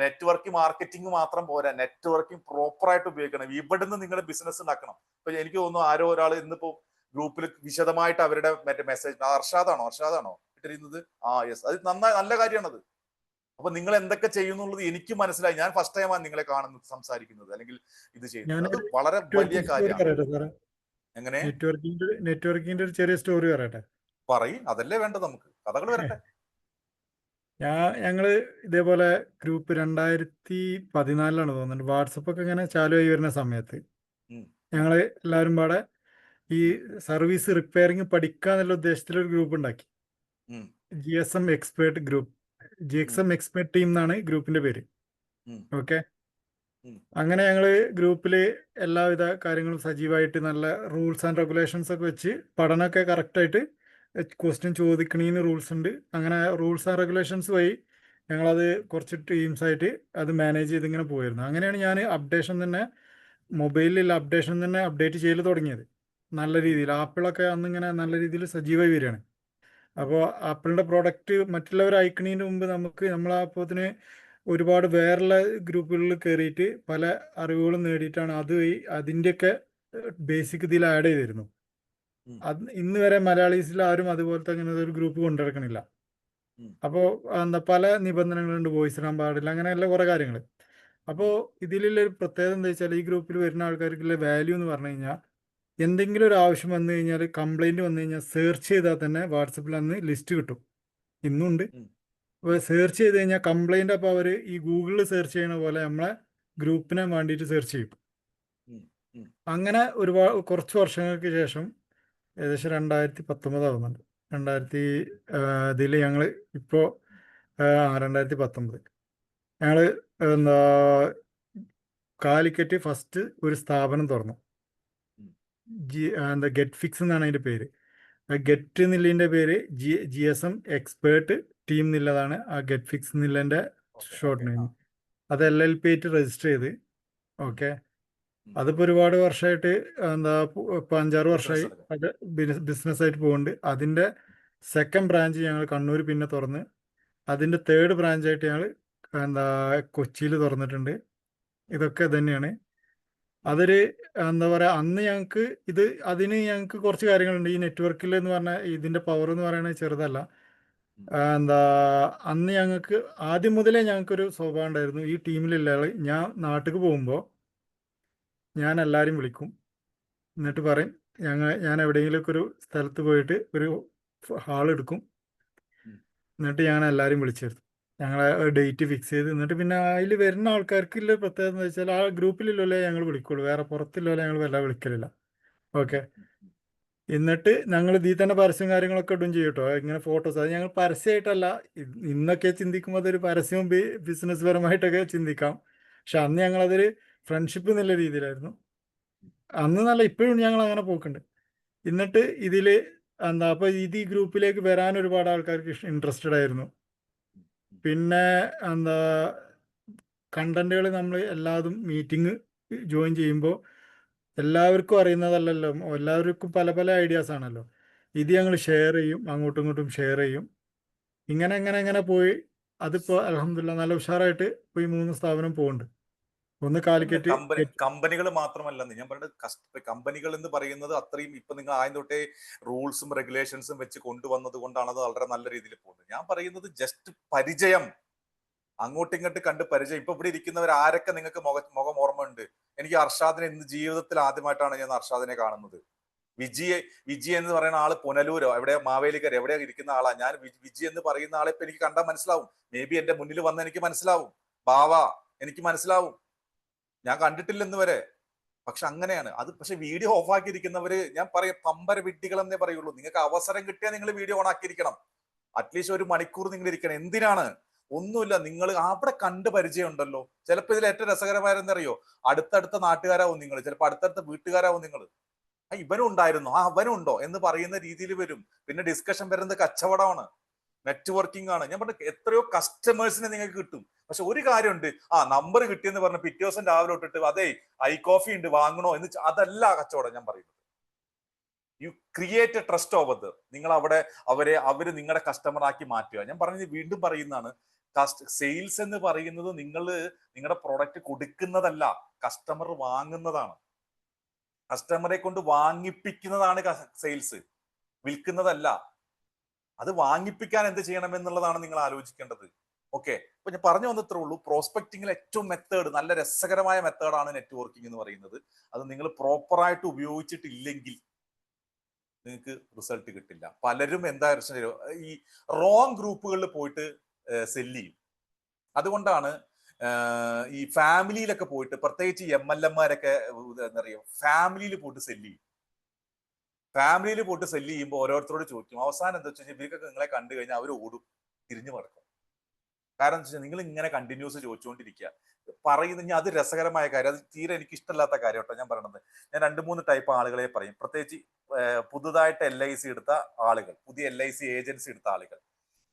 നെറ്റ്വർക്ക് മാർക്കറ്റിംഗ് മാത്രം പോരാ, നെറ്റ്വർക്കിംഗ് പ്രോപ്പറായിട്ട് ഉപയോഗിക്കണം. ഇവിടുന്ന് നിങ്ങളുടെ ബിസിനസ് ഉണ്ടാക്കണം. ഇപ്പൊ എനിക്ക് തോന്നുന്നു ആരോ ഒരാൾ ഇന്നിപ്പോ ഗ്രൂപ്പിൽ വിശദമായിട്ട് അവരുടെ മറ്റേ മെസ്സേജ്, അർഷാദാണോ ഇട്ടിരുന്നത്? യെസ്, അത് നല്ല കാര്യമാണത്. അപ്പൊ നിങ്ങൾ എന്തൊക്കെ ചെയ്യുന്നുള്ളത് എനിക്ക് മനസ്സിലായി. ഞാൻ ഫസ്റ്റ് ടൈമാണ് നിങ്ങളെ കാണുന്നത്, സംസാരിക്കുന്നത്, അല്ലെങ്കിൽ ഇത് ചെയ്യുന്നത്. അത് വളരെ വലിയ കാര്യമാണ്. എങ്ങനെ നെറ്റ്വർക്കിന്റെ ഒരു ചെറിയ സ്റ്റോറി പറയട്ടെ? പറയും, അതല്ലേ വേണ്ടത് നമുക്ക്. കഥകൾ വരട്ടെ. ഞങ്ങള് ഇതേപോലെ ഗ്രൂപ്പ് 2014 തോന്നുന്നുണ്ട്, വാട്സപ്പ് ഒക്കെ ഇങ്ങനെ ചാലുവായി വരുന്ന സമയത്ത് ഞങ്ങള് എല്ലാവരും പാടെ ഈ സർവീസ് റിപ്പയറിങ് പഠിക്കാന്നുള്ള ഉദ്ദേശത്തിലൊരു ഗ്രൂപ്പ് ഉണ്ടാക്കി. GSM expert group, GXM expert team എന്നാണ് ഗ്രൂപ്പിന്റെ പേര്. ഓക്കെ, അങ്ങനെ ഞങ്ങള് ഗ്രൂപ്പില് എല്ലാവിധ കാര്യങ്ങളും സജീവമായിട്ട് നല്ല റൂൾസ് ആൻഡ് റെഗുലേഷൻസ് ഒക്കെ വെച്ച് പഠനമൊക്കെ കറക്റ്റായിട്ട്, ക്വസ്റ്റ്യൻ ചോദിക്കണീന് റൂൾസ് ഉണ്ട്. അങ്ങനെ റൂൾസ് ആൻഡ് റെഗുലേഷൻസ് വഴി ഞങ്ങളത് കുറച്ച് ടീംസായിട്ട് അത് മാനേജ് ചെയ്ത് ഇങ്ങനെ പോയിരുന്നു. അങ്ങനെയാണ് ഞാൻ മൊബൈലിൽ അപ്ഡേഷൻ തന്നെ അപ്ഡേറ്റ് ചെയ്ത് തുടങ്ങിയത്. നല്ല രീതിയിൽ ആപ്പിളൊക്കെ അന്നിങ്ങനെ നല്ല രീതിയിൽ സജീവമായി വരികയാണ്. അപ്പോൾ ആപ്പിളിൻ്റെ പ്രോഡക്റ്റ് മറ്റുള്ളവർ അയക്കണതിന് മുമ്പ് നമ്മളപ്പോത്തിന് ഒരുപാട് വേറുള്ള ഗ്രൂപ്പുകളിൽ കയറിയിട്ട് പല അറിവുകളും നേടിയിട്ടാണ് അതിൻ്റെയൊക്കെ ബേസിക് ഇതിൽ ആഡ് ചെയ്തിരുന്നു. ഇന്ന് വരെ മലയാളീസിൽ ആരും അതുപോലത്തെ അങ്ങനെ ഒരു ഗ്രൂപ്പ് കൊണ്ടുനടക്കണില്ല. അപ്പോൾ പല നിബന്ധനകളുണ്ട്, വോയിസ് ഇടാൻ പാടില്ല, അങ്ങനെയുള്ള കുറേ കാര്യങ്ങൾ. അപ്പോൾ ഇതിലുള്ള ഒരു പ്രത്യേകത എന്താ വെച്ചാൽ, ഈ ഗ്രൂപ്പിൽ വരുന്ന ആൾക്കാർക്കുള്ള വാല്യൂ എന്ന് പറഞ്ഞു കഴിഞ്ഞാൽ, എന്തെങ്കിലും ഒരു ആവശ്യം വന്നു കഴിഞ്ഞാൽ, കംപ്ലൈൻറ്റ് വന്നു കഴിഞ്ഞാൽ സെർച്ച് ചെയ്താൽ തന്നെ വാട്സപ്പിൽ അന്ന് ലിസ്റ്റ് കിട്ടും. ഇന്നുണ്ട്. അപ്പോൾ സെർച്ച് ചെയ്ത് കഴിഞ്ഞാൽ കംപ്ലൈൻറ്റ്, അപ്പോൾ അവർ ഈ ഗൂഗിളിൽ സെർച്ച് ചെയ്യണ പോലെ നമ്മളെ ഗ്രൂപ്പിനെ വേണ്ടിയിട്ട് സെർച്ച് ചെയ്യും. അങ്ങനെ കുറച്ച് വർഷങ്ങൾക്ക് ശേഷം, ഏകദേശം 2019 ആവുന്നുണ്ട്, ഇതിൽ ഞങ്ങൾ ഇപ്പോൾ 2019 ഞങ്ങൾ കാലിക്കറ്റ് ഫസ്റ്റ് ഒരു സ്ഥാപനം തുറന്നു. ഗെറ്റ് ഫിക്സ് എന്നാണ് അതിൻ്റെ പേര്. ഗെറ്റ് എന്നുള്ളതിൻ്റെ പേര് GSM എക്സ്പേർട്ട് ടീം എന്നുള്ളതാണ് ആ ഗെറ്റ് ഫിക്സ് എന്നുള്ളതിൻ്റെ ഷോർട്ട് നെയിം. അത് LLP ആയിട്ട് രജിസ്റ്റർ ചെയ്ത്. ഓക്കെ, അതിപ്പോൾ ഒരുപാട് വർഷമായിട്ട് ഇപ്പോൾ 5-6 വർഷമായി അത് ബിസിനസ്സായിട്ട് പോകുന്നുണ്ട്. അതിൻ്റെ സെക്കൻഡ് ബ്രാഞ്ച് ഞങ്ങൾ കണ്ണൂർ പിന്നെ തുറന്ന്, അതിൻ്റെ തേർഡ് ബ്രാഞ്ചായിട്ട് ഞങ്ങൾ കൊച്ചിയിൽ തുറന്നിട്ടുണ്ട്. ഇതൊക്കെ തന്നെയാണ്. അതൊരു എന്താ പറയുക, അന്ന് ഞങ്ങൾക്ക് ഞങ്ങൾക്ക് കുറച്ച് കാര്യങ്ങളുണ്ട്. ഈ നെറ്റ്വർക്കിൽ എന്ന് പറഞ്ഞാൽ ഇതിൻ്റെ പവർ എന്ന് പറയുന്നത് ചെറുതല്ല. അന്ന് ഞങ്ങൾക്ക് ആദ്യം മുതലേ ഞങ്ങൾക്കൊരു സ്വഭാവം ഉണ്ടായിരുന്നു. ഈ ടീമിലുള്ള ആൾ, ഞാൻ നാട്ടിൽ പോകുമ്പോൾ ഞാൻ എല്ലാവരും വിളിക്കും, എന്നിട്ട് പറയും ഞാൻ എവിടെയെങ്കിലുമൊക്കെ ഒരു സ്ഥലത്ത് പോയിട്ട് ഒരു ഹാൾ എടുക്കും, എന്നിട്ട് ഞാൻ എല്ലാവരും വിളിച്ചെടുത്തു, ഞങ്ങളെ ഡേറ്റ് ഫിക്സ് ചെയ്ത്, എന്നിട്ട് പിന്നെ അതിൽ വരുന്ന ആൾക്കാർക്കുള്ള പ്രത്യേകത എന്ന് വെച്ചാൽ ആ ഗ്രൂപ്പിലുള്ളവരെ ഞങ്ങൾ വിളിക്കുള്ളൂ, വേറെ പുറത്തുള്ളവരെ ഞങ്ങൾ വല്ല വിളിക്കലില്ല. ഓക്കെ, എന്നിട്ട് ഞങ്ങൾ ഇതിൽ തന്നെ പരസ്യം കാര്യങ്ങളൊക്കെ ഇടും ചെയ്യും കേട്ടോ. ഇങ്ങനെ ഫോട്ടോസ് അത് ഞങ്ങൾ പരസ്യമായിട്ടല്ല, ഇന്നൊക്കെ ചിന്തിക്കുമ്പോൾ അതൊരു പരസ്യവും ബിസിനസ് പരമായിട്ടൊക്കെ ചിന്തിക്കാം. പക്ഷെ അന്ന് ഞങ്ങളതൊരു ഫ്രണ്ട്ഷിപ്പ് എന്നുള്ള രീതിയിലായിരുന്നു. അന്ന് നല്ല, ഇപ്പോഴും ഞങ്ങൾ അങ്ങനെ പോക്കുണ്ട്. എന്നിട്ട് ഇതിൽ എന്താ അപ്പോൾ ഇത് ഈ ഗ്രൂപ്പിലേക്ക് വരാൻ ഒരുപാട് ആൾക്കാർക്ക് ഇൻട്രസ്റ്റഡ് ആയിരുന്നു. പിന്നെ എന്താ കണ്ടന്റുകൾ നമ്മൾ എല്ലാതും മീറ്റിംഗ് ജോയിൻ ചെയ്യുമ്പോൾ എല്ലാവർക്കും അറിയുന്നതല്ലല്ലോ, എല്ലാവർക്കും പല പല ഐഡിയാസ് ആണല്ലോ. ഇത് ഞങ്ങൾ ഷെയർ ചെയ്യും, അങ്ങോട്ടും ഇങ്ങോട്ടും ഷെയർ ചെയ്യും. ഇങ്ങനെ പോയി അതിപ്പോൾ അൽഹംദുലില്ലാ നല്ല ഉഷാറായിട്ട് ഇപ്പോൾ ഈ 3 സ്ഥാപനം പോകുന്നുണ്ട്. ഒന്ന് കാലിക്കറ്റ് കമ്പനികൾ മാത്രമല്ലെന്ന് ഞാൻ പറഞ്ഞത്. കമ്പനികൾ എന്ന് പറയുന്നത് അത്രയും ഇപ്പൊ നിങ്ങൾ ആദ്യം തൊട്ടേ റൂൾസും റെഗുലേഷൻസും വെച്ച് കൊണ്ടുവന്നത് കൊണ്ടാണ് അത് വളരെ നല്ല രീതിയിൽ പോകുന്നത്. ഞാൻ പറയുന്നത് ജസ്റ്റ് പരിചയം, അങ്ങോട്ടും ഇങ്ങോട്ട് കണ്ട് പരിചയം. ഇപ്പൊ ഇവിടെ ഇരിക്കുന്നവർ ആരൊക്കെ നിങ്ങൾക്ക് മുഖം ഓർമ്മയുണ്ട്? എനിക്ക് അർഷാദിനെ ഇന്ന് ജീവിതത്തിൽ ആദ്യമായിട്ടാണ് ഞാൻ അർഷാദിനെ കാണുന്നത്. വിജി എന്ന് പറയുന്ന ആള് പുനലൂരോ എവിടെ, മാവേലിക്കര എവിടെ ഇരിക്കുന്ന ആളാ. ഞാൻ വിജി എന്ന് പറയുന്ന ആളെ ഇപ്പൊ എനിക്ക് കണ്ടാൽ മനസ്സിലാവും. മേ ബി എന്റെ മുന്നിൽ വന്ന് എനിക്ക് മനസ്സിലാവും. ബാവ എനിക്ക് മനസ്സിലാവും. ഞാൻ കണ്ടിട്ടില്ലെന്ന് വരെ. പക്ഷെ അങ്ങനെയാണ് അത്. പക്ഷെ വീഡിയോ ഓഫ് ആക്കിയിരിക്കുന്നവര് ഞാൻ പറയാം പമ്പര വിഡ്ഢികൾ എന്നേ പറയുള്ളൂ. നിങ്ങൾക്ക് അവസരം കിട്ടിയാൽ നിങ്ങൾ വീഡിയോ ഓൺ ആക്കിയിരിക്കണം. അറ്റ്ലീസ്റ്റ് 1 മണിക്കൂർ നിങ്ങൾ ഇരിക്കണം. എന്തിനാണ്? ഒന്നുമില്ല, നിങ്ങൾ അവിടെ കണ്ട് പരിചയം ഉണ്ടല്ലോ. ചിലപ്പോൾ ഇതിൽ ഏറ്റവും രസകരമായെന്നറിയോ, അടുത്തടുത്ത നാട്ടുകാരാവും നിങ്ങൾ, ചിലപ്പോൾ അടുത്തടുത്ത വീട്ടുകാരാവും നിങ്ങൾ. ഇവനും ഉണ്ടായിരുന്നു, അവനും ഉണ്ടോ എന്ന് പറയുന്ന രീതിയിൽ വരും. പിന്നെ ഡിസ്കഷൻ വരുന്നത് കച്ചവടമാണ്, നെറ്റ്വർക്കിംഗ് ആണ്. ഞാൻ പറഞ്ഞ എത്രയോ കസ്റ്റമേഴ്സിനെ നിങ്ങൾക്ക് കിട്ടും. പക്ഷെ ഒരു കാര്യമുണ്ട്, നമ്പർ കിട്ടിയെന്ന് പറഞ്ഞ് പിറ്റേ ദിവസം രാവിലെ തൊട്ടിട്ട് അതെ ഐ കോഫി ഉണ്ട് വാങ്ങണോ എന്ന് അതല്ല കച്ചവടം ഞാൻ പറയുന്നത്. You create A trust over there. നിങ്ങൾ അവിടെ അവര് നിങ്ങളുടെ കസ്റ്റമർ ആക്കി മാറ്റുക. ഞാൻ പറഞ്ഞത് വീണ്ടും പറയുന്നതാണ്, സെയിൽസ് എന്ന് പറയുന്നത് നിങ്ങളുടെ പ്രോഡക്റ്റ് കൊടുക്കുന്നതല്ല, കസ്റ്റമർ വാങ്ങുന്നതാണ്. കസ്റ്റമറെ കൊണ്ട് വാങ്ങിപ്പിക്കുന്നതാണ് സെയിൽസ്, വിൽക്കുന്നതല്ല. അത് വാങ്ങിപ്പിക്കാൻ എന്ത് ചെയ്യണം എന്നുള്ളതാണ് നിങ്ങൾ ആലോചിക്കേണ്ടത്. ഓക്കെ, അപ്പൊ ഞാൻ പറഞ്ഞു വന്നത്രേ ഉള്ളൂ. പ്രോസ്പെക്ടിങ്ങിൽ ഏറ്റവും നല്ല രസകരമായ മെത്തേഡാണ് നെറ്റ്വർക്കിംഗ് എന്ന് പറയുന്നത്. അത് നിങ്ങൾ പ്രോപ്പറായിട്ട് ഉപയോഗിച്ചിട്ടില്ലെങ്കിൽ നിങ്ങൾക്ക് റിസൾട്ട് കിട്ടില്ല. പലരും എന്താ ഈ റോങ് ഗ്രൂപ്പുകളിൽ പോയിട്ട് സെല്ല് ചെയ്യും. അതുകൊണ്ടാണ് ഈ ഫാമിലിയിലൊക്കെ പോയിട്ട്, പ്രത്യേകിച്ച് MLM-മാരൊക്കെ എന്താ പറയുക, ഫാമിലിയിൽ പോയിട്ട് സെല്ല് ചെയ്യും. ഫാമിലിയിൽ പോയിട്ട് സെല്ല് ചെയ്യുമ്പോൾ ഓരോരുത്തരോട് ചോദിക്കും. അവസാനം എന്താ വെച്ച് കഴിഞ്ഞാൽ ഇവർക്കൊക്കെ നിങ്ങളെ കണ്ടു കഴിഞ്ഞാൽ അവർ ഓടും, തിരിഞ്ഞു മടക്കും. കാരണം എന്താ വെച്ചാൽ നിങ്ങൾ ഇങ്ങനെ കണ്ടിന്യൂസ് ചോദിച്ചുകൊണ്ടിരിക്കുക. പറയുന്ന അത് രസകരമായ കാര്യം, അത് തീരെ എനിക്ക് ഇഷ്ടമില്ലാത്ത കാര്യം കേട്ടോ ഞാൻ പറയണത്. ഞാൻ 2-3 ടൈപ്പ് ആളുകളെ പറയും. പ്രത്യേകിച്ച് പുതുതായിട്ട് LIC എടുത്ത ആളുകൾ, പുതിയ LIC ഏജൻസി എടുത്ത ആളുകൾ,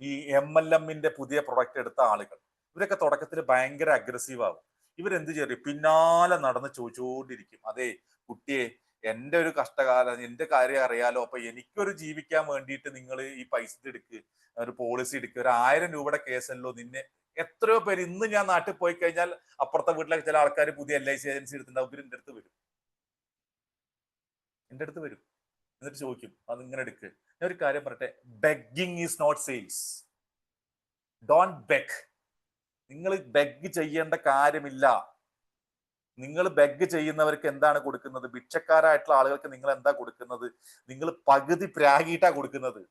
ഈ MLM-ന്റെ പുതിയ പ്രൊഡക്റ്റ് എടുത്ത ആളുകൾ, ഇവരൊക്കെ തുടക്കത്തിൽ ഭയങ്കര അഗ്രസീവ് ആവും. ഇവരെന്ത് ചെയ്യും? പിന്നാലെ നടന്ന് ചോദിച്ചുകൊണ്ടിരിക്കും. അതെ കുട്ടിയെ, എന്റെ ഒരു കഷ്ടകാലം, എന്റെ കാര്യം അറിയാലോ, അപ്പൊ എനിക്കൊരു ജീവിക്കാൻ വേണ്ടിയിട്ട് നിങ്ങൾ ഈ പൈസ എടുക്ക്, ഒരു പോളിസി എടുക്കുക, ഒരു 1000 രൂപയുടെ കേസല്ലോ നിന്നെ. എത്രയോ പേര് ഇന്ന് ഞാൻ നാട്ടിൽ പോയി കഴിഞ്ഞാൽ അപ്പുറത്തെ വീട്ടിലേക്ക് ചില ആൾക്കാർ പുതിയ LIC ഏജൻസി എടുത്തിട്ടുണ്ടാവും. ഇവർ എൻ്റെ അടുത്ത് വരും, എന്നിട്ട് ചോദിക്കും അത് ഇങ്ങനെ എടുക്ക്. ഞാൻ ഒരു കാര്യം പറയട്ടെ, begging is not sales. Don't beg. നിങ്ങൾ ബെഗ് ചെയ്യേണ്ട കാര്യമില്ല. നിങ്ങൾ ബെഗ് ചെയ്യുന്നവർക്ക് എന്താണ് കൊടുക്കുന്നത്? ഭിക്ഷക്കാരായിട്ടുള്ള ആളുകൾക്ക് നിങ്ങൾ എന്താ കൊടുക്കുന്നത്? നിങ്ങൾ പകുതി പ്രാഗിയിട്ടാ കൊടുക്കുന്നത്.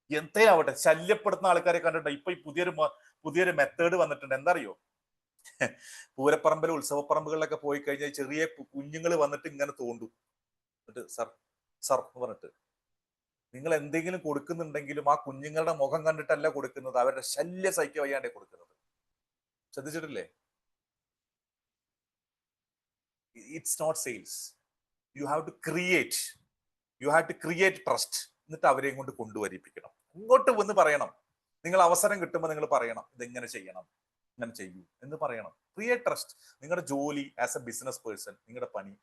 എന്തേയാവട്ടെ, ശല്യപ്പെടുത്തുന്ന ആൾക്കാരെ കണ്ടിട്ടുണ്ട്. ഇപ്പൊ ഈ പുതിയൊരു മെത്തേഡ് വന്നിട്ടുണ്ട്. എന്താ അറിയോ? പൂരപ്പറമ്പിൽ ഉത്സവപ്പറമ്പുകളിലൊക്കെ പോയി കഴിഞ്ഞാൽ ചെറിയ കുഞ്ഞുങ്ങൾ വന്നിട്ട് ഇങ്ങനെ തോണ്ടും. എന്നിട്ട് സർ എന്ന് പറഞ്ഞിട്ട് നിങ്ങൾ എന്തെങ്കിലും കൊടുക്കുന്നുണ്ടെങ്കിലും ആ കുഞ്ഞുങ്ങളുടെ മുഖം കണ്ടിട്ടല്ല കൊടുക്കുന്നത്, അവരുടെ ശല്യ സഹിക്ക വയ്യാണ്ടേ കൊടുക്കുന്നത്. ശ്രദ്ധിച്ചിട്ടില്ലേ? It's not sales. You have to create trust. എന്നിട്ട് അവരെയും കൊണ്ട് കൊണ്ടുവരിപ്പിക്കണം. ഇങ്ങോട്ട് വന്ന് പറയണം. നിങ്ങൾ അവസരം കിട്ടുമ്പോൾ നിങ്ങൾ പറയണം, ഇതെങ്ങനെ ചെയ്യണം, ഇങ്ങനെ ചെയ്യൂ എന്ന് പറയണം. Create trust. നിങ്ങളുടെ ജോലി ആസ് എ ബിസിനസ് പേഴ്സൺ, നിങ്ങളുടെ പണി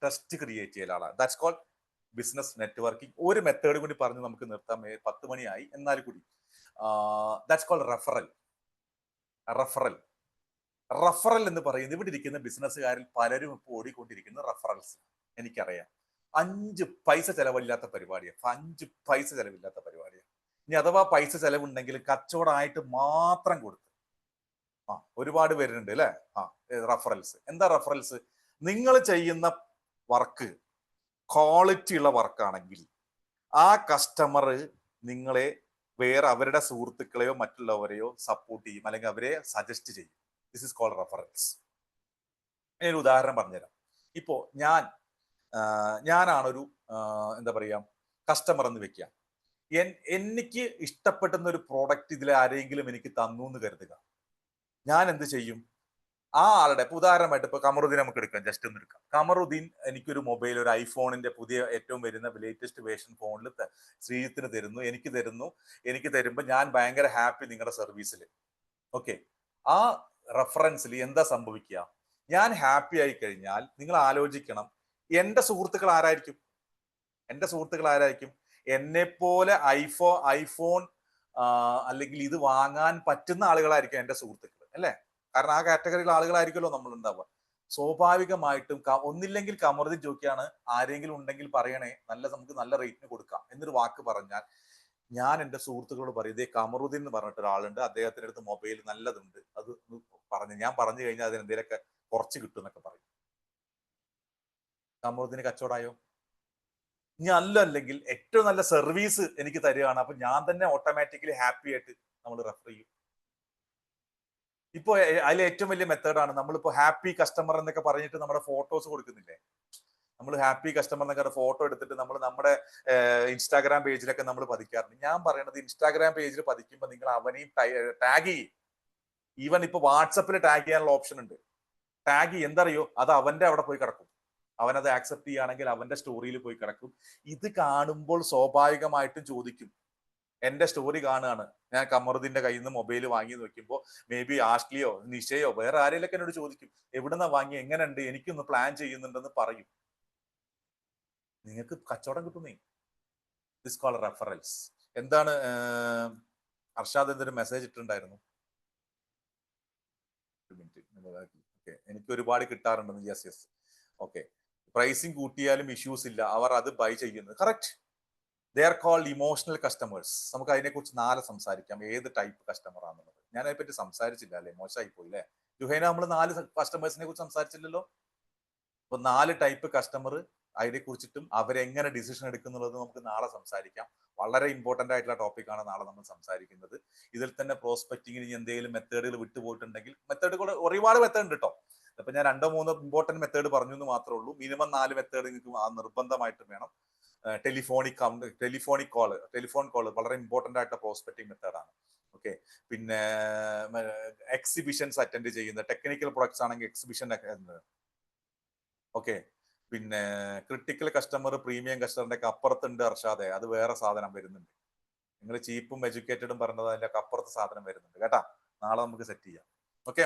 ട്രസ്റ്റ് ക്രിയേറ്റ് ചെയ്യലാണ്. That's called business networking. ഒരു മെത്തേഡ് കൂടി പറഞ്ഞ് നമുക്ക് നിർത്താം. 10 മണിയായി. എന്നാൽ കൂടി ദാറ്റ്സ് കോൾഡ് റഫറൽ എന്ന് പറയുന്നത്, ഇവിടെ ഇരിക്കുന്ന ബിസിനസ്സുകാരിൽ പലരും ഇപ്പോൾ ഓടിക്കൊണ്ടിരിക്കുന്ന റഫറൽസ്. എനിക്കറിയാം. 5 പൈസ ചെലവില്ലാത്ത പരിപാടിയാണ്. 5 പൈസ ചെലവില്ലാത്ത പരിപാടിയാണ്. ഇനി അഥവാ പൈസ ചെലവുണ്ടെങ്കിൽ കച്ചവടമായിട്ട് മാത്രം കൊടുത്ത് ഒരുപാട് പേരുണ്ട് അല്ലെ. റഫറൽസ്. എന്താ റഫറൽസ്? നിങ്ങൾ ചെയ്യുന്ന വർക്ക് ക്വാളിറ്റി ഉള്ള വർക്കാണെങ്കിൽ ആ കസ്റ്റമർ നിങ്ങളെ വേറെ അവരുടെ സുഹൃത്തുക്കളെയോ മറ്റുള്ളവരെയോ സപ്പോർട്ട് ചെയ്യും, അല്ലെങ്കിൽ അവരെ സജസ്റ്റ് ചെയ്യും. This is called referrals. ഞാനൊരു ഉദാഹരണം പറഞ്ഞുതരാം. ഇപ്പോ ഞാൻ ഞാനാണൊരു എന്താ പറയുക കസ്റ്റമർ എന്ന് വെക്കുക. എനിക്ക് ഇഷ്ടപ്പെടുന്ന ഒരു പ്രോഡക്റ്റ് ഇതിൽ ആരെങ്കിലും എനിക്ക് തന്നു എന്ന് കരുതുക. ഞാൻ എന്ത് ചെയ്യും? ആ ആളുടെ ഇപ്പൊ ഉദാഹരണമായിട്ട് ഇപ്പൊ കമറുദ്ദീൻ നമുക്ക് എടുക്കാം, ജസ്റ്റ് ഒന്ന് എടുക്കാം. കമറുദ്ദീൻ എനിക്കൊരു മൊബൈൽ, ഒരു ഐഫോണിന്റെ പുതിയ ഏറ്റവും വരുന്ന ലേറ്റസ്റ്റ് വേർഷൻ ഫോണിൽ ശ്രീജിത്തിന് തരുന്നു, എനിക്ക് തരുമ്പോൾ ഞാൻ ഭയങ്കര ഹാപ്പി നിങ്ങളുടെ സർവീസിൽ. ഓക്കെ, ആ റെഫറൻസിൽ എന്താ സംഭവിക്കുക? ഞാൻ ഹാപ്പി ആയി കഴിഞ്ഞാൽ നിങ്ങൾ ആലോചിക്കണം, എന്റെ സുഹൃത്തുക്കൾ ആരായിരിക്കും? എന്നെപ്പോലെ ഐഫോൺ അല്ലെങ്കിൽ ഇത് വാങ്ങാൻ പറ്റുന്ന ആളുകളായിരിക്കും എന്റെ സുഹൃത്തുക്കൾ, അല്ലേ? കാരണം ആ കാറ്റഗറിയിലെ ആളുകളായിരിക്കുമല്ലോ നമ്മൾ ഉണ്ടാവുക. സ്വാഭാവികമായിട്ടും ഒന്നില്ലെങ്കിൽ കമറുദ്ദീൻ ചോദിക്കുകയാണ്, ആരെങ്കിലും ഉണ്ടെങ്കിൽ പറയണേ, നമുക്ക് നല്ല റേറ്റിന് കൊടുക്കാം എന്നൊരു വാക്ക് പറഞ്ഞാൽ ഞാൻ എൻ്റെ സുഹൃത്തുക്കളോട് പറയും, ഇതേ കമറുദ്ദീൻ എന്ന് പറഞ്ഞിട്ട് ഒരാളുണ്ട്, അദ്ദേഹത്തിന്റെ അടുത്ത് മൊബൈൽ നല്ലതുണ്ട്, അത് ഞാൻ പറഞ്ഞു കഴിഞ്ഞാൽ അതിന് എന്തെങ്കിലുമൊക്കെ കുറച്ച് കിട്ടും എന്നൊക്കെ പറയും. കമറുദ്ദീന് കച്ചവടമായോ? ഇനി അല്ലെങ്കിൽ ഏറ്റവും നല്ല സർവീസ് എനിക്ക് തരികയാണ്, അപ്പൊ ഞാൻ തന്നെ ഓട്ടോമാറ്റിക്കലി ഹാപ്പി ആയിട്ട് നമ്മൾ റെഫർ ചെയ്യും. ഇപ്പൊ അതിലെ ഏറ്റവും വലിയ മെത്തേഡാണ് നമ്മളിപ്പോ ഹാപ്പി കസ്റ്റമർ എന്നൊക്കെ പറഞ്ഞിട്ട് നമ്മുടെ ഫോട്ടോസ് കൊടുക്കുന്നില്ലേ? നമ്മൾ ഹാപ്പി കസ്റ്റമർ എന്നൊക്കെ ഫോട്ടോ എടുത്തിട്ട് നമ്മൾ നമ്മുടെ ഇൻസ്റ്റാഗ്രാം പേജിലൊക്കെ നമ്മൾ പതിക്കാറുണ്ട്. ഞാൻ പറയണത് ഇൻസ്റ്റാഗ്രാം പേജിൽ പതിക്കുമ്പോൾ നിങ്ങൾ അവനെയും ടാഗ് ചെയ്യും. ഈവൻ ഇപ്പൊ വാട്സപ്പിൽ ടാഗ് ചെയ്യാനുള്ള ഓപ്ഷൻ ഉണ്ട്. ടാഗ് ചെയ്യും, എന്തറിയോ, അത് അവന്റെ അവിടെ പോയി കിടക്കും. അവനത് ആക്സെപ്റ്റ് ചെയ്യുകയാണെങ്കിൽ അവന്റെ സ്റ്റോറിയിൽ പോയി കിടക്കും. ഇത് കാണുമ്പോൾ സ്വാഭാവികമായിട്ടും ചോദിക്കും, എന്റെ സ്റ്റോറി കാണുകയാണ്, ഞാൻ കമറുദ്ദീന്റെ കയ്യിൽ നിന്ന് മൊബൈൽ വാങ്ങി നോക്കുമ്പോൾ മേ ബി ആഷ്ലിയോ നിഷയോ വേറെ ആരെങ്കിലൊക്കെ എന്നോട് ചോദിക്കും, എവിടുന്ന വാങ്ങി, എങ്ങനെയുണ്ട്, എനിക്കൊന്ന് പ്ലാൻ ചെയ്യുന്നുണ്ടെന്ന് പറയും. നിങ്ങൾക്ക് കച്ചവടം കിട്ടുന്നേ. This call reference. എന്താണ് അർഷാദ് എന്തൊരു മെസ്സേജ് ഇട്ടിട്ടുണ്ടായിരുന്നു? എനിക്ക് ഒരുപാട് കിട്ടാറുണ്ടെന്ന്. യെസ്. ഓക്കെ, പ്രൈസിങ് കൂട്ടിയാലും ഇഷ്യൂസ് ഇല്ല, അവർ അത് ബൈ ചെയ്യുന്നത്. Correct. They are called emotional customers. നമുക്ക് അതിനെക്കുറിച്ച് 4 സംസാരിക്കാം, ഏത് ടൈപ്പ് കസ്റ്റമർ ആണെന്നുള്ളത്. ഞാൻ അതിനെപ്പറ്റി സംസാരിച്ചില്ല അല്ലേ, മോശമായി പോയില്ലേ ജുഹൈന? നമ്മൾ 4 കസ്റ്റമേഴ്സിനെ കുറിച്ച് സംസാരിച്ചില്ലല്ലോ. അപ്പൊ 4 ടൈപ്പ് കസ്റ്റമർ, അതിനെ കുറിച്ചിട്ടും അവരെങ്ങനെ ഡിസിഷൻ എടുക്കുന്നുള്ളത് നമുക്ക് നാളെ സംസാരിക്കാം. വളരെ ഇമ്പോർട്ടന്റ് ആയിട്ടുള്ള ടോപ്പിക്കാണ് നാളെ നമ്മൾ സംസാരിക്കുന്നത്. ഇതിൽ തന്നെ പ്രോസ്പെക്ടിങ്ങിന് എന്തെങ്കിലും മെത്തേഡുകൾ വിട്ടുപോയിട്ടുണ്ടെങ്കിൽ, മെത്തേഡുകൾ ഒരുപാട് മെത്തേഡ് ഉണ്ട് കേട്ടോ. അപ്പൊ ഞാൻ 2-3 ഇമ്പോർട്ടന്റ് മെത്തേഡ് പറഞ്ഞു എന്ന് മാത്രമേ ഉള്ളൂ. മിനിമം 4 മെത്തേഡ് നിങ്ങൾക്ക് നിർബന്ധമായിട്ടും വേണം. ടെലിഫോൺ കോള് വളരെ ഇമ്പോർട്ടന്റ് ആയിട്ട് പ്രോസ്പെക്ടിങ് മെത്തേഡാണ്. ഓക്കെ, പിന്നെ എക്സിബിഷൻസ് അറ്റൻഡ് ചെയ്യുന്ന ടെക്നിക്കൽ പ്രൊഡക്ട്സ് ആണെങ്കിൽ എക്സിബിഷൻ. ഓക്കെ, പിന്നെ ക്രിട്ടിക്കൽ കസ്റ്റമർ പ്രീമിയം കസ്റ്റമറിന്റെ ഒക്കെ അപ്പുറത്തുണ്ട് അർഷാദെ, അത് വേറെ സാധനം വരുന്നുണ്ട്. നിങ്ങൾ ചീപ്പും എഡ്യൂക്കേറ്റഡും പറഞ്ഞത് അതിന്റെ ഒക്കെ അപ്പുറത്ത് സാധനം വരുന്നുണ്ട് കേട്ടാ. നാളെ നമുക്ക് സെറ്റ് ചെയ്യാം. ഓക്കെ,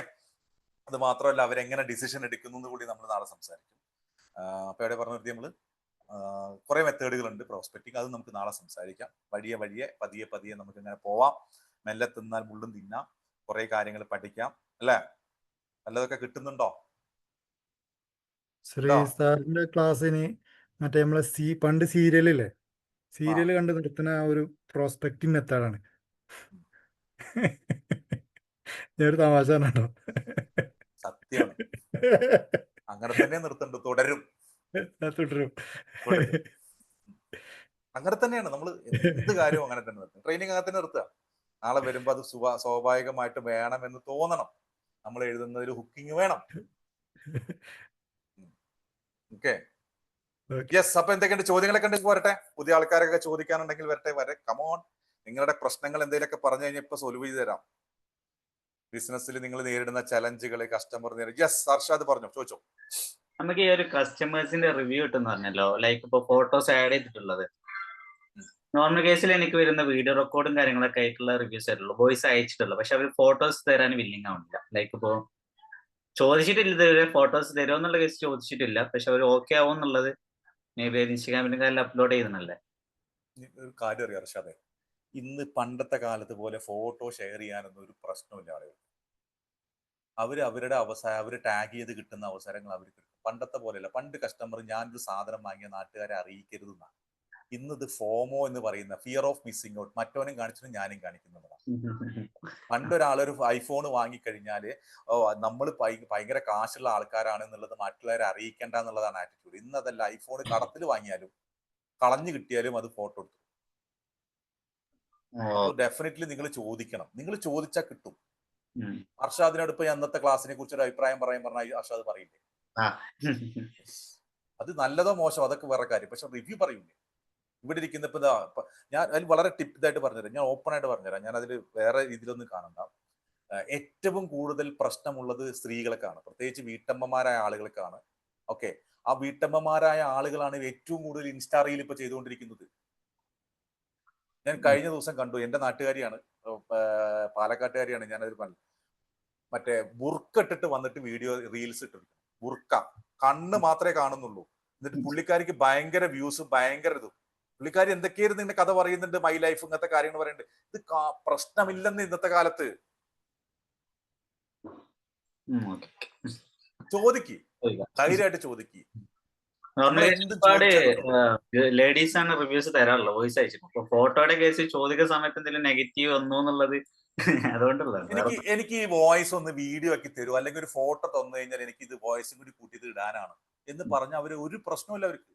അത് മാത്രമല്ല അവരെങ്ങനെ ഡിസിഷൻ എടുക്കുന്നു കൂടി നമ്മൾ നാളെ സംസാരിക്കും. അപ്പൊ എവിടെ പറഞ്ഞു നിർത്തി? നമ്മള് കുറെ മെത്തേഡുകളുണ്ട് പ്രോസ്പെക്ടിങ്, അത് നമുക്ക് നാളെ സംസാരിക്കാം. പതിയെ നമുക്ക് ഇങ്ങനെ പോവാം. മെല്ലെ തിന്നാൽ മുള്ളും തിന്നാം, കുറെ കാര്യങ്ങൾ പഠിക്കാം, അല്ലേ? നല്ലതൊക്കെ കിട്ടുന്നുണ്ടോ? ശ്രീ സാറിന്റെ ക്ലാസ്സിന് മറ്റേ നമ്മളെ പണ്ട് സീരിയലില്ലേ, സീരിയൽ കണ്ട് നിർത്തുന്ന ആ ഒരു പ്രോസ്പെക്ടിങ് മെത്തേഡാണ്. ഞാനൊരു തമാശ കേട്ടോ. സത്യമാണ്, അങ്ങനെ തന്നെ നിർത്തുന്നുണ്ട്. തുടരും. അങ്ങനെ തന്നെയാണ് നമ്മൾ എന്ത് കാര്യവും അങ്ങനെ തന്നെ നിർത്തും. ട്രെയിനിങ് അങ്ങനെ തന്നെ നിർത്തുക. നാളെ വരുമ്പോ അത് സ്വാഭാവികമായിട്ട് വേണമെന്ന് തോന്നണം. നമ്മൾ എഴുതുന്നതിൽ ഹുക്കിങ് വേണം. Okay, yes. അപ്പൊ എന്തൊക്കെയുണ്ട് ചോദ്യങ്ങളൊക്കെ ഉണ്ടെങ്കിൽ വരട്ടെ. പുതിയ ആൾക്കാരൊക്കെ ചോദിക്കാനുണ്ടെങ്കിൽ വരെ. കമോൺ, നിങ്ങളുടെ പ്രശ്നങ്ങൾ എന്തെങ്കിലുമൊക്കെ പറഞ്ഞു കഴിഞ്ഞാൽ ഇപ്പൊ സോൾവ് ചെയ്ത് തരാം. ബിസിനസ്സിൽ നിങ്ങൾ നേരിടുന്ന ചലഞ്ചുകൾ, കസ്റ്റമർ യെസ് അർഷാദ് പറഞ്ഞു, ചോദിച്ചോ. നമുക്ക് ഈ ഒരു കസ്റ്റമേഴ്സിന്റെ റിവ്യൂ കിട്ടുന്ന പറഞ്ഞല്ലോ, ലൈക്ക് ഇപ്പൊ ഫോട്ടോസ് ആഡ് ചെയ്തിട്ടുള്ളത്. നോർമൽ കേസിൽ എനിക്ക് വരുന്ന വീഡിയോ റെക്കോർഡും കാര്യങ്ങളൊക്കെ ആയിട്ടുള്ള റിവ്യൂസ് ആയിട്ടുള്ളൂ, വോയിസ് അയച്ചിട്ടുള്ളൂ. പക്ഷെ അവർ ഫോട്ടോസ് തരാൻ വില്ലിങ് ആവുന്നില്ല. ലൈക്ക് ഇപ്പോ ചോദിച്ചിട്ടില്ല ഇതുവരെ, ഫോട്ടോസ് തരുമോ എന്നുള്ള കേസ് ചോദിച്ചിട്ടില്ല. പക്ഷെ അവർ ഓക്കെ ആവും എന്നുള്ളത് മേ ബി ഇൻസ്റ്റാഗ്രാമിലും കാര്യം അപ്ലോഡ് ചെയ്യുന്നല്ലേ. ഒരു കാര്യം അറിയാം അർഷാദെ, ഇന്ന് പണ്ടത്തെ കാലത്ത് പോലെ ഫോട്ടോ ഷെയർ ചെയ്യാനൊന്നും ഒരു പ്രശ്നമില്ല ആളുകൾ. അവരുടെ അവര് ടാഗ് ചെയ്ത് കിട്ടുന്ന അവസരങ്ങൾ അവർക്ക് കിട്ടും. പണ്ടത്തെ പോലെയല്ല. പണ്ട് കസ്റ്റമർ ഞാനൊരു സാധനം വാങ്ങിയ നാട്ടുകാരെ അറിയിക്കരുതെന്നാണ്. ഇന്നത് ഫോമോ എന്ന് പറയുന്ന ഫിയർ ഓഫ് മിസ്സിംഗ് ഔട്ട്, മറ്റവനും കാണിച്ചിട്ട് ഞാനും കാണിക്കുന്നതാണ്. പണ്ടൊരാളൊരു ഐഫോൺ വാങ്ങിക്കഴിഞ്ഞാല് നമ്മൾ ഭയങ്കര കാശുള്ള ആൾക്കാരാണ് എന്നുള്ളത് മറ്റുള്ളവരെ അറിയിക്കേണ്ട എന്നുള്ളതാണ് ആറ്റിറ്റ്യൂഡ്. ഇന്നതല്ല, ഐഫോൺ കടത്തിൽ വാങ്ങിയാലും കളഞ്ഞു കിട്ടിയാലും അത് ഫോട്ടോ എടുത്തു. അപ്പൊ ഡെഫിനറ്റ്ലി നിങ്ങൾ ചോദിക്കണം. നിങ്ങൾ ചോദിച്ചാൽ കിട്ടും. അർഷാദിനോട് ഇപ്പൊ അന്നത്തെ ക്ലാസ്സിനെ കുറിച്ച് ഒരു അഭിപ്രായം പറഞ്ഞാൽ അർഷാദ് പറയില്ലേ? അത് നല്ലതോ മോശമോ അതൊക്കെ വേറെ കാര്യം, പക്ഷെ റിവ്യൂ പറയൂലേ. ഇവിടെ ഇരിക്കുന്ന ഞാൻ അതിൽ വളരെ ഇതായിട്ട് പറഞ്ഞുതരാം, ഞാൻ ഓപ്പൺ ആയിട്ട് പറഞ്ഞുതരാം, ഞാൻ അതിൽ വേറെ രീതിയിലൊന്നും കാണണ്ട. ഏറ്റവും കൂടുതൽ പ്രശ്നമുള്ളത് സ്ത്രീകൾക്കാണ്, പ്രത്യേകിച്ച് വീട്ടമ്മമാരായ ആളുകൾക്കാണ്. ഓക്കെ, ആ വീട്ടമ്മമാരായ ആളുകളാണ് ഏറ്റവും കൂടുതൽ ഇൻസ്റ്റാ റീൽ ഇപ്പൊ ചെയ്തുകൊണ്ടിരിക്കുന്നത്. ഞാൻ കഴിഞ്ഞ ദിവസം കണ്ടു, എന്റെ നാട്ടുകാരിയാണ്, പാലക്കാട്ടുകാരിയാണ്. ഞാനത് പറഞ്ഞു, മറ്റേ ബുർക്ക ഇട്ടിട്ട് വന്നിട്ട് വീഡിയോ റീൽസ് ഇട്ടിരിക്കും. ബുർക്ക കണ്ണ് മാത്രമേ കാണുന്നുള്ളൂ, എന്നിട്ട് പുള്ളിക്കാരിക്ക് ഭയങ്കര വ്യൂസ്, ഭയങ്കര ഇതും. പുള്ളിക്കാരി എന്തൊക്കെയായിരുന്നു ഇതിന്റെ കഥ പറയുന്നുണ്ട്, മൈ ലൈഫ് ഇങ്ങനത്തെ കാര്യങ്ങൾ പറയുന്നുണ്ട്. ഇത് പ്രശ്നമില്ലെന്ന് ഇന്നത്തെ കാലത്ത്. ചോദിക്ക്, ധൈര്യമായിട്ട് ചോദിക്ക്. ഒരുപാട് ലേഡീസ് ആണ് റിവ്യൂസ് തരാറുള്ളത്, വോയിസ് അയച്ചിട്ട്. അപ്പൊ ഫോട്ടോയുടെ കേസിൽ ചോദിക്കുന്ന സമയത്ത് എന്തെങ്കിലും നെഗറ്റീവ് വന്നു എന്നുള്ളത് അതുകൊണ്ടുള്ളതാണ്. എനിക്ക് ഈ വോയിസ് ഒന്ന് വീഡിയോ ആക്കി തരുമോ, അല്ലെങ്കിൽ ഒരു ഫോട്ടോ തന്നു കഴിഞ്ഞാൽ എനിക്ക് ഇത് വോയിസും കൂടി കൂട്ടിയത് ഇടാനാണ് എന്ന് പറഞ്ഞ അവര് ഒരു പ്രശ്നമില്ല അവർക്ക്.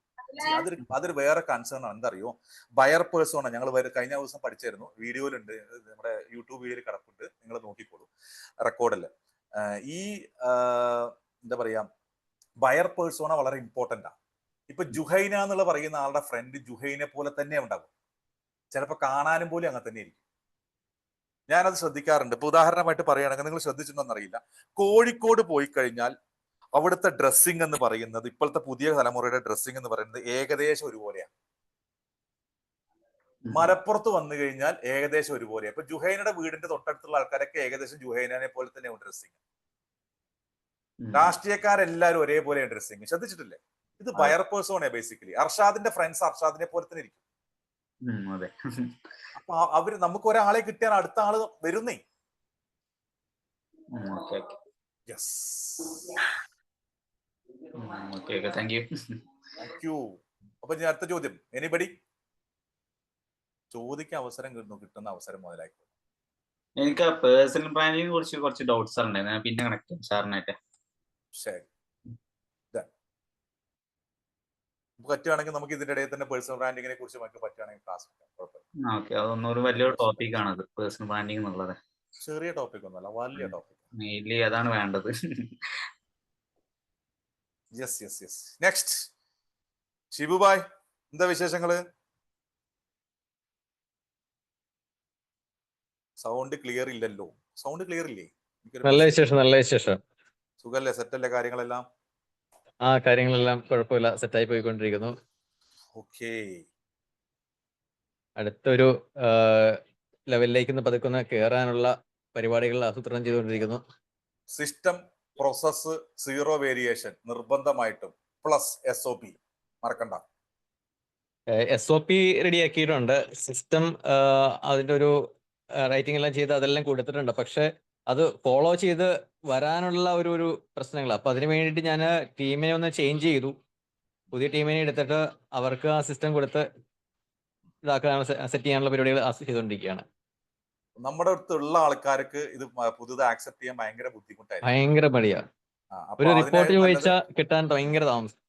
അതൊരു വേറെ കൺസേൺ ആണ്. എന്തറിയോ, ബയർ പേഴ്സോണ ഞങ്ങൾ കഴിഞ്ഞ ദിവസം പഠിച്ചായിരുന്നു, വീഡിയോയിലുണ്ട്, നമ്മുടെ യൂട്യൂബ് വീഡിയോയിൽ കിടപ്പുണ്ട്, നിങ്ങൾ നോക്കിക്കോളൂ, റെക്കോർഡില്. ഈ എന്താ പറയാ, ബയർ പേഴ്സോണ വളരെ ഇമ്പോർട്ടന്റ് ആണ്. ഇപ്പൊ ജുഹൈന എന്നുള്ള പറയുന്ന ആളുടെ ഫ്രണ്ട് ജുഹൈനെ പോലെ തന്നെ ഉണ്ടാകും, ചിലപ്പോൾ കാണാനും പോലും അങ്ങനെ തന്നെ ഇരിക്കും. ഞാനത് ശ്രദ്ധിക്കാറുണ്ട്. ഇപ്പൊ ഉദാഹരണമായിട്ട് പറയുകയാണെങ്കിൽ, നിങ്ങൾ ശ്രദ്ധിച്ചിട്ടുണ്ടോന്ന് അറിയില്ല, കോഴിക്കോട് പോയി കഴിഞ്ഞാൽ അവിടുത്തെ ഡ്രസ്സിംഗ് എന്ന് പറയുന്നത്, ഇപ്പോഴത്തെ പുതിയ തലമുറയുടെ ഡ്രസ്സിംഗ് എന്ന് പറയുന്നത് ഏകദേശം ഒരുപോലെയാണ്. മലപ്പുറത്ത് വന്നു കഴിഞ്ഞാൽ ഏകദേശം ഒരുപോലെയാണ്. ഇപ്പൊ ജുഹൈനയുടെ വീടിന്റെ തൊട്ടടുത്തുള്ള ആൾക്കാരൊക്കെ ഏകദേശം ജുഹൈനെ പോലെ തന്നെയാണ് ഡ്രസ്സിംഗ്. രാഷ്ട്രീയക്കാരെല്ലാരും ഒരേപോലെയാണ് ഡ്രസ്സിംഗ്. ശ്രദ്ധിച്ചിട്ടില്ലേ? ഇത് ബയർ പേഴ്സോണെ ബേസിക്കലി. അർഷാദിന്റെ ഫ്രണ്ട്സ് അർഷാദിനെ പോലെ തന്നെ ഇരിക്കും. അപ്പൊ അവര് നമുക്ക് ഒരാളെ കിട്ടിയാൽ അടുത്ത ആള് വരുന്നേ. Thank you. അപ്പൊ ഞാൻ അടുത്ത ചോദ്യം, എനിബഡി ചോദിക്കാൻ അവസരം കിട്ടുന്ന അവസരം മുതലാക്കി. എനിക്ക് പേഴ്സണൽ ബ്രാൻഡിങ്ങിനെ കുറിച്ച് കുറച്ച് ഡൗട്ട്സ് ഉണ്ടായിരുന്നു, ഞാൻ പിന്നെ കണക്ട് ചെയ്യാം സാറിനായിട്ട്. ശരി, പറ്റുകയാണെങ്കിൽ നമുക്ക് ഇതിന്റെ ഇടയിൽ തന്നെ പേഴ്സണൽ ബ്രാൻഡിങ്ങിനെ കുറിച്ച് നമുക്ക് പറ്റുകയാണെങ്കിൽ ക്ലാസ് എടുക്കാം. ഓക്കെ, അതൊന്നൊരു വലിയൊരു ടോപ്പിക് ആണത്, പേഴ്സണൽ ബ്രാൻഡിങ് എന്നുള്ളത്. ചെറിയ ടോപ്പിക് ഒന്നുമല്ല, വലിയ ടോപ്പിക്. മെയിൻലി അതാണ് വേണ്ടത്. നെക്സ്റ്റ് ഷിബുബായ്, എന്താ വിശേഷങ്ങള്? സൗണ്ട് ക്ലിയർ ഇല്ലല്ലോ. സൗണ്ട് ക്ലിയർ ഇല്ലേ? നല്ല വിശേഷം, നല്ല വിശേഷം. സുഖല്ലേ? സെറ്റല്ലേ കാര്യങ്ങളെല്ലാം? ആ, കാര്യങ്ങളെല്ലാം കുഴപ്പമില്ല, സെറ്റായി പോയിക്കൊണ്ടിരിക്കുന്നു. ഓക്കേ, അടുത്തൊരു ലെവലിലേക്ക് പതുക്കുന്ന കയറാനുള്ള പരിപാടികൾ ആസൂത്രണം ചെയ്തുകൊണ്ടിരിക്കുന്നു. സിസ്റ്റം പ്രോസസ് 0 വേരിയേഷൻ നിർബന്ധമായിട്ടും പ്ലസ് SOP മറക്കണ്ട. SOP റെഡിയാക്കിയിട്ടുണ്ട്. സിസ്റ്റം അതിൻ്റെ ഒരു റൈറ്റിംഗ് എല്ലാം ചെയ്ത് അതെല്ലാം കൊടുത്തിട്ടുണ്ട്. പക്ഷെ അത് ഫോളോ ചെയ്ത് വരാനുള്ള ഒരു പ്രശ്നങ്ങൾ. അപ്പൊ അതിന് വേണ്ടിയിട്ട് ഞാൻ ടീമിനെ ഒന്ന് ചേഞ്ച് ചെയ്തു. പുതിയ ടീമിനെ എടുത്തിട്ട് അവർക്ക് ആ സിസ്റ്റം കൊടുത്ത് ഇതാക്കാനുള്ള സെറ്റ് ചെയ്യാനുള്ള പരിപാടികൾ ചെയ്തുകൊണ്ടിരിക്കുകയാണ്. നമ്മുടെ അടുത്തുള്ള ആൾക്കാർക്ക് ഇത് പുതുതായി ആക്സെപ്റ്റ് ചെയ്യാൻ ഭയങ്കര ബുദ്ധിമുട്ടായിരിക്കും, ഭയങ്കര മടിയാ. ഒരു റിപ്പോർട്ട് ചോദിച്ചാൽ കിട്ടാൻ ഭയങ്കര താമസം.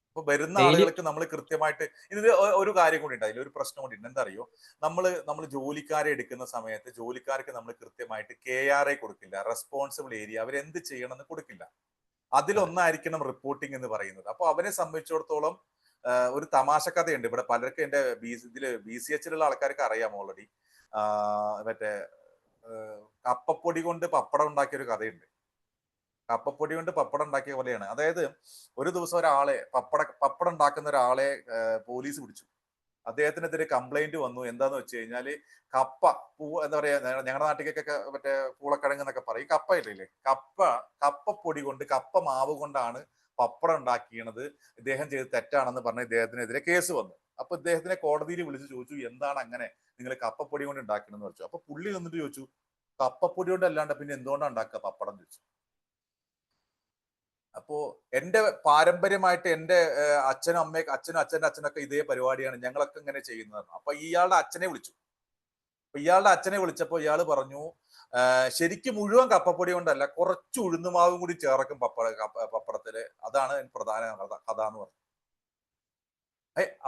അപ്പൊ വരുന്ന ആളുകൾക്ക് നമ്മൾ കൃത്യമായിട്ട് ഇതിൽ ഒരു കാര്യം കൂടി ഉണ്ട്, അതിലൊരു പ്രശ്നം കൂടി ഉണ്ട്. എന്താ അറിയോ, നമ്മൾ ജോലിക്കാരെ എടുക്കുന്ന സമയത്ത് ജോലിക്കാർക്ക് നമ്മൾ കൃത്യമായിട്ട് KRA കൊടുക്കില്ല, റെസ്പോൺസിബിൾ ഏരിയ, അവരെന്ത് ചെയ്യണമെന്ന് കൊടുക്കില്ല. അതിലൊന്നായിരിക്കണം റിപ്പോർട്ടിംഗ് എന്ന് പറയുന്നത്. അപ്പൊ അവനെ സംബന്ധിച്ചിടത്തോളം ഒരു തമാശ കഥയുണ്ട്. ഇവിടെ പലർക്കും എന്റെ BCHലുള്ള ആൾക്കാർക്ക് അറിയാം ഓൾറെഡി. മറ്റേ കപ്പപ്പൊടി കൊണ്ട് പപ്പടം ഉണ്ടാക്കിയ ഒരു കഥയുണ്ട്. കപ്പപ്പൊടി കൊണ്ട് പപ്പടം ഉണ്ടാക്കിയ പോലെയാണ്. അതായത് ഒരു ദിവസം ഒരാളെ പപ്പടം ഉണ്ടാക്കുന്ന ഒരാളെ പോലീസ് പിടിച്ചു. അദ്ദേഹത്തിനെതിരെ കംപ്ലൈന്റ് വന്നു. എന്താന്ന് വെച്ച് കഴിഞ്ഞാല് എന്താ പറയാ, ഞങ്ങളുടെ നാട്ടിലേക്കൊക്കെ മറ്റേ പൂളക്കിഴങ്ങ് എന്നൊക്കെ പറയും, കപ്പ ഇല്ലേ, കപ്പപ്പൊടി കൊണ്ട്, കപ്പ മാവ് കൊണ്ടാണ് പപ്പടം ഉണ്ടാക്കിയത്, ഇദ്ദേഹം ചെയ്ത് തെറ്റാണെന്ന് പറഞ്ഞ് ഇദ്ദേഹത്തിനെതിരെ കേസ് വന്നു. അപ്പൊ ഇദ്ദേഹത്തിനെ കോടതിയിൽ വിളിച്ച് ചോദിച്ചു, എന്താണ് അങ്ങനെ നിങ്ങൾ കപ്പപ്പൊടി കൊണ്ട് ഉണ്ടാക്കണമെന്ന് വെച്ചു. അപ്പൊ പുള്ളി വന്നിട്ട് ചോദിച്ചു, കപ്പപ്പൊടി കൊണ്ട് അല്ലാണ്ട് പിന്നെ എന്തുകൊണ്ടാണ് ഉണ്ടാക്കുക പപ്പടം ചോദിച്ചു. അപ്പോ എന്റെ പാരമ്പര്യമായിട്ട് എന്റെ അച്ഛനും അച്ഛന്റെ അച്ഛനൊക്കെ ഇതേ പരിപാടിയാണ്, ഞങ്ങളൊക്കെ ഇങ്ങനെ ചെയ്യുന്നത്. അപ്പൊ ഇയാളുടെ അച്ഛനെ വിളിച്ചു. അപ്പൊ ഇയാളുടെ അച്ഛനെ വിളിച്ചപ്പോ ഇയാള് പറഞ്ഞു, ശരിക്കും മുഴുവൻ കപ്പപ്പൊടി കൊണ്ടല്ല, കുറച്ച് ഉഴുന്നുമാവും കൂടി ചേർക്കും പപ്പടത്തില്, അതാണ് പ്രധാന കഥ എന്ന് പറഞ്ഞു.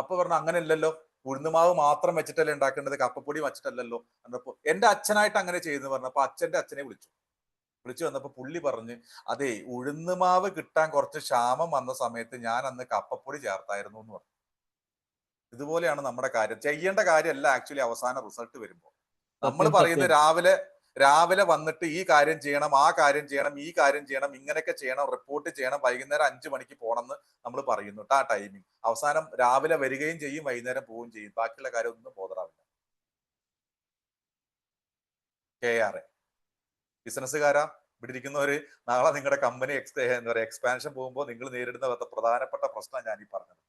അപ്പൊ പറഞ്ഞു, അങ്ങനെയല്ലല്ലോ, ഉഴുന്നുമാവ് മാത്രം വെച്ചിട്ടല്ലേ ഉണ്ടാക്കേണ്ടത്, കപ്പപ്പൊടി വെച്ചിട്ടല്ലല്ലോ. എന്നപ്പോ എന്റെ അച്ഛനായിട്ട് അങ്ങനെ ചെയ്യുന്നു പറഞ്ഞപ്പോ അച്ഛനെ വിളിച്ചു. വിളിച്ചു വന്നപ്പോ പുള്ളി പറഞ്ഞ്, അതെ ഉഴുന്നുമാവ് കിട്ടാൻ കുറച്ച് ക്ഷാമം വന്ന സമയത്ത് ഞാൻ അന്ന് കപ്പപ്പൊടി ചേർത്തായിരുന്നു എന്ന് പറഞ്ഞു. ഇതുപോലെയാണ് നമ്മുടെ കാര്യം. ചെയ്യേണ്ട കാര്യമല്ല ആക്ച്വലി അവസാന റിസൾട്ട് വരുമ്പോൾ. നമ്മൾ സത്യം പറയുന്നത് സത്യം രാവിലെ വന്നിട്ട് ഈ കാര്യം ചെയ്യണം, ആ കാര്യം ചെയ്യണം, ഈ കാര്യം ചെയ്യണം, ഇങ്ങനെയൊക്കെ ചെയ്യണം, റിപ്പോർട്ട് ചെയ്യണം, വൈകുന്നേരം 5 മണിക്ക് പോകണം എന്ന് നമ്മൾ പറയുന്നു ആ ടൈമിങ്. അവസാനം രാവിലെ വരികയും ചെയ്യും, വൈകുന്നേരം പോവുകയും ചെയ്യും. ബാക്കിയുള്ള കാര്യം ഒന്നും ബോധറാവില്ല. KRA ബിസിനസ്സുകാരാ ഇവിടെ ഇരിക്കുന്നവര്, നാളെ നിങ്ങളുടെ കമ്പനി എന്താ പറയുക എക്സ്പാൻഷൻ പോകുമ്പോൾ നിങ്ങൾ നേരിടുന്ന പ്രധാനപ്പെട്ട പ്രശ്നം ഞാൻ ഈ പറഞ്ഞത്.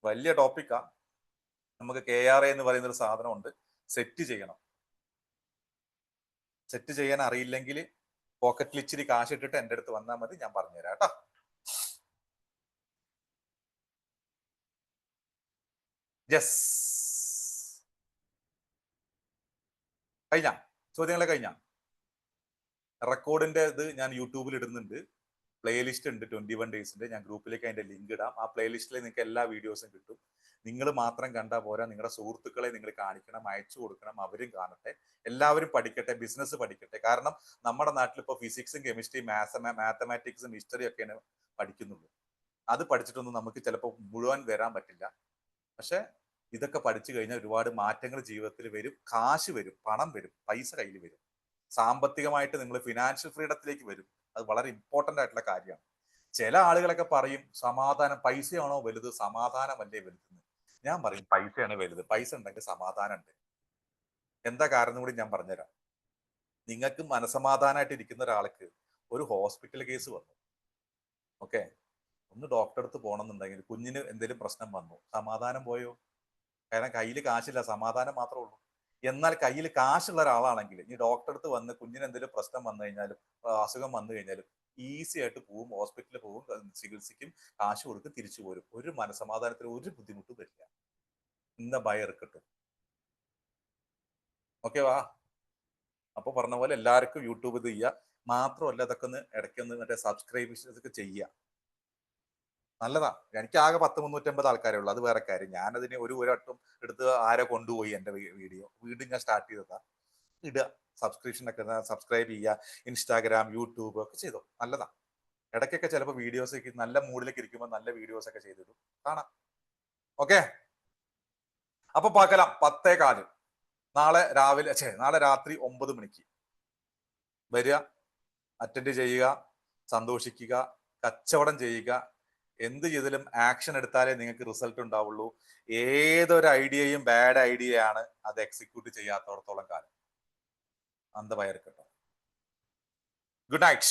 വലിയ ടോപ്പിക്കാ. നമുക്ക് KRA എന്ന് പറയുന്ന ഒരു സാധനമുണ്ട്, സെറ്റ് ചെയ്യണം. സെറ്റ് ചെയ്യാൻ അറിയില്ലെങ്കിൽ പോക്കറ്റിൽ ഇച്ചിരി കാശ് ഇട്ടിട്ട് എൻ്റെ അടുത്ത് വന്നാൽ മതി, ഞാൻ പറഞ്ഞുതരാം കേട്ടോ. യെസ്, കഴിഞ്ഞ ചോദ്യങ്ങളെ കഴിഞ്ഞ. റെക്കോർഡിന്റെ ഇത് ഞാൻ യൂട്യൂബിൽ ഇടുന്നുണ്ട്, പ്ലേലിസ്റ്റ് ഉണ്ട് 21 ഡേയ്സിന്റെ. ഞാൻ ഗ്രൂപ്പിലേക്ക് അതിന്റെ ലിങ്ക് ഇടാം. ആ പ്ലേലിസ്റ്റിൽ നിങ്ങൾക്ക് എല്ലാ വീഡിയോസും കിട്ടും. നിങ്ങൾ മാത്രം കണ്ടാൽ പോരാ, നിങ്ങളുടെ സുഹൃത്തുക്കളെ നിങ്ങൾ കാണിക്കണം, അയച്ചു കൊടുക്കണം, അവരും കാണട്ടെ, എല്ലാവരും പഠിക്കട്ടെ, ബിസിനസ് പഠിക്കട്ടെ. കാരണം നമ്മുടെ നാട്ടിൽ ഇപ്പോൾ ഫിസിക്സും കെമിസ്ട്രിയും മാത്തമാറ്റിക്സും ഹിസ്റ്ററിയും ഒക്കെയാണ് പഠിക്കുന്നുള്ളൂ. അത് പഠിച്ചിട്ടൊന്നും നമുക്ക് ചിലപ്പോൾ മുഴുവൻ വരാൻ പറ്റില്ല. പക്ഷെ ഇതൊക്കെ പഠിച്ചു കഴിഞ്ഞാൽ ഒരുപാട് മാറ്റങ്ങൾ ജീവിതത്തിൽ വരും, കാശ് വരും, പണം വരും, പൈസ കയ്യിൽ വരും, സാമ്പത്തികമായിട്ട് നിങ്ങൾ ഫിനാൻഷ്യൽ ഫ്രീഡത്തിലേക്ക് വരും. അത് വളരെ ഇമ്പോർട്ടൻ്റ് ആയിട്ടുള്ള കാര്യമാണ്. ചില ആളുകളൊക്കെ പറയും സമാധാനം, പൈസയാണോ വലുത്, സമാധാനമല്ലേ വലുതെന്ന്. ഞാൻ പറയും പൈസയാണ് വലുത്. പൈസ ഉണ്ടെങ്കിൽ സമാധാനം ഉണ്ട്. എന്താ കാരണം കൂടി ഞാൻ പറഞ്ഞുതരാം. നിങ്ങൾക്ക് മനസമാധാനമായിട്ട് ഇരിക്കുന്ന ഒരാൾക്ക് ഒരു ഹോസ്പിറ്റൽ കേസ് വന്നു, ഓക്കെ, ഒന്ന് ഡോക്ടറെ അടുത്ത് പോകണമെന്നുണ്ടെങ്കിൽ കുഞ്ഞിന് എന്തെങ്കിലും പ്രശ്നം വന്നു, സമാധാനം പോയോ? കാരണം കയ്യിൽ കാശില്ല, സമാധാനം മാത്രമേ ഉള്ളൂ. എന്നാൽ കയ്യിൽ കാശുള്ള ഒരാളാണെങ്കിൽ ഈ ഡോക്ടറെ അടുത്ത് വന്ന് കുഞ്ഞിന് എന്തെങ്കിലും പ്രശ്നം വന്നു കഴിഞ്ഞാലും അസുഖം വന്നു കഴിഞ്ഞാലും ഈസി ആയിട്ട് പോവും, ഹോസ്പിറ്റലിൽ പോവും, ചികിത്സിക്കും, കാശ് കൊടുക്കും, തിരിച്ചു പോരും. ഒരു മനസമാധാനത്തിന് ഒരു ബുദ്ധിമുട്ടും വരില്ല. ഇന്ന ഭയം കിട്ടും. ഓക്കെ വാ. അപ്പൊ പറഞ്ഞ പോലെ എല്ലാവർക്കും യൂട്യൂബ് ഇത് ചെയ്യുക. മാത്രമല്ല അതൊക്കെ ഒന്ന് ഇടയ്ക്കൊന്ന് മറ്റേ സബ്സ്ക്രൈബ് ചെയ്യുക. നല്ലതാ. എനിക്ക് ആകെ 10-350 ആൾക്കാരേ ഉള്ളൂ. അത് വേറെ കാര്യം. ഞാനതിന് ഒരു വട്ടം എടുത്ത് ആരെ കൊണ്ടുപോയി എൻ്റെ വീണ്ടും ഞാൻ സ്റ്റാർട്ട് ചെയ്തതാ. ഇടുക, സബ്സ്ക്രിപ്ഷൻ ഒക്കെ സബ്സ്ക്രൈബ് ചെയ്യുക. ഇൻസ്റ്റാഗ്രാം, യൂട്യൂബ് ഒക്കെ ചെയ്തോ, നല്ലതാ. ഇടയ്ക്കൊക്കെ ചിലപ്പോൾ വീഡിയോസ് നല്ല മൂഡിലേക്ക് ഇരിക്കുമ്പോൾ നല്ല വീഡിയോസ് ഒക്കെ ചെയ്തിടും, കാണാം. ഓക്കെ, അപ്പൊ പാക്കലാം. 10:15 നാളെ രാത്രി 9 മണിക്ക് വരിക, അറ്റൻഡ് ചെയ്യുക, സന്തോഷിക്കുക, കച്ചവടം ചെയ്യുക. എന്ത് ചെയ്താലും ആക്ഷൻ എടുത്താലേ നിങ്ങൾക്ക് റിസൾട്ട് ഉണ്ടാവുള്ളൂ. ഏതൊരു ഐഡിയയും ബാഡ് ഐഡിയയാണ്, അത് എക്സിക്യൂട്ട് ചെയ്യാത്തടത്തോളം കാലം. അന്ത വയർക്കട്ടോ. Good night.